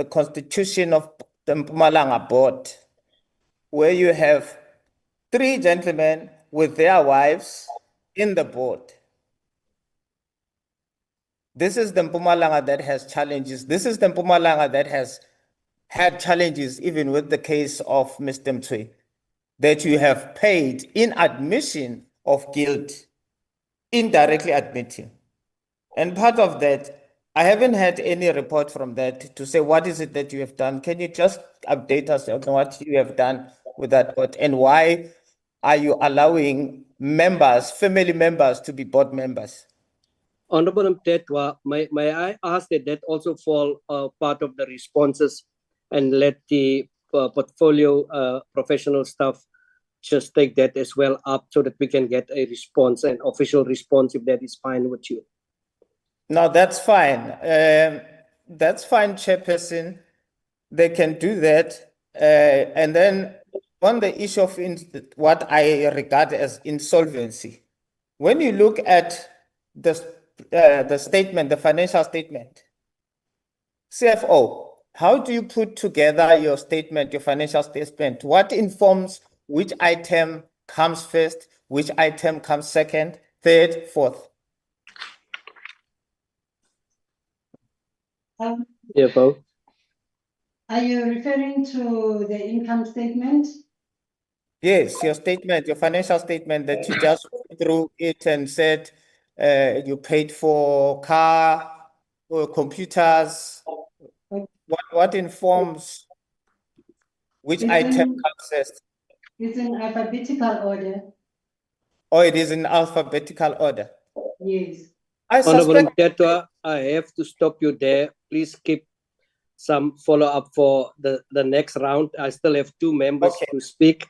constitution of the Mpumalanga board, where you have 3 gentlemen with their wives in the board. This is the Mpumalanga that has challenges. This is the Mpumalanga that has had challenges even with the case of Mr. Mtwe, that you have paid in admission of guilt, indirectly admitting. And part of that, I haven't had any report from that to say what is it that you have done. Can you just update us on what you have done with that board, and why are you allowing members, family members, to be board members? Honorable Mtetwa, may I ask that also fall part of the responses, and let the portfolio professional staff just take that as well up, so that we can get a response, an official response, if that is fine with you. No, that's fine. That's fine, Chairperson. They can do that. And then on the issue of what I regard as insolvency, when you look at the statement, the financial statement, CFO, how do you put together your statement, your financial statement? What informs which item comes first, which item comes second, third, fourth? CFO. Are you referring to the income statement? Yes, your statement, your financial statement that you just went through it and said you paid for car or computers. What informs which item comes first? It's in alphabetical order. Oh, it is in alphabetical order. Yes. Honorable Mtetwa, I have to stop you there. Please keep some follow-up for the next round. I still have 2 members to speak.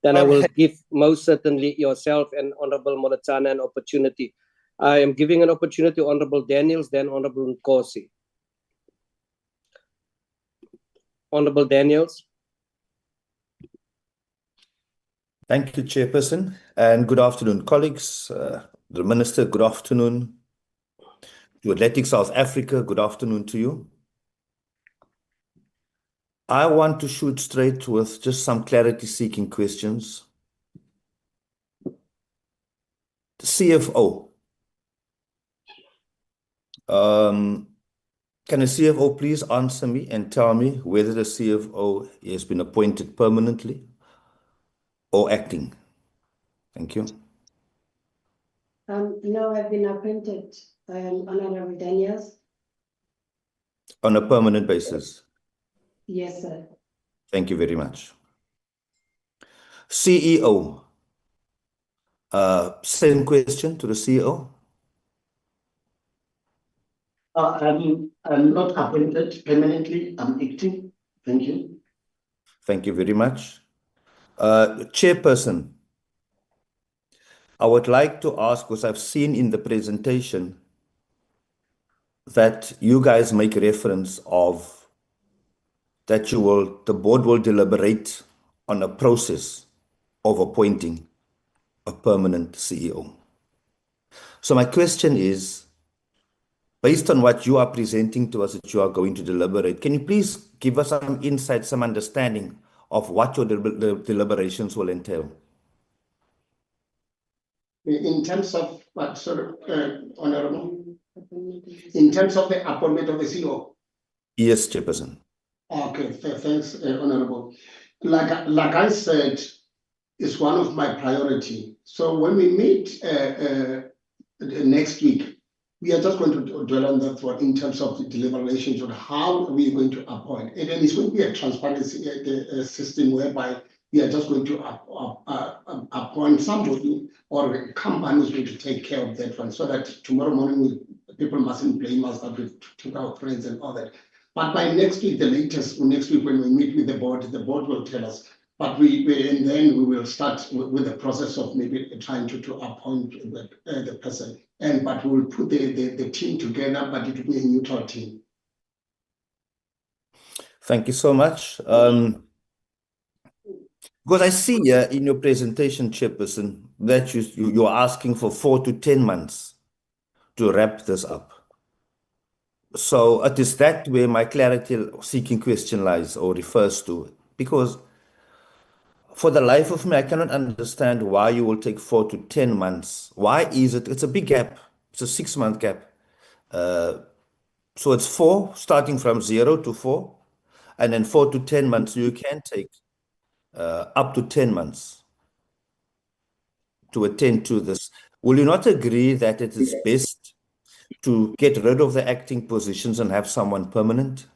Then I will give most certainly yourself and Honorable Moletsane an opportunity. I am giving an opportunity to Honorable Daniels, then Honorable Nkosi. Honorable Daniels. Thank you, Chairperson, and good afternoon, colleagues. The Minister, good afternoon. To Athletics South Africa, good afternoon to you. I want to shoot straight with just some clarity-seeking questions. The CFO. Can the CFO please answer me and tell me whether the CFO has been appointed permanently or acting? Thank you. No, I've been appointed, Honorable Daniels. On a permanent basis? Yes, sir. Thank you very much. CEO. Same question to the CEO. I'm not appointed permanently. I'm acting. Thank you. Thank you very much. Chairperson, I would like to ask, because I've seen in the presentation that you guys make reference of that the board will deliberate on a process of appointing a permanent CEO. So my question is, based on what you are presenting to us that you are going to deliberate, can you please give us some insight, some understanding of what your deliberations will entail? In terms of what, sorry, Honorable? In terms of the appointment of the CEO? Yes, Chairperson. Okay, thanks, Honorable. Like I said, it's one of my priority. So when we meet next week, we are just going to dwell on that one in terms of the deliberations on how we are going to appoint. And then it's going to be a transparency system whereby we are just going to appoint somebody or a company is going to take care of that one, so that tomorrow morning people mustn't blame us that we took our friends and all that. But by next week, the latest, next week when we meet with the board will tell us. But and then we will start with the process of maybe trying to appoint the person. But we'll put the team together, but it will be a neutral team. Thank you so much. Because I see here in your presentation, Chairperson, that you're asking for 4 to 10 months to wrap this up. So it is that where my clarity seeking question lies or refers to. Because for the life of me, I cannot understand why you will take 4 to 10 months. Why is it? It's a big gap. It's a 6-month gap. So it's 4, starting from 0 to 4, and then 4 to 10 months. You can take up to 10 months to attend to this. Will you not agree that it is best to get rid of the acting positions and have someone permanent?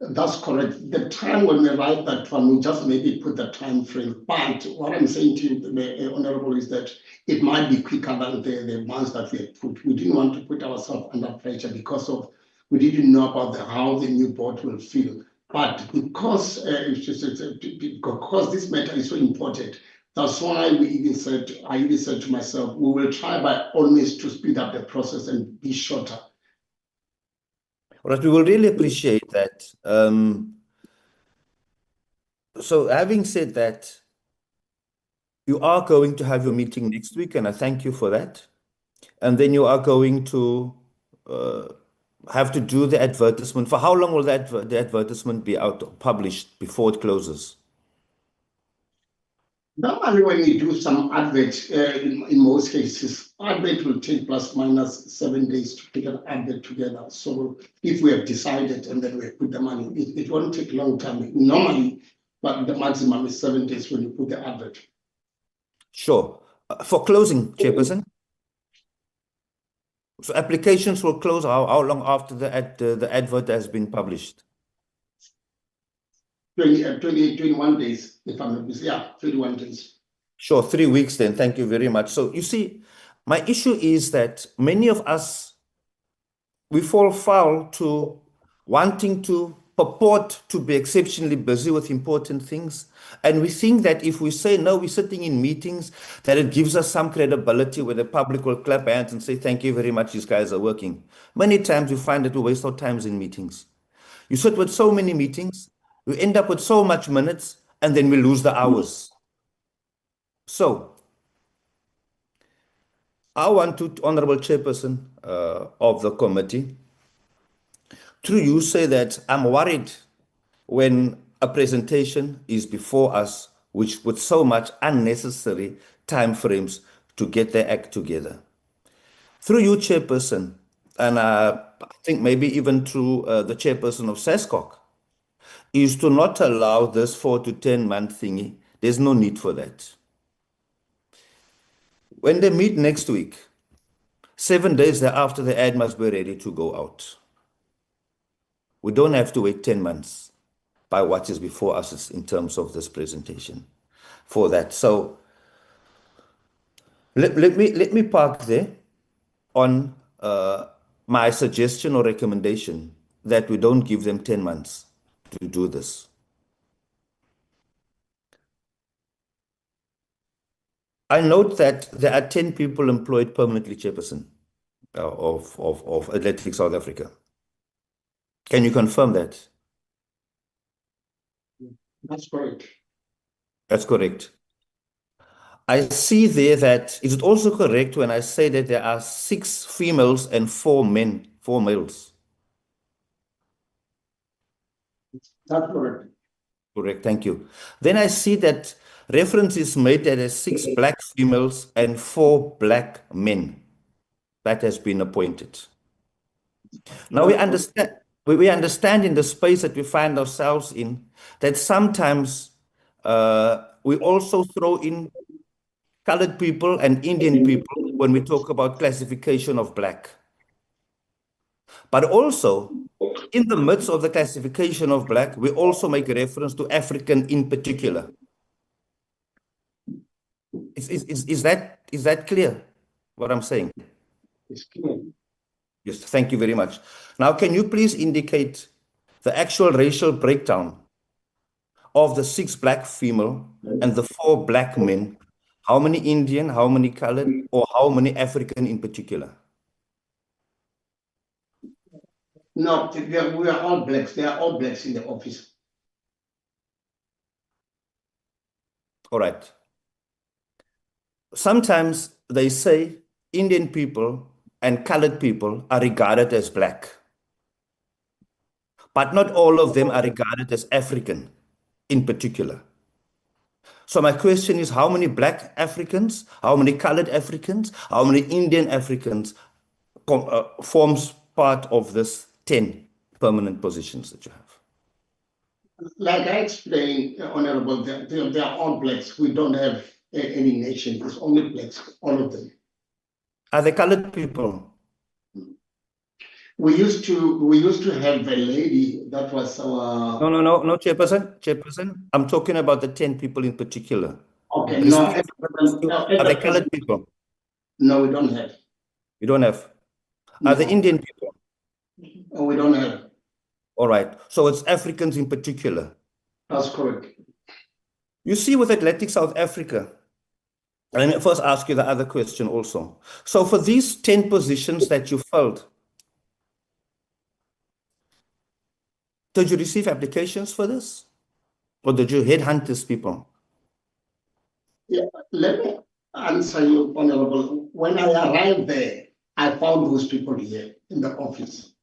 That's correct. The time when we write that one, we just maybe put the time frame. But what I'm saying to you, Honorable, is that it might be quicker than the months that we had put. We didn't want to put ourselves under pressure because we didn't know about how the new board will feel. But because this matter is so important, that's why I even said to myself, we will try by all means to speed up the process and be shorter. All right, we will really appreciate that. So having said that, you are going to have your meeting next week, and I thank you for that. And then you are going to have to do the advertisement. For how long will the advertisement be out, published before it closes? Normally, when we do some advert, in most cases, advert will take plus minus 7 days to put an advert together. So if we have decided and then we put the money, it won't take a long time. Normally, but the maximum is 7 days when you put the advert. Sure. For closing, Chairperson? So applications will close how long after the advert has been published? 21 days, if I'm not mistaken. Yeah, 21 days. Sure, 3 weeks then. Thank you very much. So you see, my issue is that many of us, we fall foul to wanting to purport to be exceptionally busy with important things. And we think that if we say, no, we're sitting in meetings, that it gives us some credibility where the public will clap hands and say, thank you very much, these guys are working. Many times we find that we waste our times in meetings. You sit with so many meetings, we end up with so much minutes, and then we lose the hours. So, I want to, Honorable Chairperson of the committee, through you say that I'm worried when a presentation is before us, which with so much unnecessary time frames to get their act together. Through you, Chairperson, and I think maybe even through the Chairperson of SASCOC, is to not allow this 4 to 10 month thingy. There's no need for that. When they meet next week, 7 days thereafter, the ad must be ready to go out. We don't have to wait 10 months by what is before us in terms of this presentation for that. So let me park there on my suggestion or recommendation that we don't give them 10 months to do this. I note that there are 10 people employed permanently, Chairperson, of Athletics South Africa. Can you confirm that? That's correct. That's correct. I see there that, is it also correct when I say that there are 6 females and 4 males? That's correct. Correct, thank you. Then I see that reference is made that there's 6 black females and 4 black men that has been appointed. Now we understand in the space that we find ourselves in that sometimes we also throw in colored people and Indian people when we talk about classification of black. But also, in the midst of the classification of black, we also make reference to African in particular. Is that clear, what I'm saying? It's clear. Yes, thank you very much. Now, can you please indicate the actual racial breakdown of the 6 black female and the 4 black men? How many Indian, how many colored, or how many African in particular? No, we are all blacks. They are all blacks in the office. All right. Sometimes they say Indian people and colored people are regarded as black, but not all of them are regarded as African in particular. So my question is, how many black Africans, how many colored Africans, how many Indian Africans forms part of this 10 permanent positions that you have? Like I explained, Honorable, they are all blacks. We don't have any nation. It's only blacks, all of them. Are they colored people? We used to have a lady that was our. No, Chairperson. I'm talking about the 10 people in particular. Okay, Are they colored people? No, we don't have. You don't have. Are they Indian people? We don't have. All right. So it's Africans in particular. That's correct. You see, with Athletics South Africa, let me first ask you the other question also. So for these 10 positions that you filled, did you receive applications for this? Or did you headhunt these people? Yeah, let me answer you, Honorable. When I arrived there, I found those people here in the office.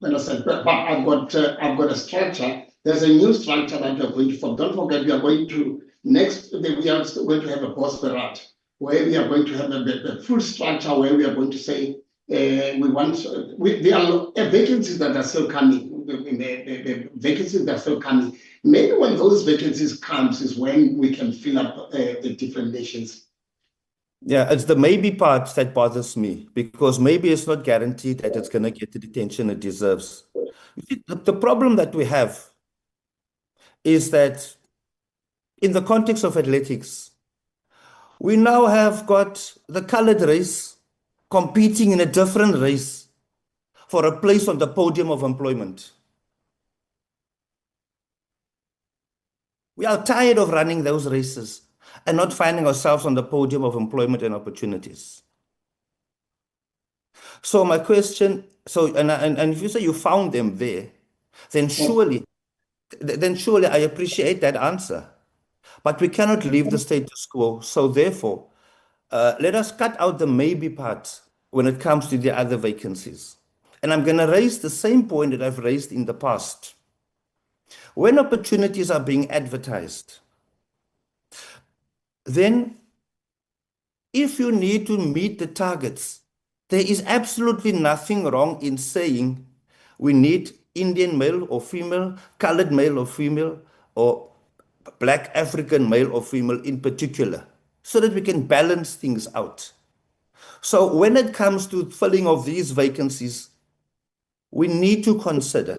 And I said, but I've got a structure. There's a new structure that we are going to form. Don't forget, we are going to we are going to have a boss barat, where we are going to have a full structure where we are going to say there are vacancies that are still coming. The vacancies that are still coming. Maybe when those vacancies comes is when we can fill up the different nations. Yeah, it's the maybe part that bothers me, because maybe it's not guaranteed that it's going to get the attention it deserves. You see, the problem that we have is that in the context of athletics, we now have got the colored race competing in a different race for a place on the podium of employment. We are tired of running those races and not finding ourselves on the podium of employment and opportunities. So my question, and if you say you found them there, then surely I appreciate that answer. But we cannot leave the status quo. So therefore, let us cut out the maybe part when it comes to the other vacancies. And I'm going to raise the same point that I've raised in the past. When opportunities are being advertised, then if you need to meet the targets, there is absolutely nothing wrong in saying we need Indian male or female, colored male or female, or black African male or female in particular, so that we can balance things out. So when it comes to filling of these vacancies, we need to consider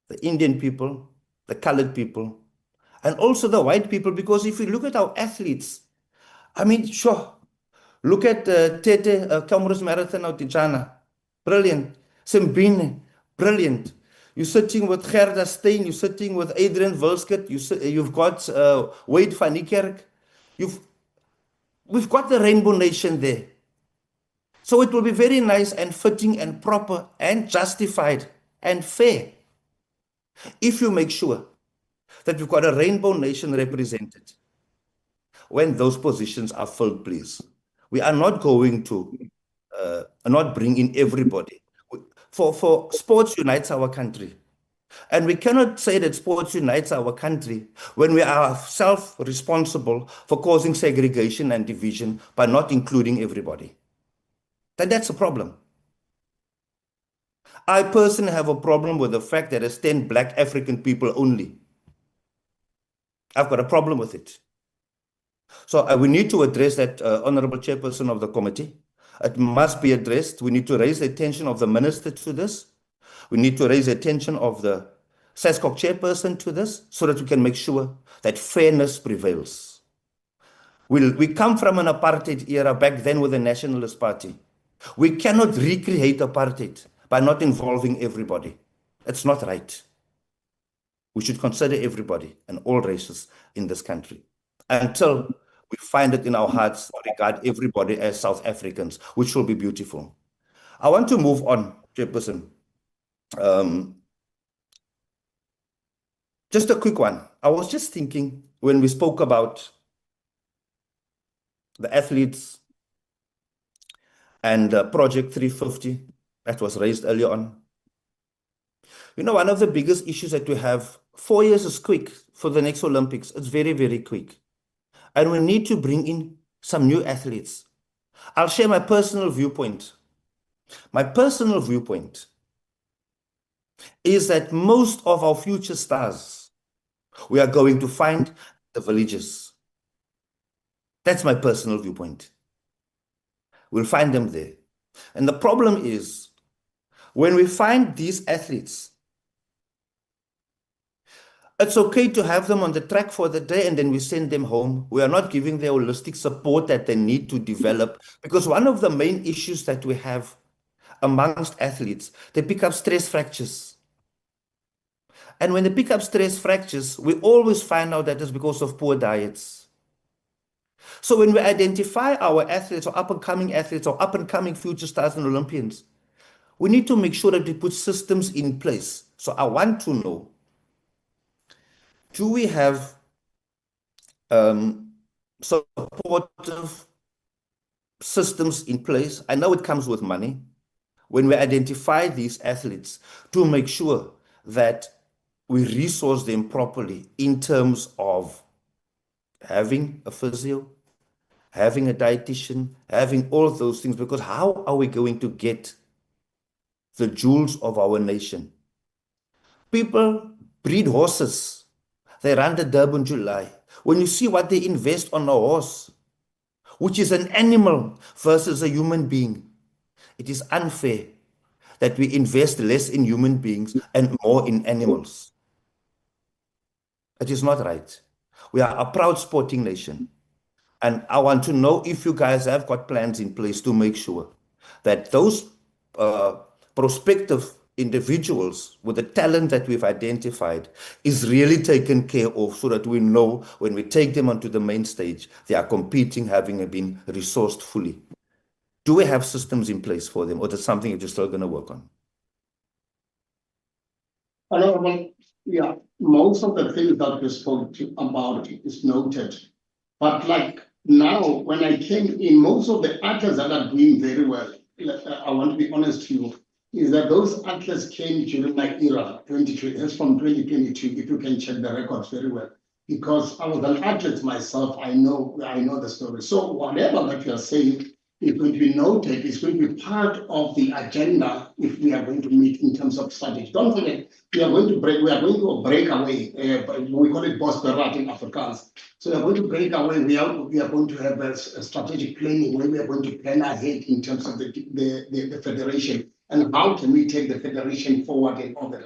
the Indian people, the colored people, and also the white people, because if you look at our athletes, I mean, sure, look at Tete Comrades Marathon out in China, brilliant. Simbine, brilliant. You're sitting with Gerda Steyn, you're sitting with Adrian Wilskut, you've got Wade van Niekerk. We've got the Rainbow Nation there. So it will be very nice and fitting and proper and justified and fair if you make sure that we've got a Rainbow Nation represented when those positions are filled, please. We are not going to not bring in everybody. For sports unites our country. And we cannot say that sports unites our country when we are self-responsible for causing segregation and division by not including everybody. That's a problem. I personally have a problem with the fact that it's 10 black African people only. I've got a problem with it. So we need to address that, Honorable Chairperson of the committee. It must be addressed. We need to raise the attention of the minister to this. We need to raise the attention of the SASCOC chairperson to this so that we can make sure that fairness prevails. We come from an apartheid era back then with the Nationalist Party. We cannot recreate apartheid by not involving everybody. It's not right. We should consider everybody and all races in this country until we find it in our hearts to regard everybody as South Africans, which will be beautiful. I want to move on, Chairperson. Just a quick one. I was just thinking, when we spoke about the athletes and Project 350 that was raised earlier on. You know, one of the biggest issues that we have, 4 years is quick for the next Olympics. It's very, very quick. And we need to bring in some new athletes. I'll share my personal viewpoint. My personal viewpoint is that most of our future stars, we are going to find the villages. That's my personal viewpoint. We'll find them there. And the problem is, when we find these athletes, it's okay to have them on the track for the day and then we send them home. We are not giving the holistic support that they need to develop, because one of the main issues that we have amongst athletes, they pick up stress fractures. And when they pick up stress fractures, we always find out that it's because of poor diets. So when we identify our athletes or up-and-coming athletes or up-and-coming future stars and Olympians, we need to make sure that we put systems in place. So I want to know, do we have supportive systems in place? I know it comes with money. When we identify these athletes, to make sure that we resource them properly in terms of having a physio, having a dietitian, having all of those things, because how are we going to get the jewels of our nation? People breed horses. They run the Durban July. When you see what they invest on a horse, which is an animal versus a human being, it is unfair that we invest less in human beings and more in animals. It is not right. We are a proud sporting nation. And I want to know if you guys have got plans in place to make sure that those prospective individuals with the talent that we've identified is really taken care of, so that we know when we take them onto the main stage, they are competing, having been resourced fully. Do we have systems in place for them, or is it something that you're still going to work on? Honorable, yeah, most of the things that we spoke about is noted. But like now, when I came in, most of the athletes that are doing very well, I want to be honest to you, is that those athletes came during my era, 22, that's from 2022, if you can check the records very well. Because I was an athlete myself, I know the story. So whatever that you are saying is going to be noted, it's going to be part of the agenda if we are going to meet in terms of strategy. Don't forget, we are going to break away, we call it Bosberat in Afrikaans. So we are going to break away, we are going to have a strategic planning where we are going to plan ahead in terms of the federation, and how can we take the federation forward and all that.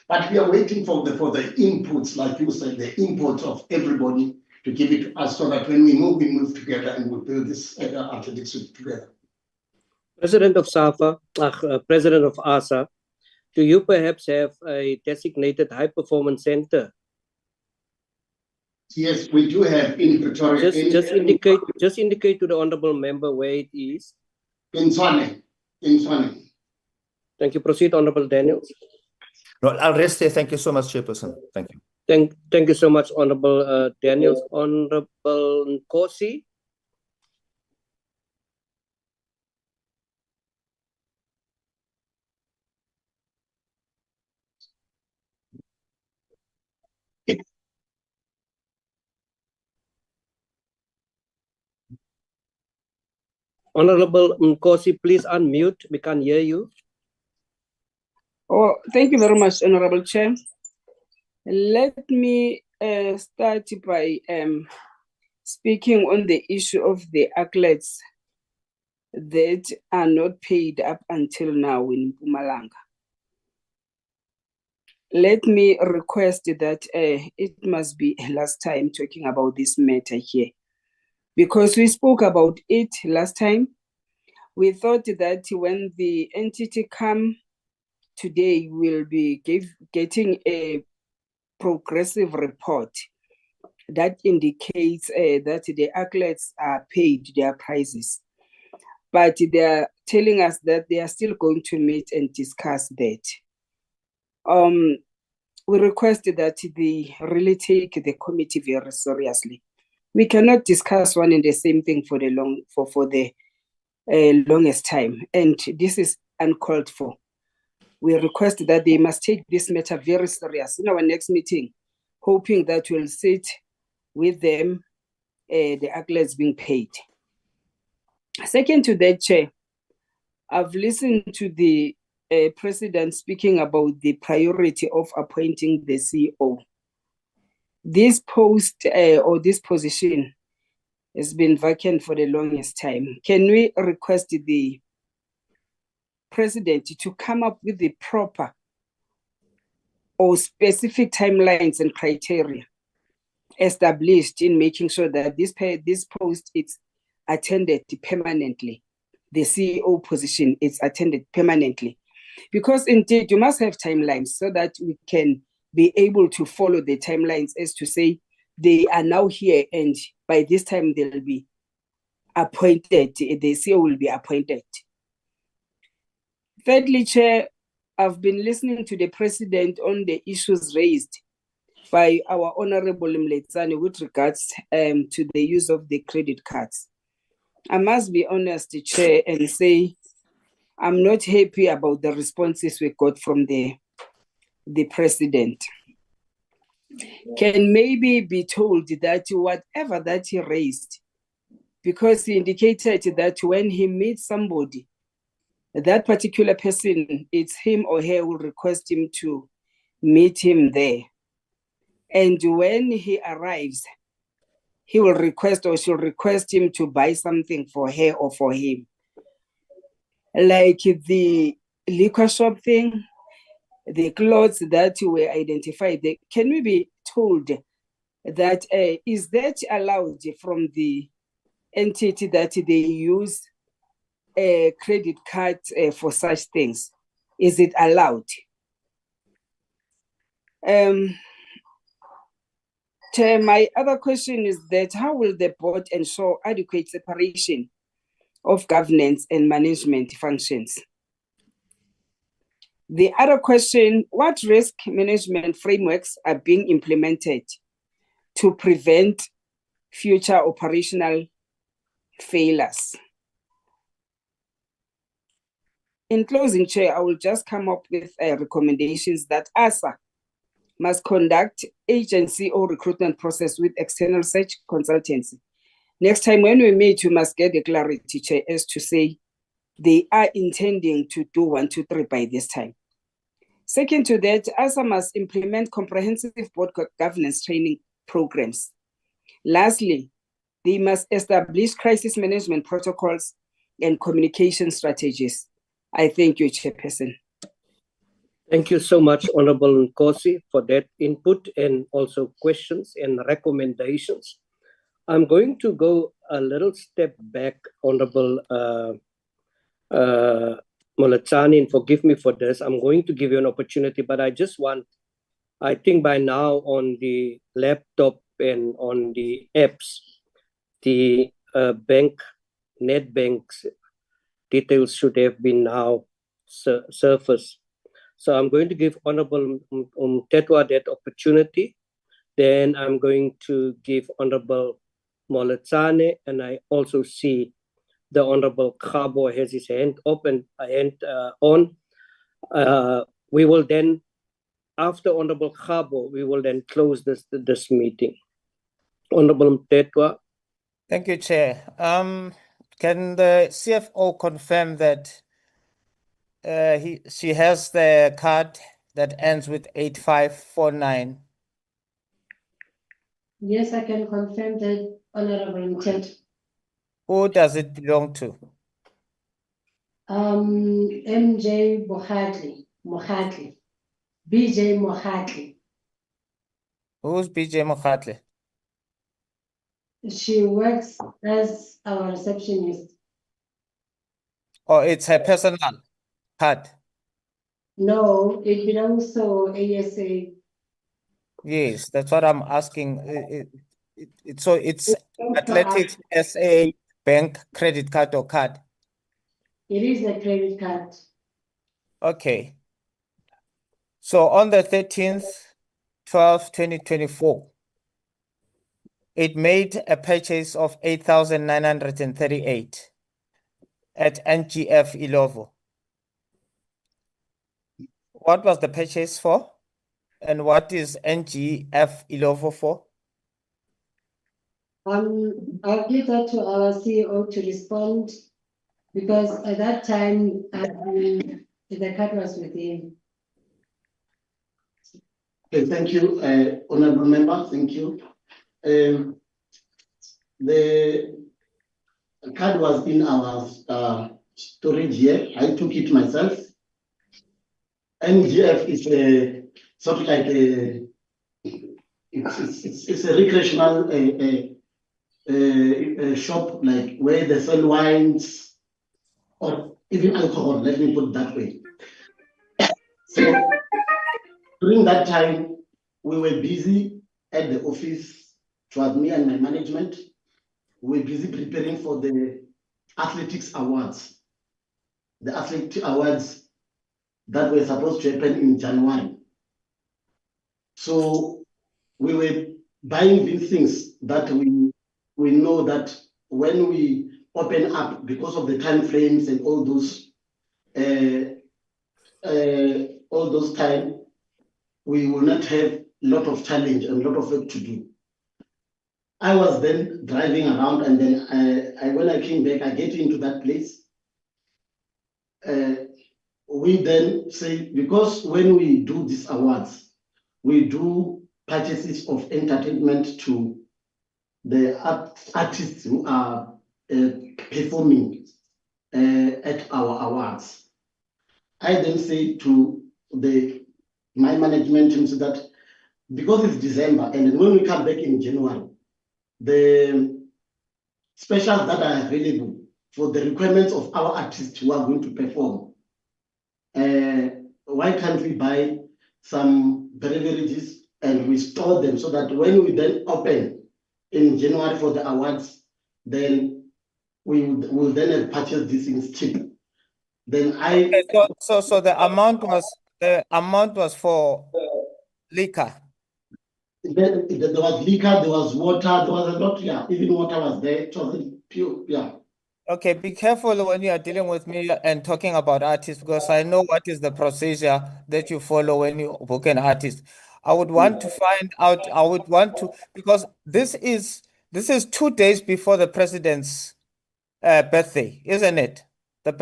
But we are waiting for the inputs, like you said, the inputs of everybody to give it to us, so that when we move together and we build this athletics together. President of SAFA, President of ASA, do you perhaps have a designated high-performance center? Yes, we do have in Pretoria. Just indicate to the honourable member where it is. In Tshwane. Thank you. Proceed, Honourable Daniels. No, I'll rest there. Thank you so much, Chairperson. Thank you. Thank you so much, Honourable Daniels. Honourable Nkosi. Honourable Nkosi, please unmute. We can't hear you. Oh, thank you very much, Honourable Chair. Let me start by speaking on the issue of the athletes that are not paid up until now in Mpumalanga. Let me request that it must be last time talking about this matter here, because we spoke about it last time. We thought that when the entity come today, we'll be getting a progressive report that indicates that the athletes are paid their prices. But they are telling us that they are still going to meet and discuss that. we request that they really take the committee very seriously. We cannot discuss one and the same thing for the longest time, and this is uncalled for. We request that they must take this matter very serious in our next meeting, hoping that we'll sit with them, the accolades being paid. Second to that, Chair, I've listened to the President speaking about the priority of appointing the CEO. This post or this position has been vacant for the longest time. Can we request the President to come up with the proper or specific timelines and criteria established in making sure that this post is attended permanently, the CEO position is attended permanently? Because indeed, you must have timelines so that we can be able to follow the timelines as to say they are now here and by this time they'll be appointed, the CEO will be appointed. Thirdly, Chair, I've been listening to the President on the issues raised by our Honorable Mletsane with regards to the use of the credit cards. I must be honest, Chair, and say I'm not happy about the responses we got from the President. Can maybe be told that whatever that he raised, because he indicated that when he meets somebody, that particular person, it's him or her will request him to meet him there. And when he arrives, he will request or she'll request him to buy something for her or for him. Like the liquor shop thing, the clothes that were identified, can we be told that is that allowed from the entity that they use a credit card for such things? Is it allowed? Chair, my other question is that how will the board ensure adequate separation of governance and management functions? The other question, what risk management frameworks are being implemented to prevent future operational failures? In closing, Chair, I will just come up with recommendations that ASA must conduct agency or recruitment process with external search consultancy. Next time when we meet, we must get the clarity, Chair, as to say they are intending to do 1, 2, 3 by this time. Second to that, ASA must implement comprehensive board governance training programs. Lastly, they must establish crisis management protocols and communication strategies. I thank you, Chairperson. Thank you so much, Honorable Nkosi, for that input and also questions and recommendations. I'm going to go a little step back, Honorable Mletsane, and forgive me for this. I'm going to give you an opportunity, but I just want, I think by now on the laptop and on the apps, the net banks details should have been now surfaced. So I'm going to give Honorable Tetwa that opportunity. Then I'm going to give Honorable Mletsane, and I also see the Honorable Khabo has his hand up and on. We will then, after Honorable Khabo, we will then close this meeting. Honorable Tetwa. Thank you, Chair. Can the CFO confirm that she has the card that ends with 8549? Yes, I can confirm that, Honorable Mthetho. Who does it belong to? MJ Mohatli. BJ Mohatli. Who's BJ Mohatli? She works as our receptionist. Oh, it's her personal card. No, it belongs to ASA. Yes, that's what I'm asking. So it's Athletics SA bank credit card or card? It is a credit card. Okay. So on the 13th, 12/2024, it made a purchase of 8,938 at NGF Ilovo. What was the purchase for? And what is NGF Ilovo for? I'll give that to our CEO to respond, because at that time, the card was with him. Okay, thank you, honorable member, thank you. The card was in our storage here. I took it myself. NGF is a sort of like it's a recreational shop, like where they sell wines or even alcohol. Let me put it that way. So during that time, we were busy at the office. It was me and my management. We were busy preparing for the athletics awards. The athletic awards that were supposed to happen in January. So we were buying these things that we know that when we open up, because of the time frames and all those time, we will not have a lot of challenge and a lot of work to do. I was then driving around, and then when I came back, I get into that place. We then say, because when we do these awards, we do purchases of entertainment to the artists who are performing at our awards. I then say to my management team that because it's December, and when we come back in January, the specials that are available for the requirements of our artists who are going to perform, why can't we buy some beverages and we store them so that when we then open in January for the awards, then we will then have purchased these things cheap. Then Okay, so the amount was for liquor. There was liquor, there was water, there was a lot, yeah. Even water was there. It wasn't pure, yeah. Okay, be careful when you are dealing with me and talking about artists, because I know what is the procedure that you follow when you book an artist. I would want to find out, because this is 2 days before the president's birthday, isn't it? The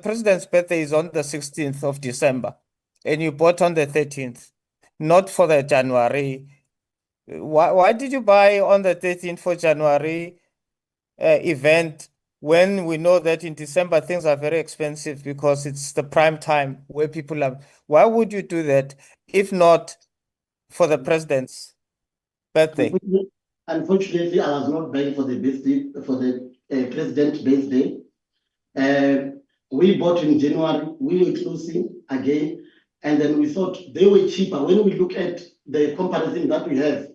president's birthday is on the 16th of December, and you bought on the 13th, not for the January. Why did you buy on the 13th for January event, when we know that in December things are very expensive because it's the prime time where people are? Why would you do that if not for the president's birthday? Unfortunately, I was not buying for the birthday, for the president's birthday. We bought in January, we were closing again, and then we thought they were cheaper when we look at the comparison that we have,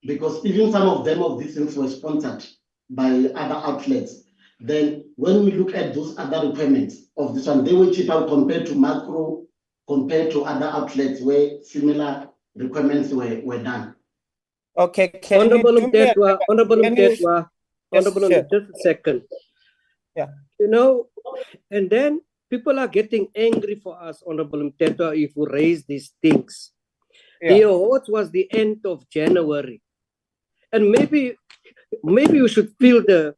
because even some of these things were sponsored by other outlets. Then when we look at those other requirements of this one, they were cheaper compared to macro, compared to other outlets where similar requirements were done. Okay, Honorable Mtetwa, just a second. Yeah. You know, and then people are getting angry for us, Honorable Mtetwa, if we raise these things. Yeah. The awards was the end of January. And maybe you should feel the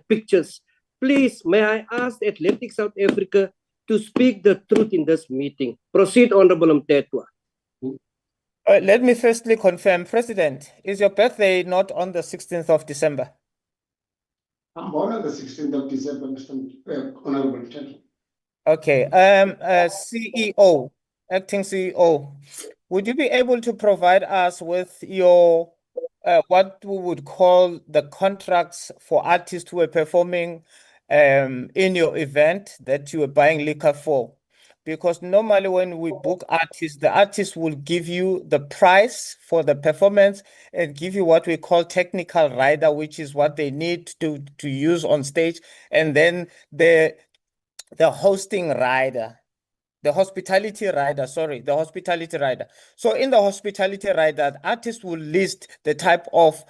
pictures. Please, may I ask Athletics South Africa to speak the truth in this meeting? Proceed, Honorable Mtetwa. Let me firstly confirm, President, is your birthday not on the 16th of December? I'm born on the 16th of December, Mr. Honorable Mtetwa. Okay, CEO, acting CEO, would you be able to provide us with your what we would call the contracts for artists who were performing in your event that you were buying liquor for? Because normally when we book artists, the artist will give you the price for the performance and give you what we call technical rider, which is what they need to use on stage, and then the hosting rider the hospitality rider, sorry, the hospitality rider. So in the hospitality rider, the artist will list the type of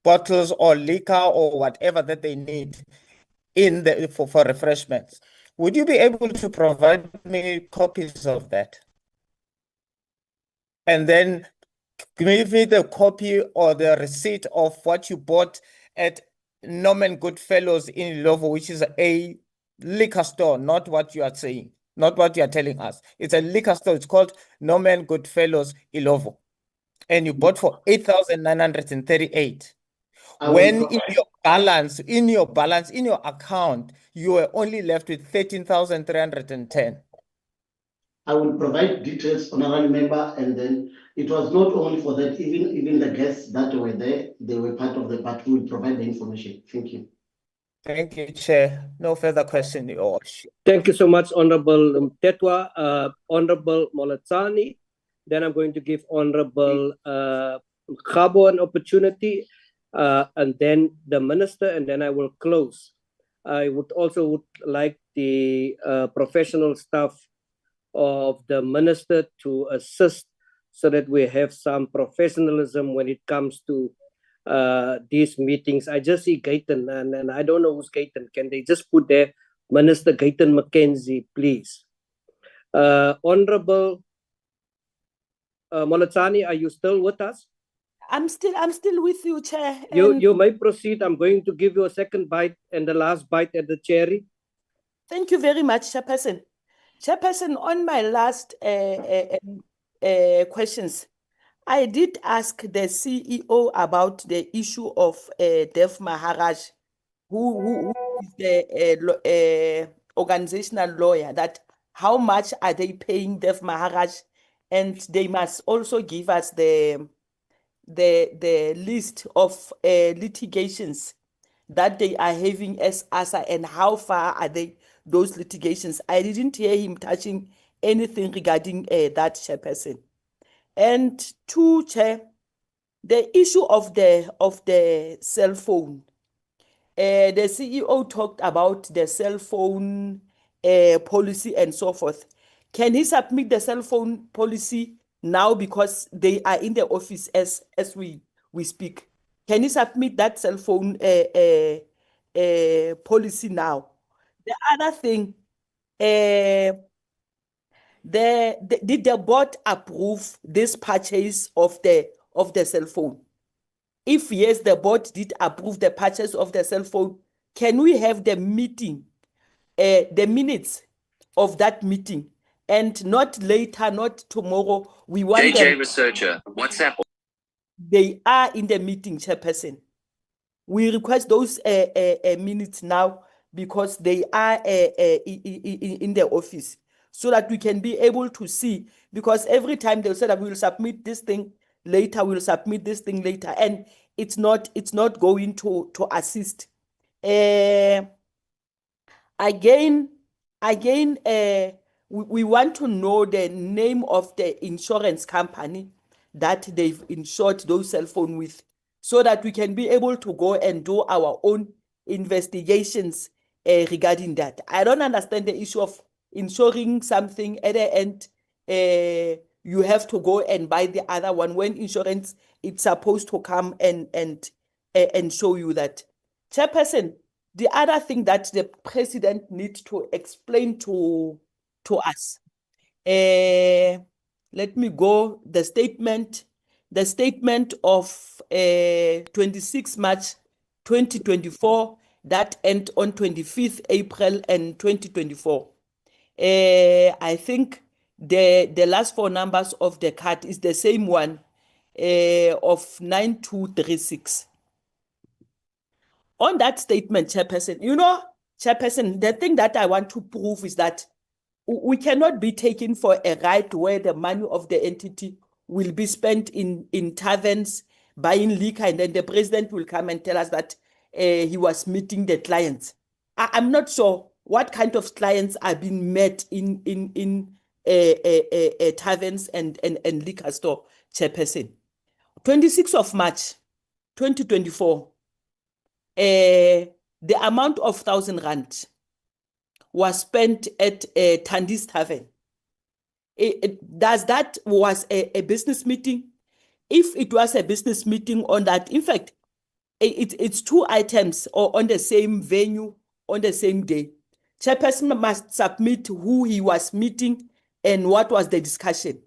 bottles or liquor or whatever that they need in the for refreshments. Would you be able to provide me copies of that? And then give me the copy or the receipt of what you bought at Norman Goodfellows in Ilovo, which is a liquor store, not what you are saying, not what you are telling us. It's a liquor store. It's called Norman Goodfellows Ilovo. And you bought for 8,938. When in your balance, in your account, you were only left with 13,310. I will provide details, honorable member, and then it was not only for that, even the guests that were there, they were part of the party. We will provide the information. Thank you. Thank you, Chair. No further question. Thank you so much, Honorable Tetwa. Honorable Molatsani. Then I'm going to give Honorable Khabo an opportunity, and then the Minister, and then I will close. I would like the professional staff of the Minister to assist so that we have some professionalism when it comes to these meetings. I just see Gayton, and I don't know who's Gayton. Can they just put there Minister Gayton McKenzie, please? Honorable Molatsani, are you still with us? I'm still with you, Chair. You may proceed. I'm going to give you a second bite and the last bite at the cherry. Thank you very much, Chairperson. Chairperson, on my last questions, I did ask the CEO about the issue of Dev Maharaj, who is the organizational lawyer, that how much are they paying Dev Maharaj, and they must also give us the list of litigations that they are having as ASA and how far are those litigations. I didn't hear him touching anything regarding that, Chairperson. And two, Chair, the issue of the cell phone. The CEO talked about the cell phone policy and so forth. Can he submit the cell phone policy now, because they are in the office as we speak? Can he submit that cell phone policy now? The other thing, did the board approve this purchase of the cell phone? If yes, the board did approve the purchase of the cell phone, can we have the meeting, the minutes of that meeting, and not later, not tomorrow? We want JJ Researcher, WhatsApp. They are in the meeting, Chairperson. We request those minutes now, because they are in the office, so that we can be able to see, because every time they'll say that we will submit this thing later, we'll submit this thing later, and it's not going to assist. Again, we want to know the name of the insurance company that they've insured those cell phones with, so that we can be able to go and do our own investigations regarding that. I don't understand the issue of insuring something at the end. You have to go and buy the other one when insurance it's supposed to come and show you that. Chairperson, the other thing that the president needs to explain to us. Let me go the statement of 26 March 2024 that end on 25th April and 2024. I think the last four numbers of the card is the same one of 9236. On that statement, Chairperson, Chairperson, the thing that I want to prove is that we cannot be taken for a ride where the money of the entity will be spent in taverns, buying liquor, and then the president will come and tell us that he was meeting the clients. I'm not sure what kind of clients are being met in taverns and liquor store, Chairperson. 26th of March, 2024, the amount of 1,000 rand was spent at Tandi's Tavern. does that was a business meeting? If it was a business meeting on that, in fact, it's two items or on the same venue on the same day. Chairperson must submit who he was meeting and what was the discussion.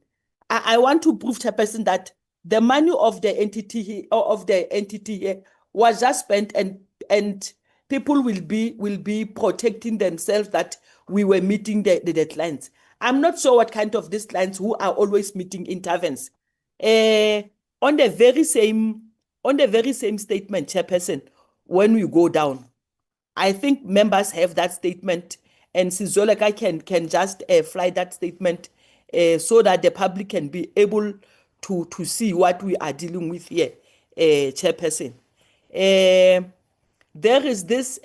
I want to prove, Chairperson, that the money of the entity here was just spent, and people will be protecting themselves that we were meeting the deadlines. I'm not sure what kind of these clients who are always meeting intervenes. On the very same statement, Chairperson, when we go down, I think members have that statement, and Sizoleka can just fly that statement so that the public can be able to see what we are dealing with here, Chairperson. There is this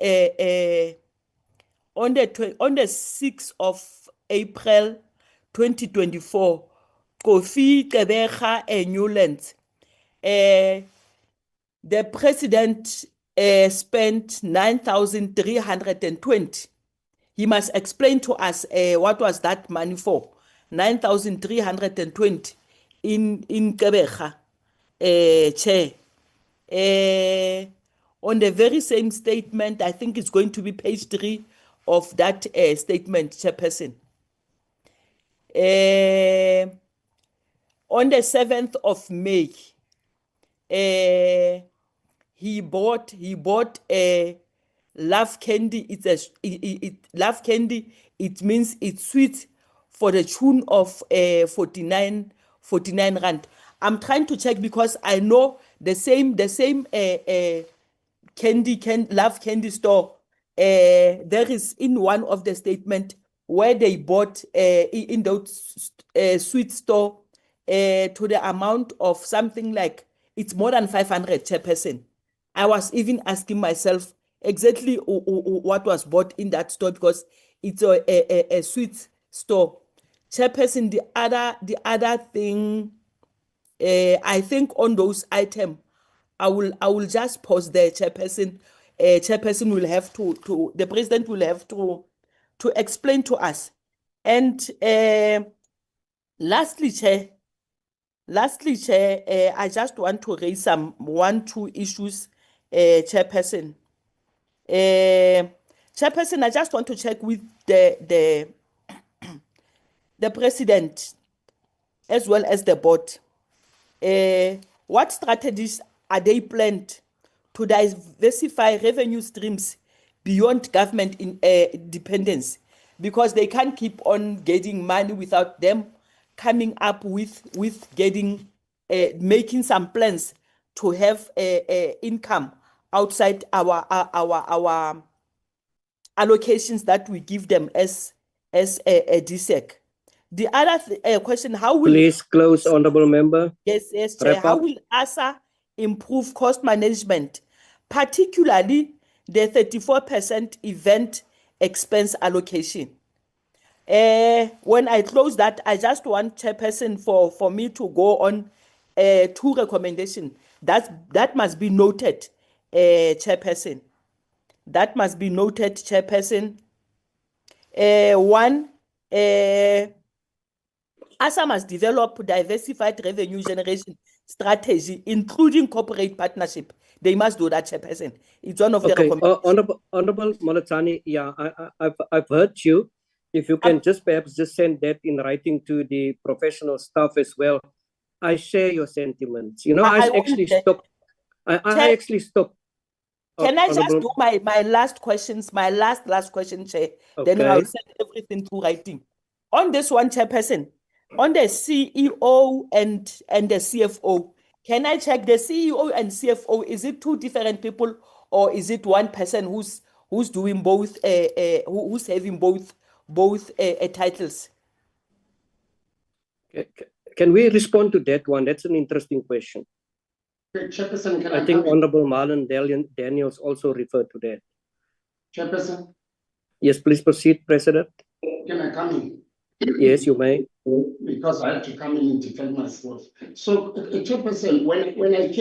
on the 6th of April 2024, Kofi Kebecha Newlands. The president spent 9,320. He must explain to us what was that money for. 9,320 in Kebecha, Chair. On the very same statement, I think it's going to be page 3 of that statement, Chairperson. On the 7th of May, he bought a love candy. Love candy. It means it's sweet for the tune of 49 rand. I'm trying to check because I know the same love candy store. There is in one of the statement where they bought in those sweet store to the amount of something like, it's more than 500, Chairperson. I was even asking myself exactly what was bought in that store because it's a sweet store. Chairperson, the other thing, I think on those items, I will just pause there, Chairperson. Chairperson will have to the president will have to explain to us. And lastly, Chair, I just want to raise some 1-2 issues, Chairperson. Chairperson, I just want to check with the president as well as the board. What strategies are they planned to diversify revenue streams beyond government dependence? Because they can't keep on getting money without them coming up with getting making some plans to have income outside our allocations that we give them as a DSEC. The other question: how will please close, honorable member? Yes, Chair. Wrap How up. will ASA improve cost management, particularly the 34% event expense allocation? When I close that, I just want, Chairperson, for me to go on 2 recommendations. That must be noted, Chairperson. That must be noted, Chairperson. One, ASA must develop diversified revenue generation strategy, including corporate partnership. They must do that, Chairperson. It's one of the recommendations. Honorable Molatani, yeah, I've heard you. If you can perhaps send that in writing to the professional staff as well. I share your sentiments. You know, I actually stopped. I actually stopped. Can I just do my last questions, my last question, Chair? Okay. Then I'll send everything to writing. On this one, Chairperson, on the CEO and the CFO, can I check the CEO and CFO? Is it 2 different people, or is it one person who's doing both? Who's having both titles? Can we respond to that one? That's an interesting question. Chairperson, can I think Honorable Marlon Daniels also referred to that. Chairperson? Yes, please proceed, President. Can I come in? Yes, you may. Because I have to come in and defend myself. So, Chairperson, when I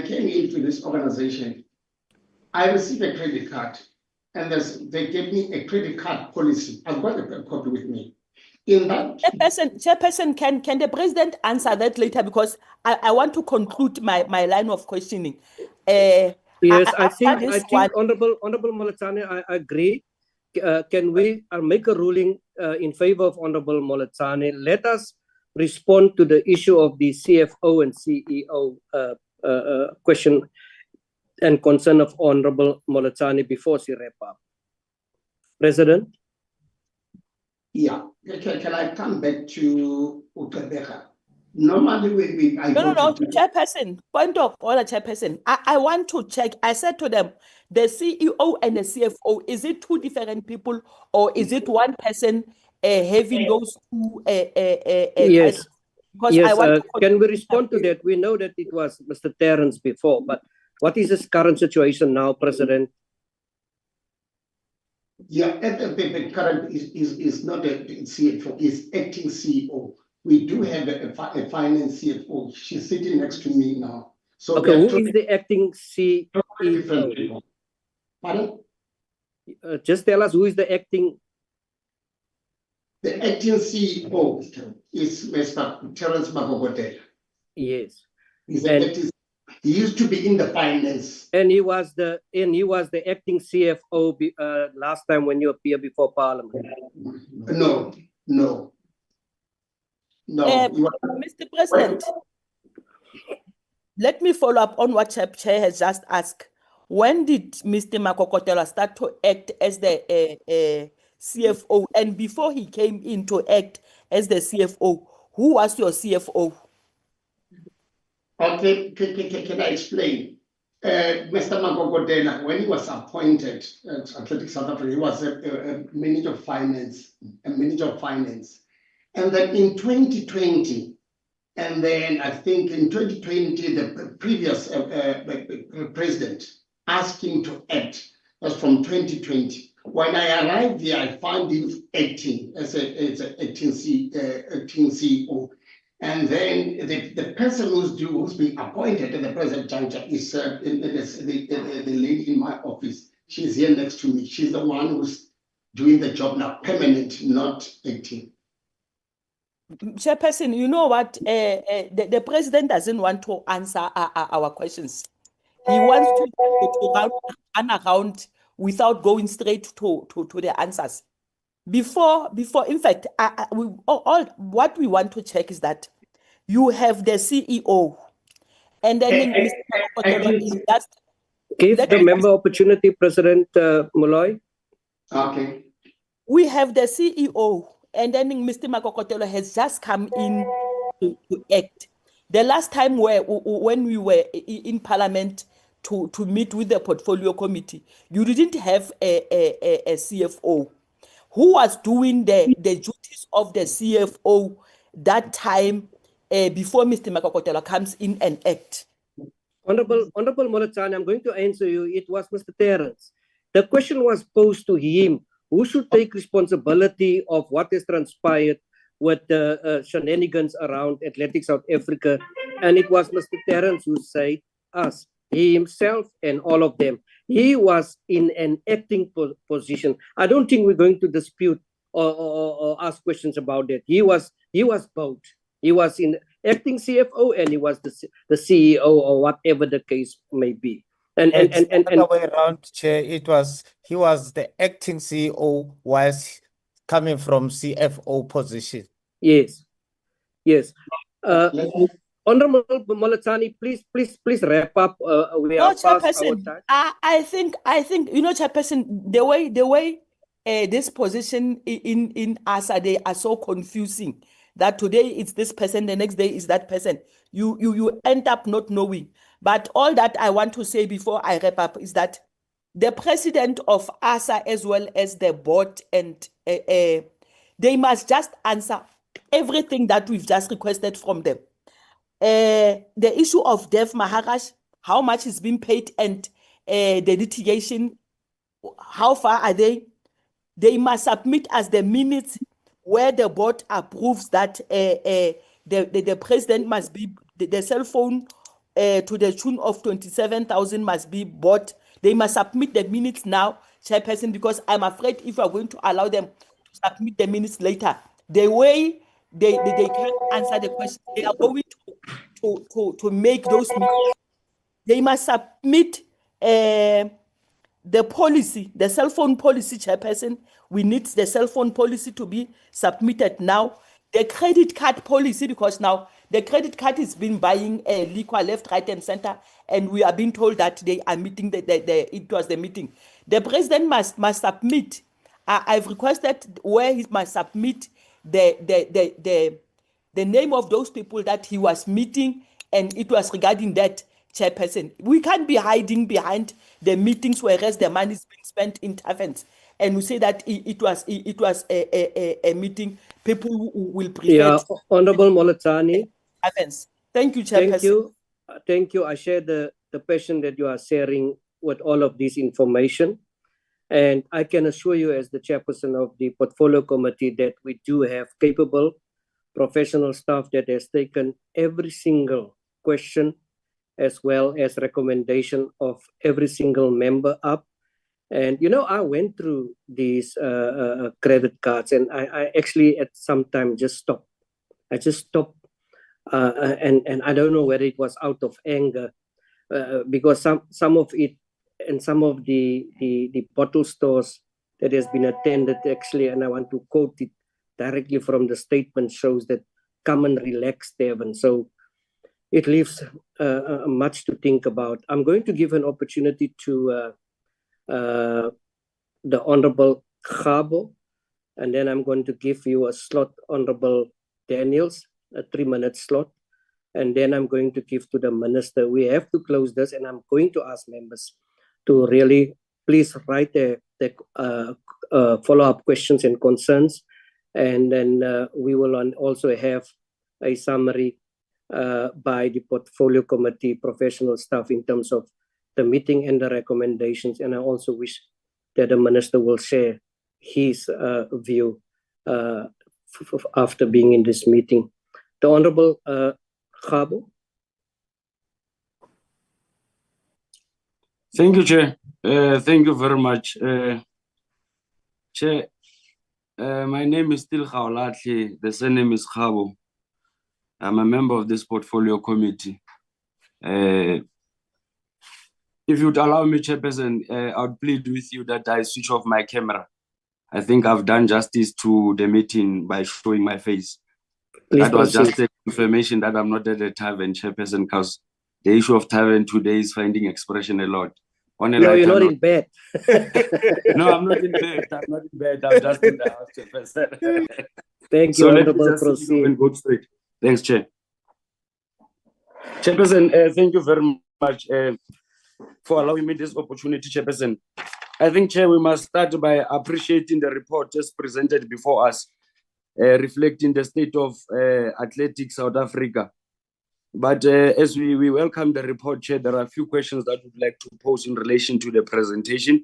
came into this organization, I received a credit card, and they gave me a credit card policy. I've got a copy with me. In that, Chairperson, can the president answer that later, because I want to conclude my line of questioning. Yes, I think Honorable Molatani, I agree. Can we make a ruling in favor of Honorable Molatani? Let us respond to the issue of the CFO and CEO question and concern of Honorable Molatani before she wrap up. President? Yeah, can I come back to Ukebeka? Normally, No, Chairperson, point of order, Chairperson. I want to check. I said to them, the CEO and the CFO, is it two different people, or is it one person having those two Yes. titles? Because Yes, I want can we respond to that? We know that it was Mr. Terrence before, but what is his current situation now, President? Yeah, the current is not a CFO, is acting CEO. We do have a finance CFO. She's sitting next to me now. So okay, who is the acting CEO? Pardon? Just tell us who is the acting. The acting CEO is Mr. Terrence Magogotela. Yes. He used to be in the finance. And he was the acting CFO last time when you appeared before Parliament. No. Mr. President, let me follow up on what Chair has just asked. When did Mr. Makokotela start to act as the CFO? And before he came in to act as the CFO, who was your CFO? Okay, can I explain? Mr. Makokotela, when he was appointed at Athletic South Africa, he was a manager of finance, And then in 2020, and then I think in 2020, the previous president asked him to act. That's from 2020. When I arrived here, I found him acting as an acting CEO. And then the person who's being appointed at the present juncture is the lady in my office. She's here next to me. She's the one who's doing the job now, permanent, not acting. Chairperson, you know what? The president doesn't want to answer our questions. He wants to run around without going straight to the answers. Before, in fact, what we want to check is that you have the CEO, and then Mr. is just give the member opportunity, President Molloy. Okay. We have the CEO, and then Mr. Makokotelo has just come in to act. The last time when we were in Parliament to meet with the Portfolio Committee, you didn't have a CFO. Who was doing the duties of the CFO that time before Mr. Makokotelo comes in and act? Honorable Molatani, I'm going to answer you. It was Mr. Terrence. The question was posed to him. Who should take responsibility of what has transpired with the shenanigans around Athletic South Africa? And it was Mr. Terrence who said us, he himself and all of them. He was in an acting position. I don't think we're going to dispute or ask questions about that. He was both. He was in acting CFO and he was the CEO or whatever the case may be. And the way around, Chair, he was the acting CEO whilst coming from CFO position. Yes. Honorable Molatani, please wrap up. We are past our time. I think Chairperson, the way this position in ASA, they are so confusing that today it's this person, the next day is that person. You end up not knowing. But all that I want to say before I wrap up is that the president of ASA as well as the board and they must just answer everything that we've just requested from them. The issue of Dev Maharaj, how much is being paid, and the litigation, how far are they? They must submit as the minutes where the board approves that the president must be, the cell phone to the tune of 27,000 must be bought. They must submit the minutes now, Chairperson, because I'm afraid if we're going to allow them to submit the minutes later, the way they can't answer the question, they are going to make those mistakes. They must submit the policy, the cell phone policy, chairperson. We need the cell phone policy to be submitted now. The credit card policy, because now the credit card has been buying liquor left, right, and center, and we are being told that they are meeting it was the meeting. The president must submit. I've requested where he must submit the name of those people that he was meeting, and it was regarding that, chairperson. We can't be hiding behind the meetings whereas the money is being spent in taverns, and we say that it was a meeting. People who will prefer. Yeah, Honorable Molatani. Taverns. Thank you, chairperson. Thank you. I share the passion that you are sharing with all of this information. And I can assure you as the chairperson of the portfolio committee that we do have capable professional staff that has taken every single question as well as recommendation of every single member up. And, you know, I went through these credit cards, and I actually at some time just stopped. I just stopped. And I don't know whether it was out of anger, because some of it and some of the bottle stores that has been attended actually, and I want to quote it directly from the statement, shows that come and relax, Devon. So it leaves much to think about. I'm going to give an opportunity to the Honorable Khabo, and then I'm going to give you a slot, Honorable Daniels, a 3-minute slot, and then I'm going to give to the Minister. We have to close this, and I'm going to ask members to really please write the follow-up questions and concerns, and then we will also have a summary by the portfolio committee professional staff in terms of the meeting and the recommendations. And I also wish that the Minister will share his view after being in this meeting. The Honorable Khabo. Thank you, Chair. Thank you very much. Chair, my name is still Khaolatli. The surname is Khabo. I'm a member of this portfolio committee. If you'd allow me, Chairperson, I would plead with you that I switch off my camera. I think I've done justice to the meeting by showing my face. Please that was proceed. just a confirmation that I'm not at a tavern, Chairperson, because the issue of tavern today is finding expression a lot. No, you're not in bed. No, I'm not in bed. I'm not in bed. I'm just in the house, Chairperson. Thank So you, let me Honorable. just Proceed. and go straight. Thanks, Chair. Chairperson, thank you very much for allowing me this opportunity, Chairperson. I think, Chair, we must start by appreciating the report just presented before us, reflecting the state of athletics South Africa. But as we welcome the report, Chair, there are a few questions that we'd like to pose in relation to the presentation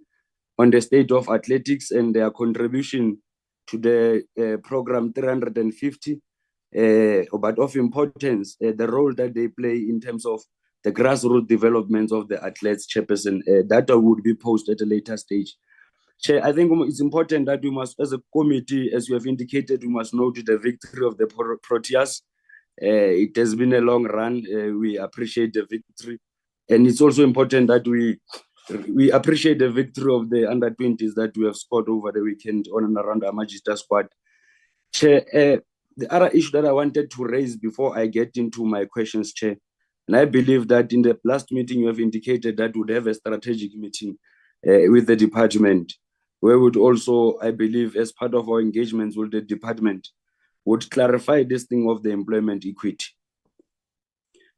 on the state of athletics and their contribution to the program 350, but of importance, the role that they play in terms of the grassroots developments of the athletes, Chairperson. Data would be posted at a later stage. Chair, I think it's important that we must, as a committee, as you have indicated, we must note the victory of the Proteas. It has been a long run. We appreciate the victory. And it's also important that we appreciate the victory of the under-20s that we have scored over the weekend on and around our Magister squad. Chair, the other issue that I wanted to raise before I get into my questions, Chair, and I believe that in the last meeting you have indicated that we'd have a strategic meeting with the department, where would also, I believe, as part of our engagements with the department, would clarify this thing of the employment equity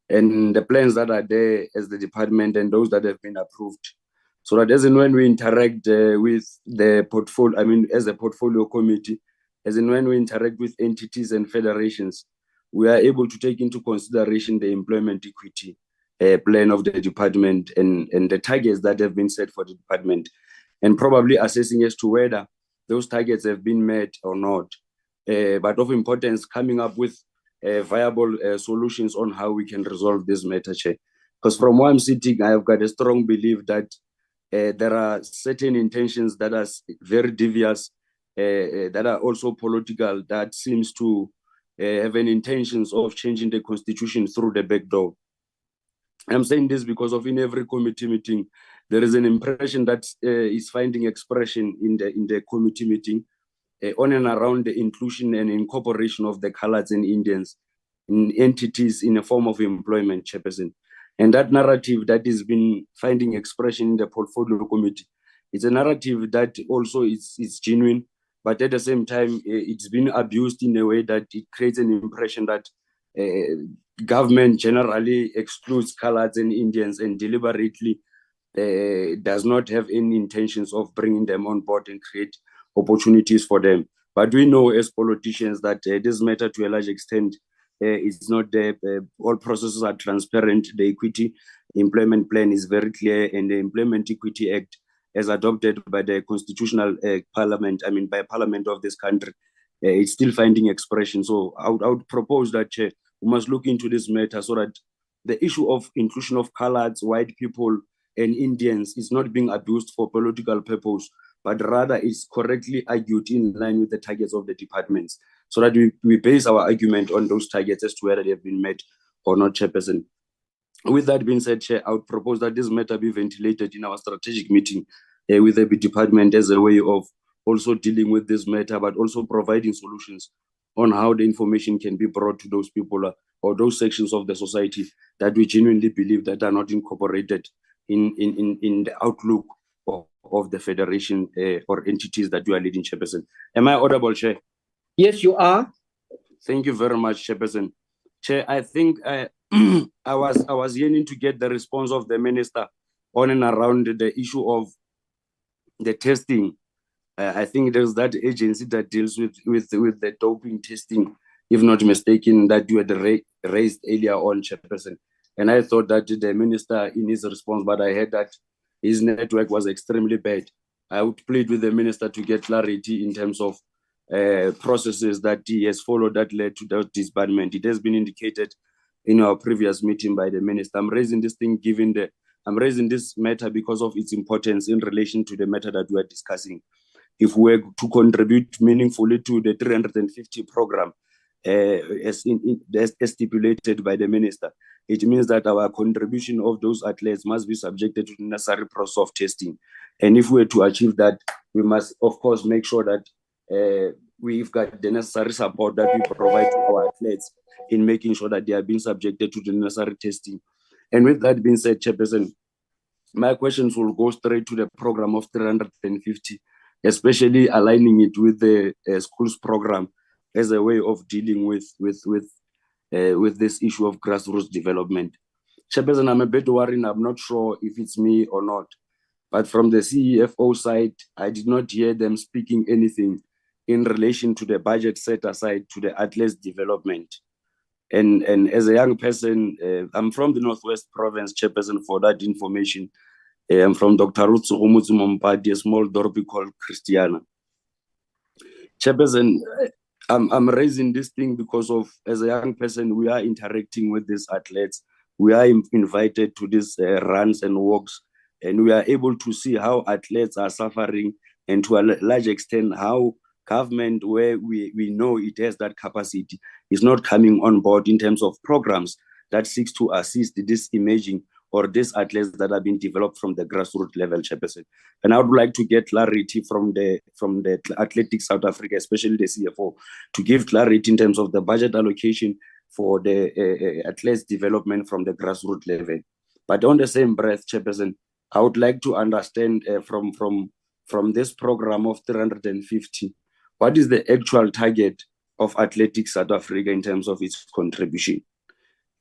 and the plans that are there as the department and those that have been approved. So that as and when we interact with the portfolio, I mean, as a portfolio committee, as and when we interact with entities and federations, we are able to take into consideration the employment equity plan of the department and the targets that have been set for the department, and probably assessing as to whether those targets have been met or not. But of importance, coming up with viable solutions on how we can resolve this matter, Chair. Because from where I'm sitting, I have got a strong belief that there are certain intentions that are very devious that are also political, that seems to have an intentions of changing the constitution through the back door. I'm saying this because of in every committee meeting, there is an impression that is finding expression in the committee meeting on and around the inclusion and incorporation of the Coloureds and Indians in entities in a form of employment, Chairperson. And that narrative that has been finding expression in the portfolio committee, it's a narrative that also is genuine, but at the same time, it's been abused in a way that it creates an impression that government generally excludes Coloureds and Indians and deliberately does not have any intentions of bringing them on board and create opportunities for them. But we know as politicians that this matter to a large extent is not there. All processes are transparent. The equity employment plan is very clear, and the Employment Equity Act, as adopted by the constitutional parliament, by parliament of this country, it's still finding expression. So I would propose that we must look into this matter so that the issue of inclusion of Coloureds, white people, and Indians is not being abused for political purpose, but rather is correctly argued in line with the targets of the departments, so that we base our argument on those targets as to whether they have been met or not, Chairperson. With that being said, Chair, I would propose that this matter be ventilated in our strategic meeting with the department as a way of also dealing with this matter, but also providing solutions on how the information can be brought to those people or those sections of the society that we genuinely believe that are not incorporated in the outlook of the federation or entities that you are leading, Chairperson. Am I audible, Chair? Yes, you are. Thank you very much, Chairperson. Chair, I think I was yearning to get the response of the minister on and around the issue of the testing. I think there's that agency that deals with the doping testing, if not mistaken, that you had raised earlier on, Chairperson. And I thought that the minister in his response, but I heard that his network was extremely bad. I would plead with the minister to get clarity in terms of processes that he has followed that led to that disbandment. It has been indicated in our previous meeting by the minister. I'm raising this matter because of its importance in relation to the matter that we are discussing. If we're to contribute meaningfully to the 350 program, as stipulated by the minister, it means that our contribution of those athletes must be subjected to the necessary process of testing. And if we're to achieve that, we must, of course, make sure that we've got the necessary support that we provide to our athletes in making sure that they are being subjected to the necessary testing. And with that being said, Chairperson, my questions will go straight to the program of 350, especially aligning it with the schools program as a way of dealing with this issue of grassroots development. Chairperson, I'm a bit worried. I'm not sure if it's me or not, but from the CEFO side, I did not hear them speaking anything in relation to the budget set aside to the athletes development. And as a young person, I'm from the Northwest Province, Chairperson, for that information. I'm from Dr. Ruth Mumpadi, a small dorp called Christiana. Chairperson, I'm raising this thing because of, as a young person, we are interacting with these athletes. We are invited to these runs and walks, and we are able to see how athletes are suffering, and to a large extent, how government, where we know it has that capacity, is not coming on board in terms of programs that seeks to assist this emerging or these athletes that have been developed from the grassroots level, Chairperson. And I would like to get clarity from the Athletics South Africa, especially the CFO, to give clarity in terms of the budget allocation for the athletes development from the grassroots level. But on the same breath, Chairperson, I would like to understand from this program of 350, what is the actual target of Athletics South Africa in terms of its contribution?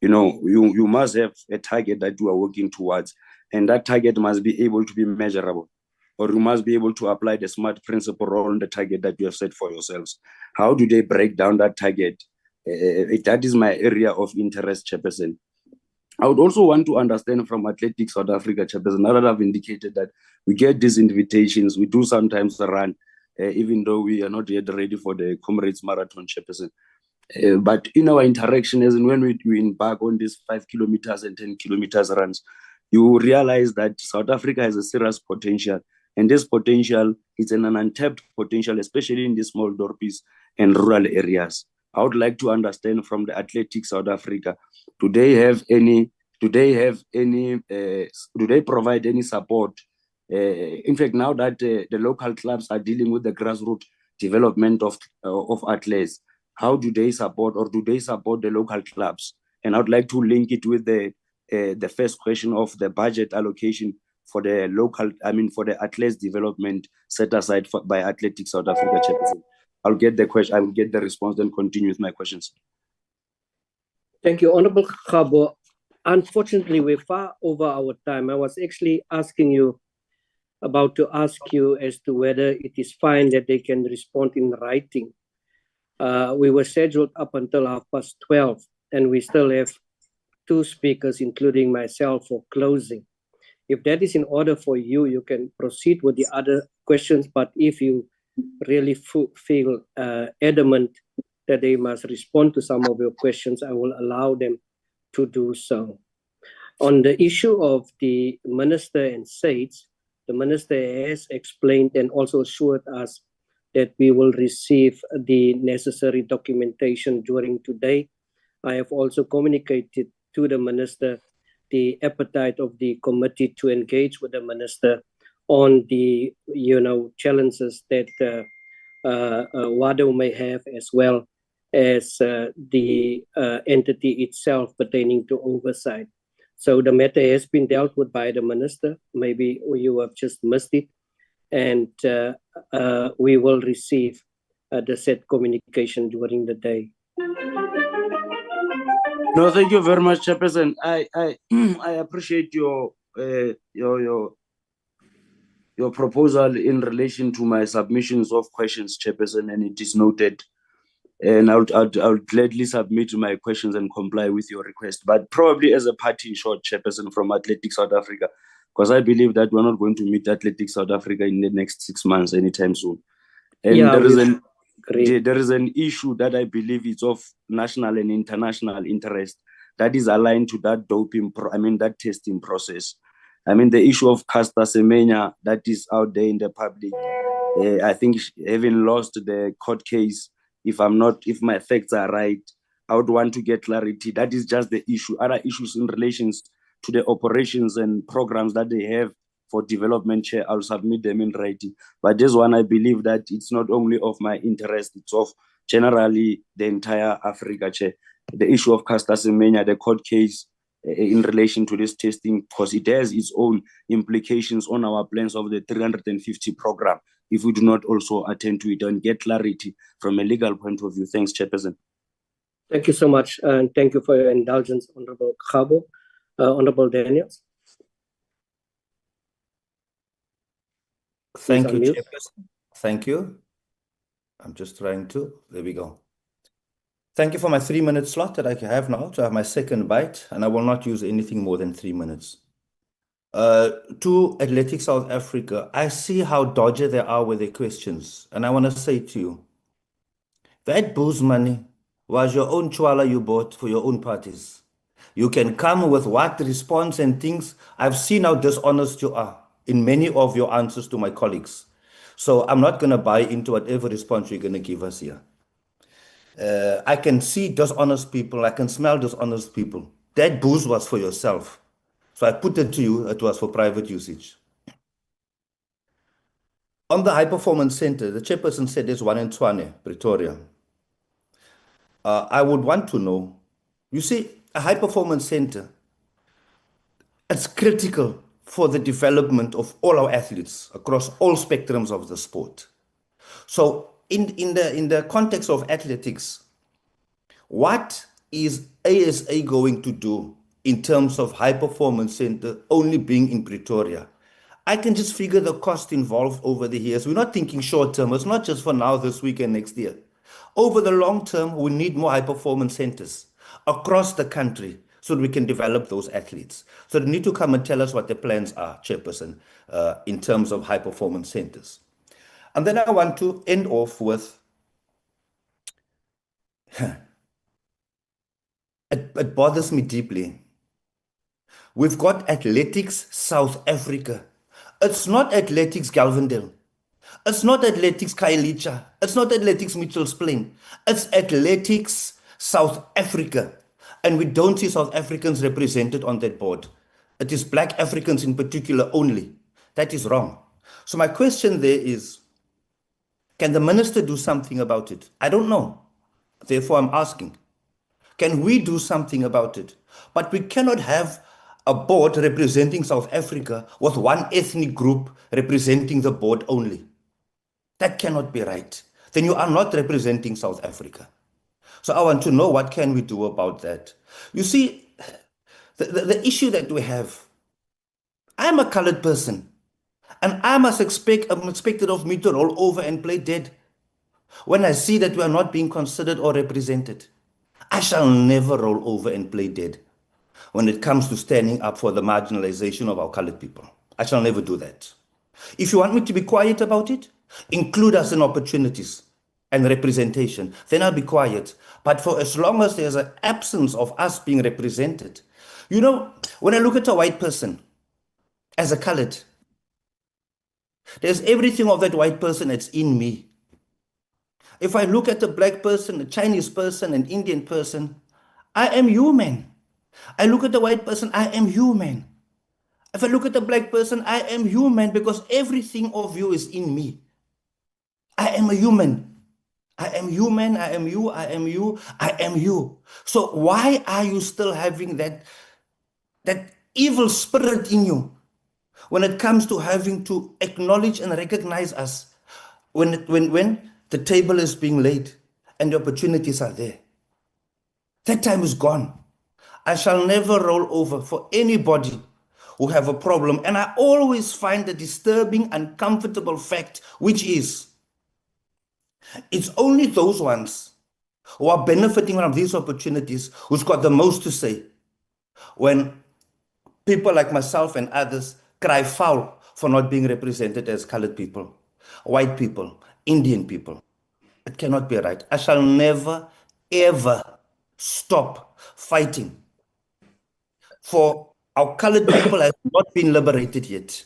You know, you must have a target that you are working towards, and that target must be able to be measurable, or you must be able to apply the SMART principle on the target that you have set for yourselves. How do they break down that target? That is my area of interest, Chairperson. I would also want to understand from Athletics South Africa, Chairperson, now that I've indicated that we get these invitations, we do sometimes run, even though we are not yet ready for the Comrades Marathon, Chairperson. But in our interaction, as in when we embark on these 5 kilometers and 10 kilometers runs, you realize that South Africa has a serious potential And this potential is an untapped potential, especially in the small dorpies and rural areas. I would like to understand from the Athletics South Africa, do they provide any support? In fact, now that the local clubs are dealing with the grassroots development of athletes, how do they support, or do they support the local clubs? And I'd like to link it with the first question of the budget allocation for the for the athletes development set aside by Athletics South Africa, Chairperson. I'll get the question, I will get the response, then continue with my questions. Thank you, Honorable Khabo. Unfortunately, we're far over our time. I was actually about to ask you as to whether it is fine that they can respond in writing. We were scheduled up until 12:30, and we still have 2 speakers, including myself, for closing. If that is in order for you, you can proceed with the other questions, but if you really feel adamant that they must respond to some of your questions, I will allow them to do so. On the issue of the Minister and SAIDs, the Minister has explained and also assured us that we will receive the necessary documentation during today. I have also communicated to the Minister the appetite of the committee to engage with the Minister on the challenges that WADO may have, as well as the entity itself pertaining to oversight. So the matter has been dealt with by the Minister. Maybe you have just missed it. And we will receive the said communication during the day. No, thank you very much, Chairperson. I appreciate your proposal in relation to my submissions of questions, Chairperson, and it is noted. And I'll gladly submit my questions and comply with your request. But probably as a parting shot, Chairperson, from Athletics South Africa, because I believe that we're not going to meet Athletics South Africa in the next 6 months anytime soon. And Yeah, there is an issue that I believe is of national and international interest that is aligned to that that testing process. The issue of Caster Semenya that is out there in the public. I think having lost the court case, if my facts are right, I would want to get clarity. That is just the issue. Other issues in relations to the operations and programs that they have for development, Chair, I'll submit them in writing. But this one, I believe that it's not only of my interest, it's of generally the entire Africa, Chair. The issue of Caster Semenya, the court case in relation to this testing, because it has its own implications on our plans of the 350 program if we do not also attend to it and get clarity from a legal point of view. Thanks, Chairperson. Thank you so much, and thank you for your indulgence, Honorable Khabo. Honorable Daniels. Thank you, Chairperson. Thank you. I'm just trying to, there we go. Thank you for my 3-minute slot that I have now to have my second bite, and I will not use anything more than 3 minutes. To Athletics South Africa, I see how dodgy they are with their questions, and I want to say to you, that booze money was your own chwala you bought for your own parties. You can come with what response and things. I've seen how dishonest you are in many of your answers to my colleagues. So I'm not going to buy into whatever response you're going to give us here. I can see dishonest people. I can smell dishonest people. That booze was for yourself. So I put it to you, it was for private usage. On the High Performance Center, the chairperson said there's one in Tshwane, Pretoria. I would want to know, you see, a High Performance Center, it's critical for the development of all our athletes across all spectrums of the sport. So in the context of athletics, what is ASA going to do in terms of High Performance Center only being in Pretoria? I can just figure the cost involved over the years. We're not thinking short term. It's not just for now, this week and next year. Over the long term, we need more High Performance Centers across the country so that we can develop those athletes. So they need to come and tell us what the plans are, Chairperson, in terms of High Performance Centers. And then I want to end off with, it bothers me deeply. We've got Athletics South Africa, It's not Athletics Galvandale. It's not Athletics Kailicha. It's not Athletics Mitchell's Plain. It's Athletics South Africa. And we don't see South Africans represented on that board. It is Black Africans in particular only. That is wrong. So my question there is, can the minister do something about it? I don't know. Therefore, I'm asking, can we do something about it? But we cannot have a board representing South Africa with one ethnic group representing the board only. That cannot be right. Then you are not representing South Africa. So I want to know, what can we do about that? You see, the issue that we have, I'm a colored person, and I'm expected of me to roll over and play dead when I see that we are not being considered or represented. I shall never roll over and play dead when it comes to standing up for the marginalization of our colored people. I shall never do that. If you want me to be quiet about it, include us in opportunities and representation, then I'll be quiet. But for as long as there's an absence of us being represented, you know, when I look at a white person as a colored, there's everything of that white person that's in me. If I look at a black person, a Chinese person, an Indian person, I am human. I look at the white person, I am human. If I look at the black person, I am human because everything of you is in me. I am a human. I am human, I am you, I am you, I am you. So why are you still having that evil spirit in you when it comes to having to acknowledge and recognize us when the table is being laid and the opportunities are there? That time is gone. I shall never roll over for anybody who have a problem. And I always find the disturbing, uncomfortable fact, which is, it's only those ones who are benefiting from these opportunities who's got the most to say when people like myself and others cry foul for not being represented as colored people, white people, Indian people. It cannot be right. I shall never, ever stop fighting for our colored people has not been liberated yet.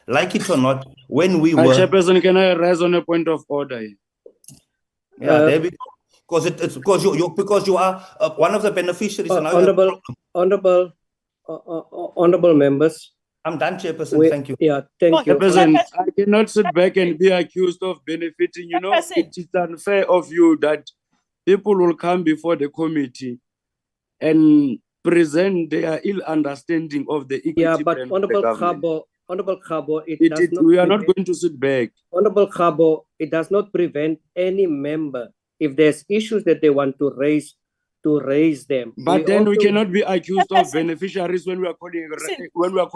Like it or not, when we were... Chairperson, can I rise on a point of order? Yeah, there we go. Because you are one of the beneficiaries. Honorable members. I'm done, Chairperson. Thank you. Yeah, thank you. Chairperson, I cannot sit back and be accused of benefiting. You know, it is unfair of you that people will come before the committee and present their ill understanding of the equity. Yeah, but Honorable Khabo, we are not going to sit back. Honorable Khabo, it does not prevent any member, if there's issues that they want to raise them. But then we cannot be accused of beneficiaries when we are calling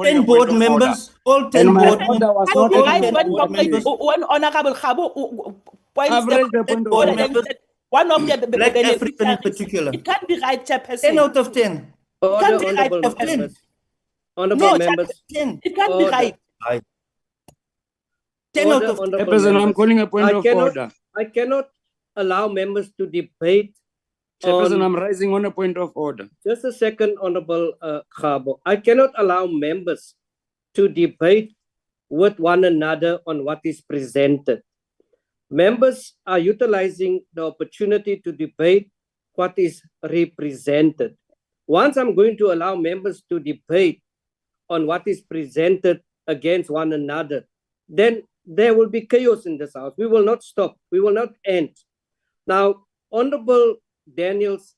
10 board members, all 10 board members. When Honorable Khabo I've raised the point of order. One of the Black African in particular. It can't be right, Chairperson. 10 out of 10. It can't be right, Chairperson. Honorable members. 10. It can't be right. 10 out of 10. Chairperson, I'm calling a point of order. I cannot allow members to debate. Chairperson, I'm rising on a point of order. Just a second, Honorable Khabo. I cannot allow members to debate with one another on what is presented. Members are utilizing the opportunity to debate what is represented. Once I'm going to allow members to debate on what is presented against one another, then there will be chaos in this house. We will not stop. We will not end. Now, Honorable Daniels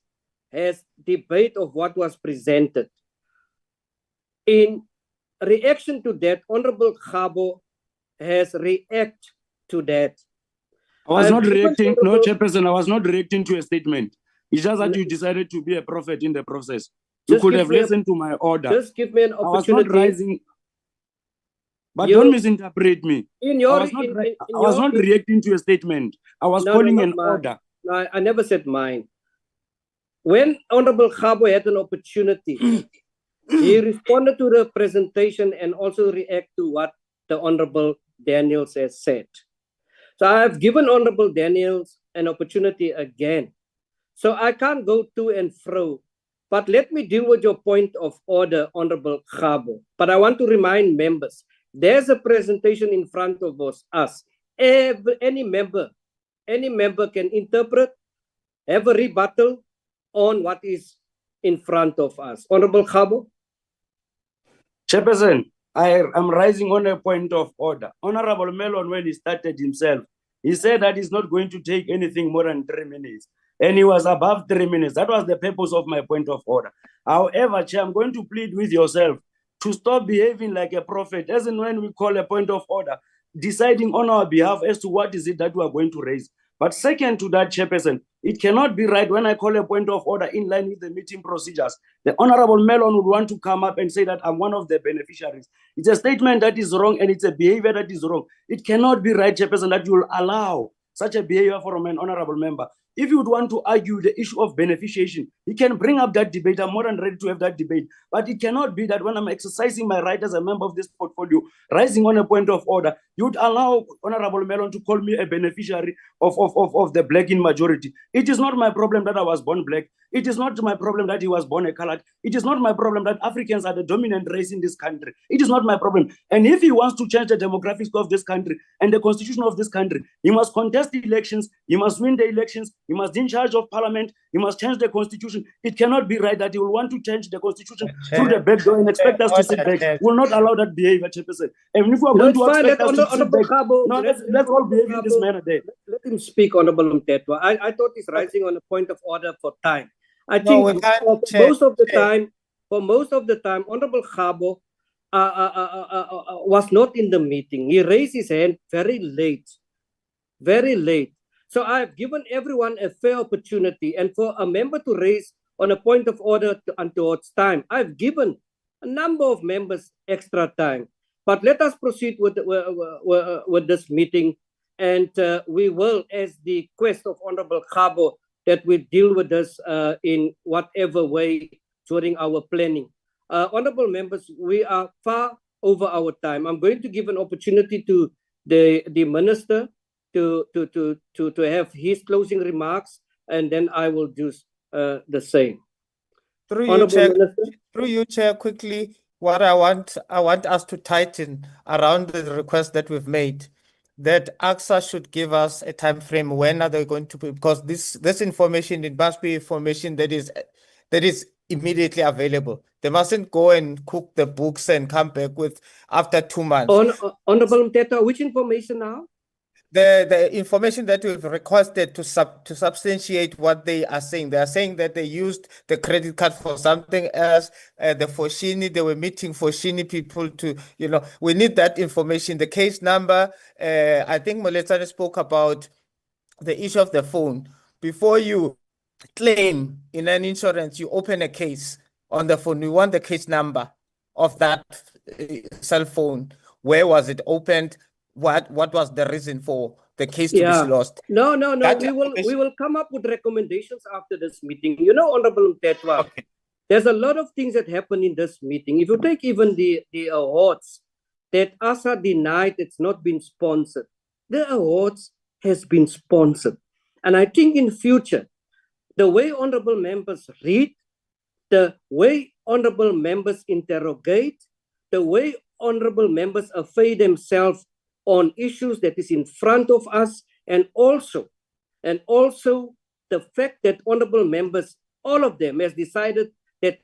has debate of what was presented. In reaction to that, Honorable Khabo has reacted to that. I was not reacting, no, Chairperson, I was not reacting to a statement. It's just that you decided to be a prophet in the process. You could have listened to my order. Just give me an opportunity. I was not rising, but don't misinterpret me. I was not reacting to a statement. I was calling an order. No, I never said mine. When Honorable Khabo had an opportunity, he responded to the presentation and also react to what the Honorable Daniels has said. So I have given Honorable Daniels an opportunity again. So I can't go to and fro. But let me deal with your point of order, Honorable Khabo. But I want to remind members There's a presentation in front of us. Any member can interpret, have a rebuttal on what is in front of us. Honorable Khabo. Chairperson, I am rising on a point of order. Honorable Mellon, when he started himself, he said that he's not going to take anything more than 3 minutes. And he was above 3 minutes. That was the purpose of my point of order. However, Chair, I'm going to plead with yourself to stop behaving like a prophet, as in when we call a point of order, deciding on our behalf as to what is it that we are going to raise. But second to that, Chairperson, it cannot be right when I call a point of order in line with the meeting procedures. The Honorable Mellon would want to come up and say that I'm one of the beneficiaries. It's a statement that is wrong and it's a behavior that is wrong. It cannot be right, Chairperson, that you will allow such a behavior from an honorable member. If you would want to argue the issue of beneficiation, you can bring up that debate. I'm more than ready to have that debate. But it cannot be that when I'm exercising my right as a member of this portfolio, rising on a point of order, you'd allow Honorable Mellon to call me a beneficiary of the black in majority. It is not my problem that I was born black. It is not my problem that he was born a colored. It is not my problem that Africans are the dominant race in this country. It is not my problem. And if he wants to change the demographics of this country and the constitution of this country, he must contest the elections, he must win the elections, he must be in charge of parliament, he must change the constitution. It cannot be right that he will want to change the constitution through the back door and expect us to sit back. We will not allow that behavior, Chairperson. And if we are going to expect us to sit back, let's all behave in this manner there. Let him speak, Honorable Mtetwa. I thought he's rising on a point of order for time. I think for most of the time, Honorable Khabo was not in the meeting. He raised his hand very late. So I have given everyone a fair opportunity, and for a member to raise on a point of order towards time, I've given a number of members extra time. But let us proceed with this meeting, and we will, as the quest of Honorable Khabo, that we deal with this in whatever way during our planning. Honorable members, we are far over our time. I'm going to give an opportunity to the minister to have his closing remarks, and then I will do the same. Through you, Chair, quickly, what I want us to tighten around the request that we've made, that AXA should give us a time frame. When are they going to be, because this information, it must be information that is immediately available. They mustn't go and cook the books and come back with after 2 months. Honorable Mtetwa, which information now? The information that we've requested to substantiate what they are saying. They are saying that they used the credit card for something else. The Foshini, they were meeting Foshini people to, we need that information. The case number, I think Moletsane spoke about the issue of the phone. Before you claim in an insurance, you open a case on the phone. We want the case number of that cell phone. Where was it opened? What was the reason for the case to be lost? No. We will come up with recommendations after this meeting. Honorable Mtetwa, there's a lot of things that happen in this meeting. If you take even the awards that ASA denied it's not been sponsored, the awards has been sponsored. And I think in future, the way honorable members read, the way honorable members interrogate, the way honorable members affay themselves on issues that is in front of us, and also the fact that honorable members, all of them, has decided that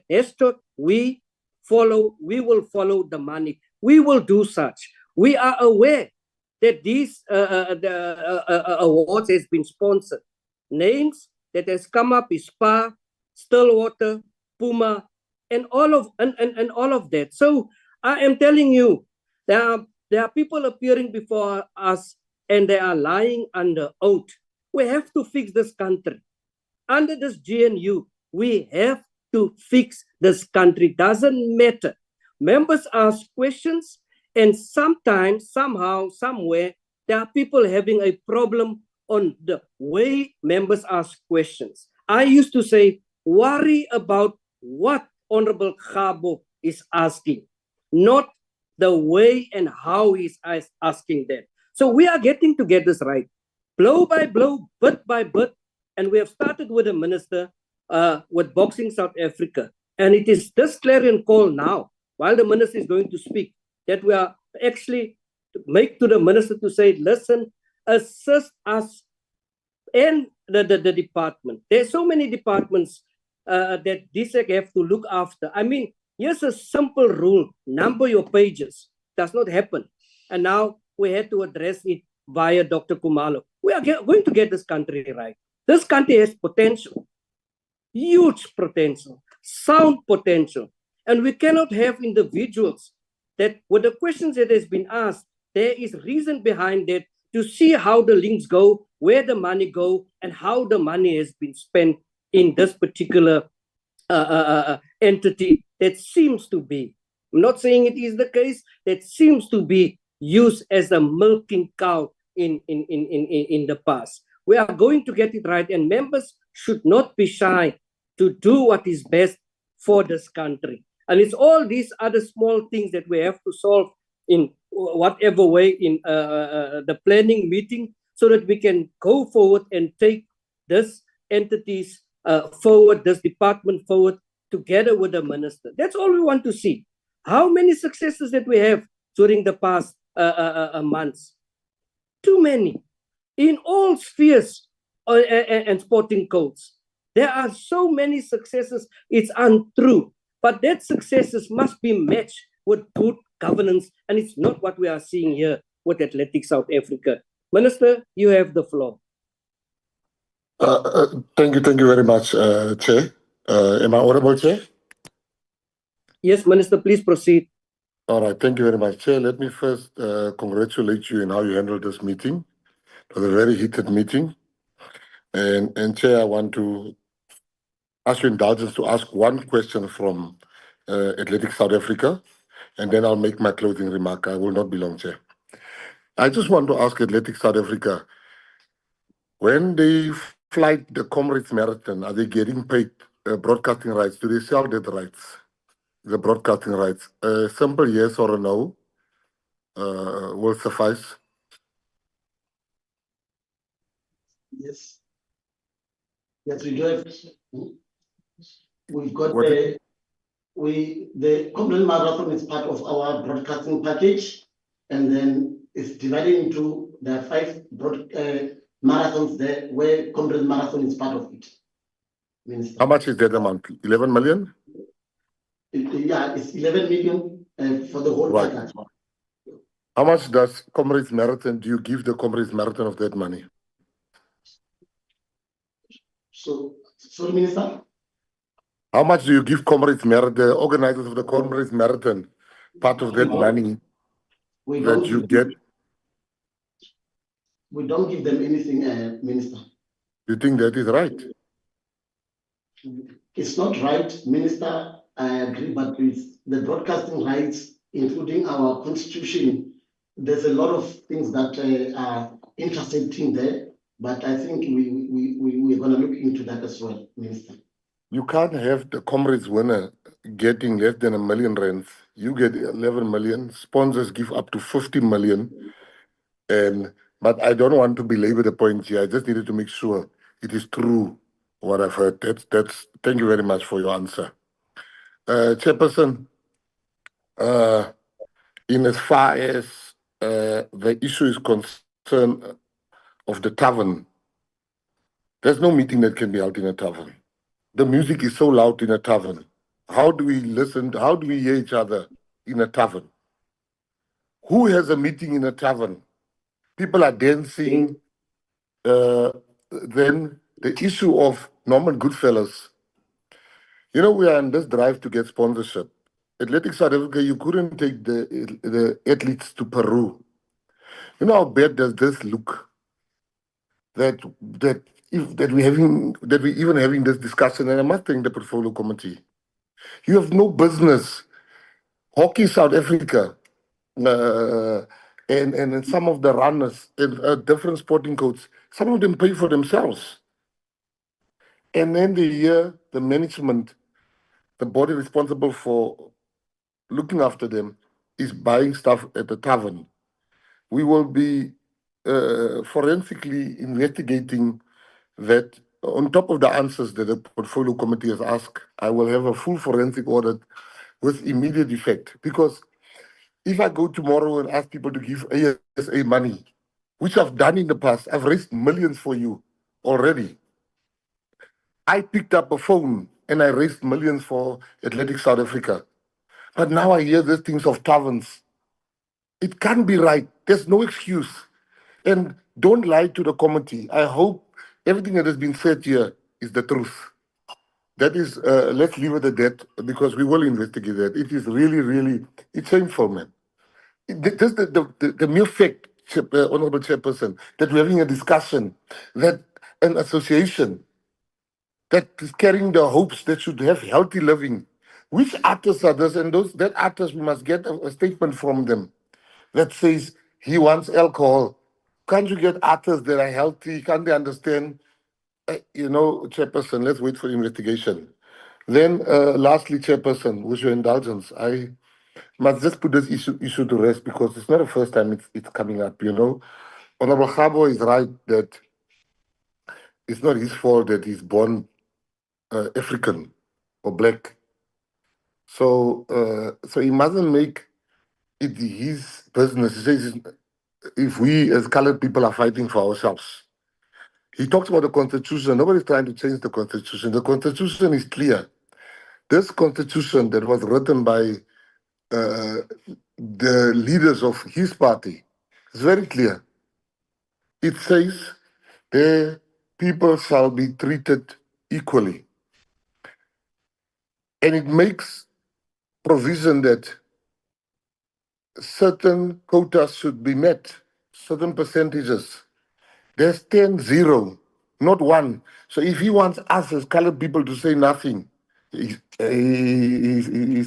we will follow the money. We will do such. We are aware that these awards has been sponsored. Names that has come up is SPA, Stillwater, Puma, and all of that. So I am telling you, there are people appearing before us and they are lying under oath. We have to fix this country. Under this GNU, we have to fix this country. Doesn't matter. Members ask questions, and sometimes, somehow, somewhere, there are people having a problem on the way members ask questions. I used to say, worry about what Honorable Khabo is asking, not the way and how he's asking that. So we are getting to get this right, blow by blow, bit by bit, and we have started with the minister with Boxing South Africa. And it is this clarion call now, while the minister is going to speak, that we are actually make to the minister to say, listen, assist us and the department. There's so many departments that DSEC have to look after. I mean, here's a simple rule: number your pages. Does not happen. And now we had to address it via Dr. Kumalo. We are going to get this country right. This country has potential, huge potential, sound potential. And we cannot have individuals that, with the questions that has been asked, there is reason behind that to see how the links go, where the money go, and how the money has been spent in this particular entity that seems to be, I'm not saying it is the case, that seems to be used as a milking cow in the past. We are going to get it right, and members should not be shy to do what is best for this country. And it's all these other small things that we have to solve in whatever way in the planning meeting, so that we can go forward and take this entities forward, this department forward, together with the minister. That's all we want to see. How many successes that we have during the past months? Too many. In all spheres and sporting codes. There are so many successes, it's untrue. But that successes must be matched with good governance, and it's not what we are seeing here with Athletics South Africa. Minister, you have the floor. Thank you very much, Chair. Am I audible, Chair? Yes, Minister, please proceed. All right, thank you very much, Chair. Let me first congratulate you in how you handled this meeting. It was a very heated meeting. And Chair, I want to ask your indulgence to ask one question from Athletics South Africa, and then I'll make my closing remark. I will not be long, Chair. I just want to ask Athletics South Africa, when they flight the Comrades Marathon, are they getting paid broadcasting rights? Do they sell that rights, the broadcasting rights? A simple yes or a no will suffice. Yes. Yes, we do have. We've got What the Comrade Marathon is part of our broadcasting package, and then it's divided into the 5 marathons there, where Comrade Marathon is part of it. Minister. How much is that amount? 11 million? Yeah, it's 11 million for the whole Right. package. How much does Comrades Marathon, do you give the Comrades Marathon of that money? So, sorry, Minister? How much do you give Comrades Marathon, the organizers of the Comrades Marathon, part of that money that you get? We don't give them anything, Minister. You think that is right? It's not right, Minister. I agree, but with the broadcasting rights, including our constitution, there's a lot of things that are interesting there. But I think we're going to look into that as well, Minister. You can't have the Comrades winner getting less than R1 million. You get 11 million. Sponsors give up to 50 million. But I don't want to belabor the point here. I just needed to make sure it is true what I've heard. Thank you very much for your answer. Chairperson, in as far as the issue is concerned of the tavern, there's no meeting that can be held in a tavern. The music is so loud in a tavern. How do we listen? How do we hear each other in a tavern? Who has a meeting in a tavern? People are dancing. Then the issue of Norman Goodfellas. You know, we are on this drive to get sponsorship. Athletics South Africa, you couldn't take the athletes to Peru. You know how bad does this look? That we even having this discussion, and I must thank the portfolio committee. You have no business. Hockey South Africa, and some of the runners in different sporting codes, some of them pay for themselves. And then they hear the management, the body responsible for looking after them, is buying stuff at the tavern. We will be forensically investigating that. On top of the answers that the portfolio committee has asked, I will have a full forensic audit with immediate effect. Because If I go tomorrow and ask people to give ASA money, which I've done in the past, I've raised millions for you already. I picked up a phone and I raised millions for Athletics South Africa. But now I hear these things of taverns. It can't be right. There's no excuse. And don't lie to the committee. I hope everything that has been said here is the truth. That is, let's leave it at that because we will investigate that. It is really, really, it's shameful, man. Just the mere fact, Honorable Chairperson, that we're having a discussion, that an association that is carrying the hopes that should have healthy living. Which artists are those? And that artists, we must get a statement from them that says he wants alcohol. Can't you get artists that are healthy? Can't they understand? Chairperson, let's wait for investigation. Then, lastly, Chairperson, with your indulgence, I must just put this issue to rest because it's not the first time it's coming up, Honorable Khabo is right that it's not his fault that he's born African or black. So he mustn't make it his business. He says if we as colored people are fighting for ourselves. He talks about the Constitution. Nobody's trying to change the Constitution. The Constitution is clear. This Constitution that was written by the leaders of his party is very clear. It says the people shall be treated equally. And it makes provision that certain quotas should be met, certain percentages. There's 10-0, not 1. So if he wants us as colored people to say nothing, he's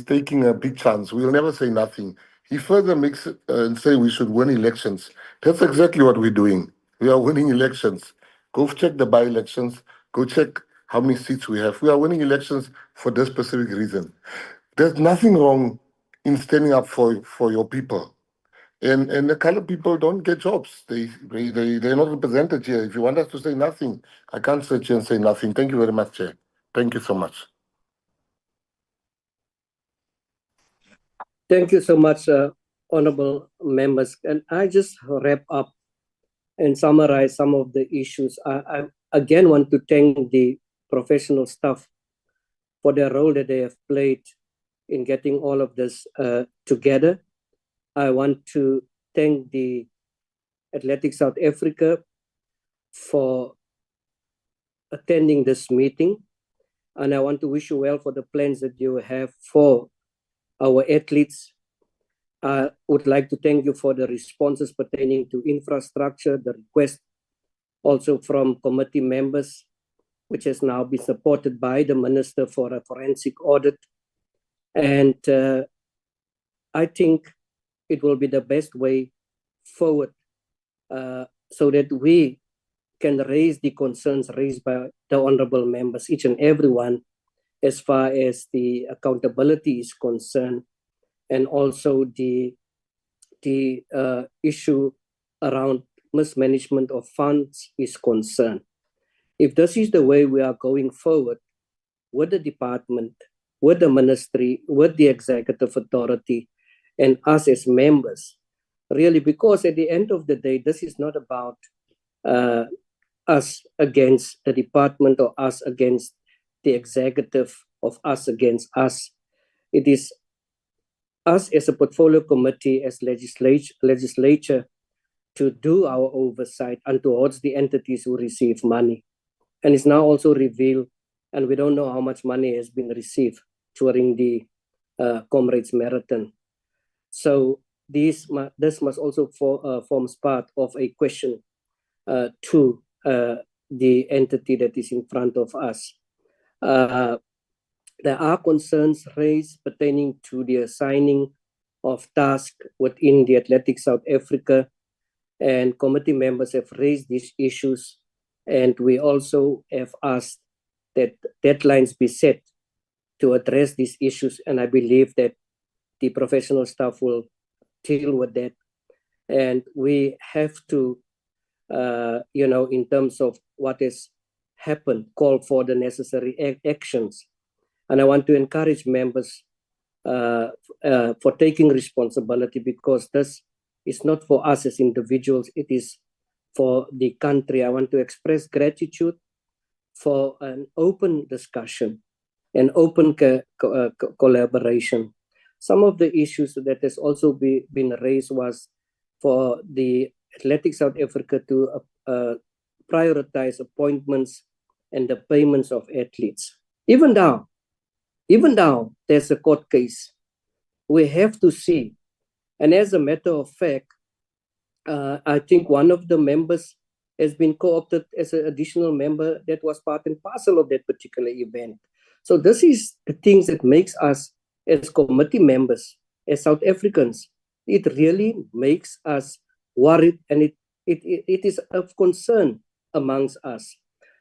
taking a big chance. We'll never say nothing. He further makes and say we should win elections. That's exactly what we're doing. We are winning elections. Go check the by-elections. Go check how many seats we have. We are winning elections for this specific reason. There's nothing wrong in standing up for your people. And the colored people don't get jobs. They're not represented here. If you want us to say nothing, I can't sit here and say nothing. Thank you very much, Chair. Thank you so much. Thank you so much, honorable members. And I just wrap up and summarize some of the issues. I again want to thank the professional staff for their role that they have played in getting all of this together. I want to thank the Athletics South Africa for attending this meeting. And I want to wish you well for the plans that you have for our athletes. I would like to thank you for the responses pertaining to infrastructure, the request also from committee members, which has now been supported by the Minister for a forensic audit. And I think it will be the best way forward so that we can raise the concerns raised by the honorable members, each and every one, as far as the accountability is concerned, and also the issue around mismanagement of funds is concerned. If this is the way we are going forward with the department, with the ministry, with the executive authority, and us as members, really, because at the end of the day, this is not about us against the department or us against the executive of us against us. It is us as a portfolio committee, as legislature, to do our oversight and towards the entities who receive money. And it's now also revealed, and we don't know how much money has been received during the Comrades Marathon. So this must also forms part of a question to the entity that is in front of us. There are concerns raised pertaining to the assigning of tasks within the Athletics South Africa, and committee members have raised these issues, and we also have asked that deadlines be set to address these issues, and I believe that the professional staff will deal with that. And we have to, in terms of what has happened, call for the necessary actions. And I want to encourage members for taking responsibility, because this is not for us as individuals, it is for the country. I want to express gratitude for an open discussion and open collaboration. Some of the issues that has also been raised was for the Athletics South Africa to prioritize appointments and the payments of athletes. Even now there's a court case, we have to see. And as a matter of fact, I think one of the members has been co-opted as an additional member that was part and parcel of that particular event. So this is the things that makes us as committee members, as South Africans, it really makes us worried, and it is of concern amongst us.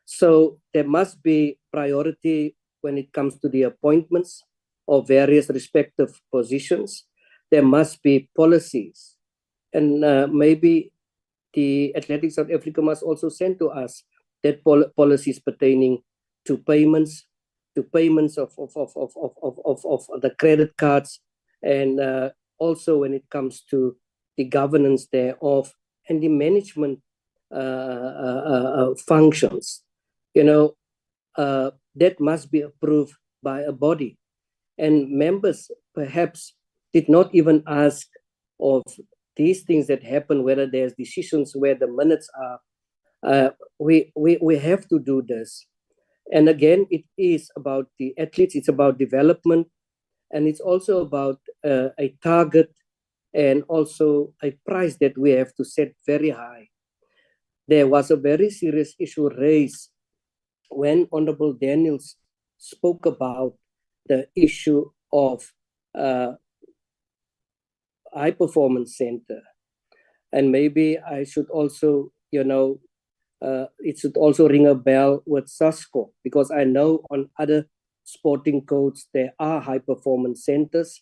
So there must be priority when it comes to the appointments of various respective positions. There must be policies, and maybe the Athletics South Africa must also send to us that policies pertaining to payments of the credit cards, and also when it comes to the governance thereof and the management functions. That must be approved by a body, and members perhaps did not even ask of these things that happen, whether there's decisions where the minutes are. We have to do this. And again, it is about the athletes, it's about development, and it's also about a target and also a price that we have to set very high. There was a very serious issue raised when Honorable Daniels spoke about the issue of high performance center. And maybe I should also, it should also ring a bell with SASCO, because I know on other sporting codes there are high performance centers,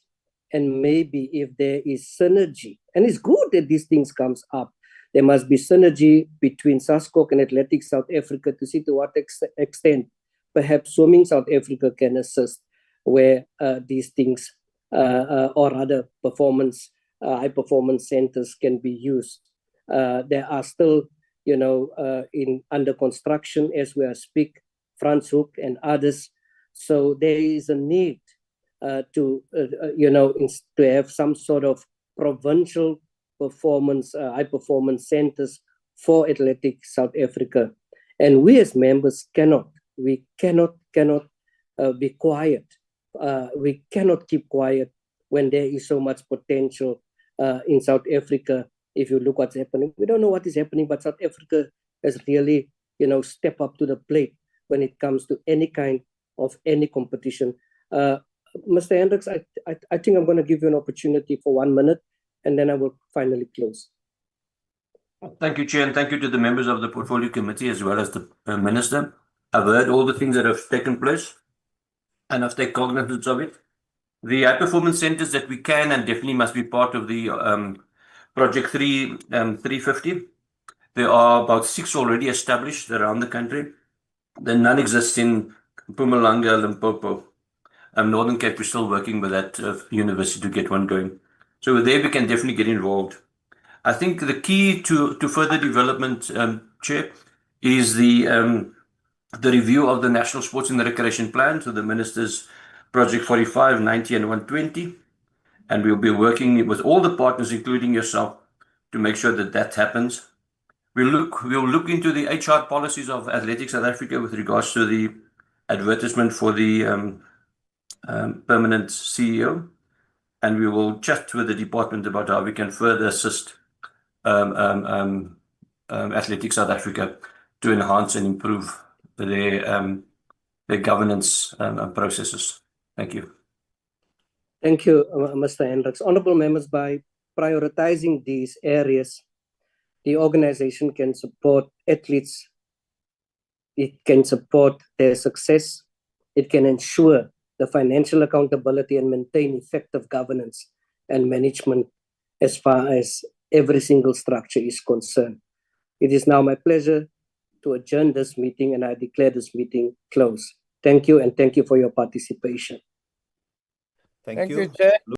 and maybe if there is synergy, and it's good that these things comes up, there must be synergy between SASCO and Athletics South Africa to see to what extent perhaps Swimming South Africa can assist where these things or other high performance centers can be used. There are still, under construction as we speak, Franz Hoek and others. So there is a need to have some sort of provincial performance, high performance centers for Athletics South Africa. And we as members cannot be quiet. We cannot keep quiet when there is so much potential in South Africa. If you look what's happening, we don't know what is happening, but South Africa has really, stepped up to the plate when it comes to any kind of any competition. Mr. Hendricks, I think I'm going to give you an opportunity for 1 minute, and then I will finally close. Thank you, Chair, and thank you to the members of the Portfolio Committee as well as the Minister. I've heard all the things that have taken place, and I've taken cognizance of it. The high performance centers that we can and definitely must be part of the Project 350. There are about 6 already established around the country. Then none exists in Mpumalanga, Limpopo. Northern Cape, we're still working with that university to get one going. So there we can definitely get involved. I think the key to further development, Chair, is the review of the National Sports and Recreation Plan, so the Minister's Project 45, 90 and 120. And we'll be working with all the partners, including yourself, to make sure that that happens. We'll look into the HR policies of Athletics South Africa with regards to the advertisement for the permanent CEO. And we will chat with the department about how we can further assist Athletics South Africa to enhance and improve their governance processes. Thank you. Thank you, Mr. Hendricks. Honorable members, by prioritizing these areas, the organization can support athletes, it can support their success, it can ensure the financial accountability and maintain effective governance and management as far as every single structure is concerned. It is now my pleasure to adjourn this meeting, and I declare this meeting closed. Thank you, and thank you for your participation. Thank you. Chair.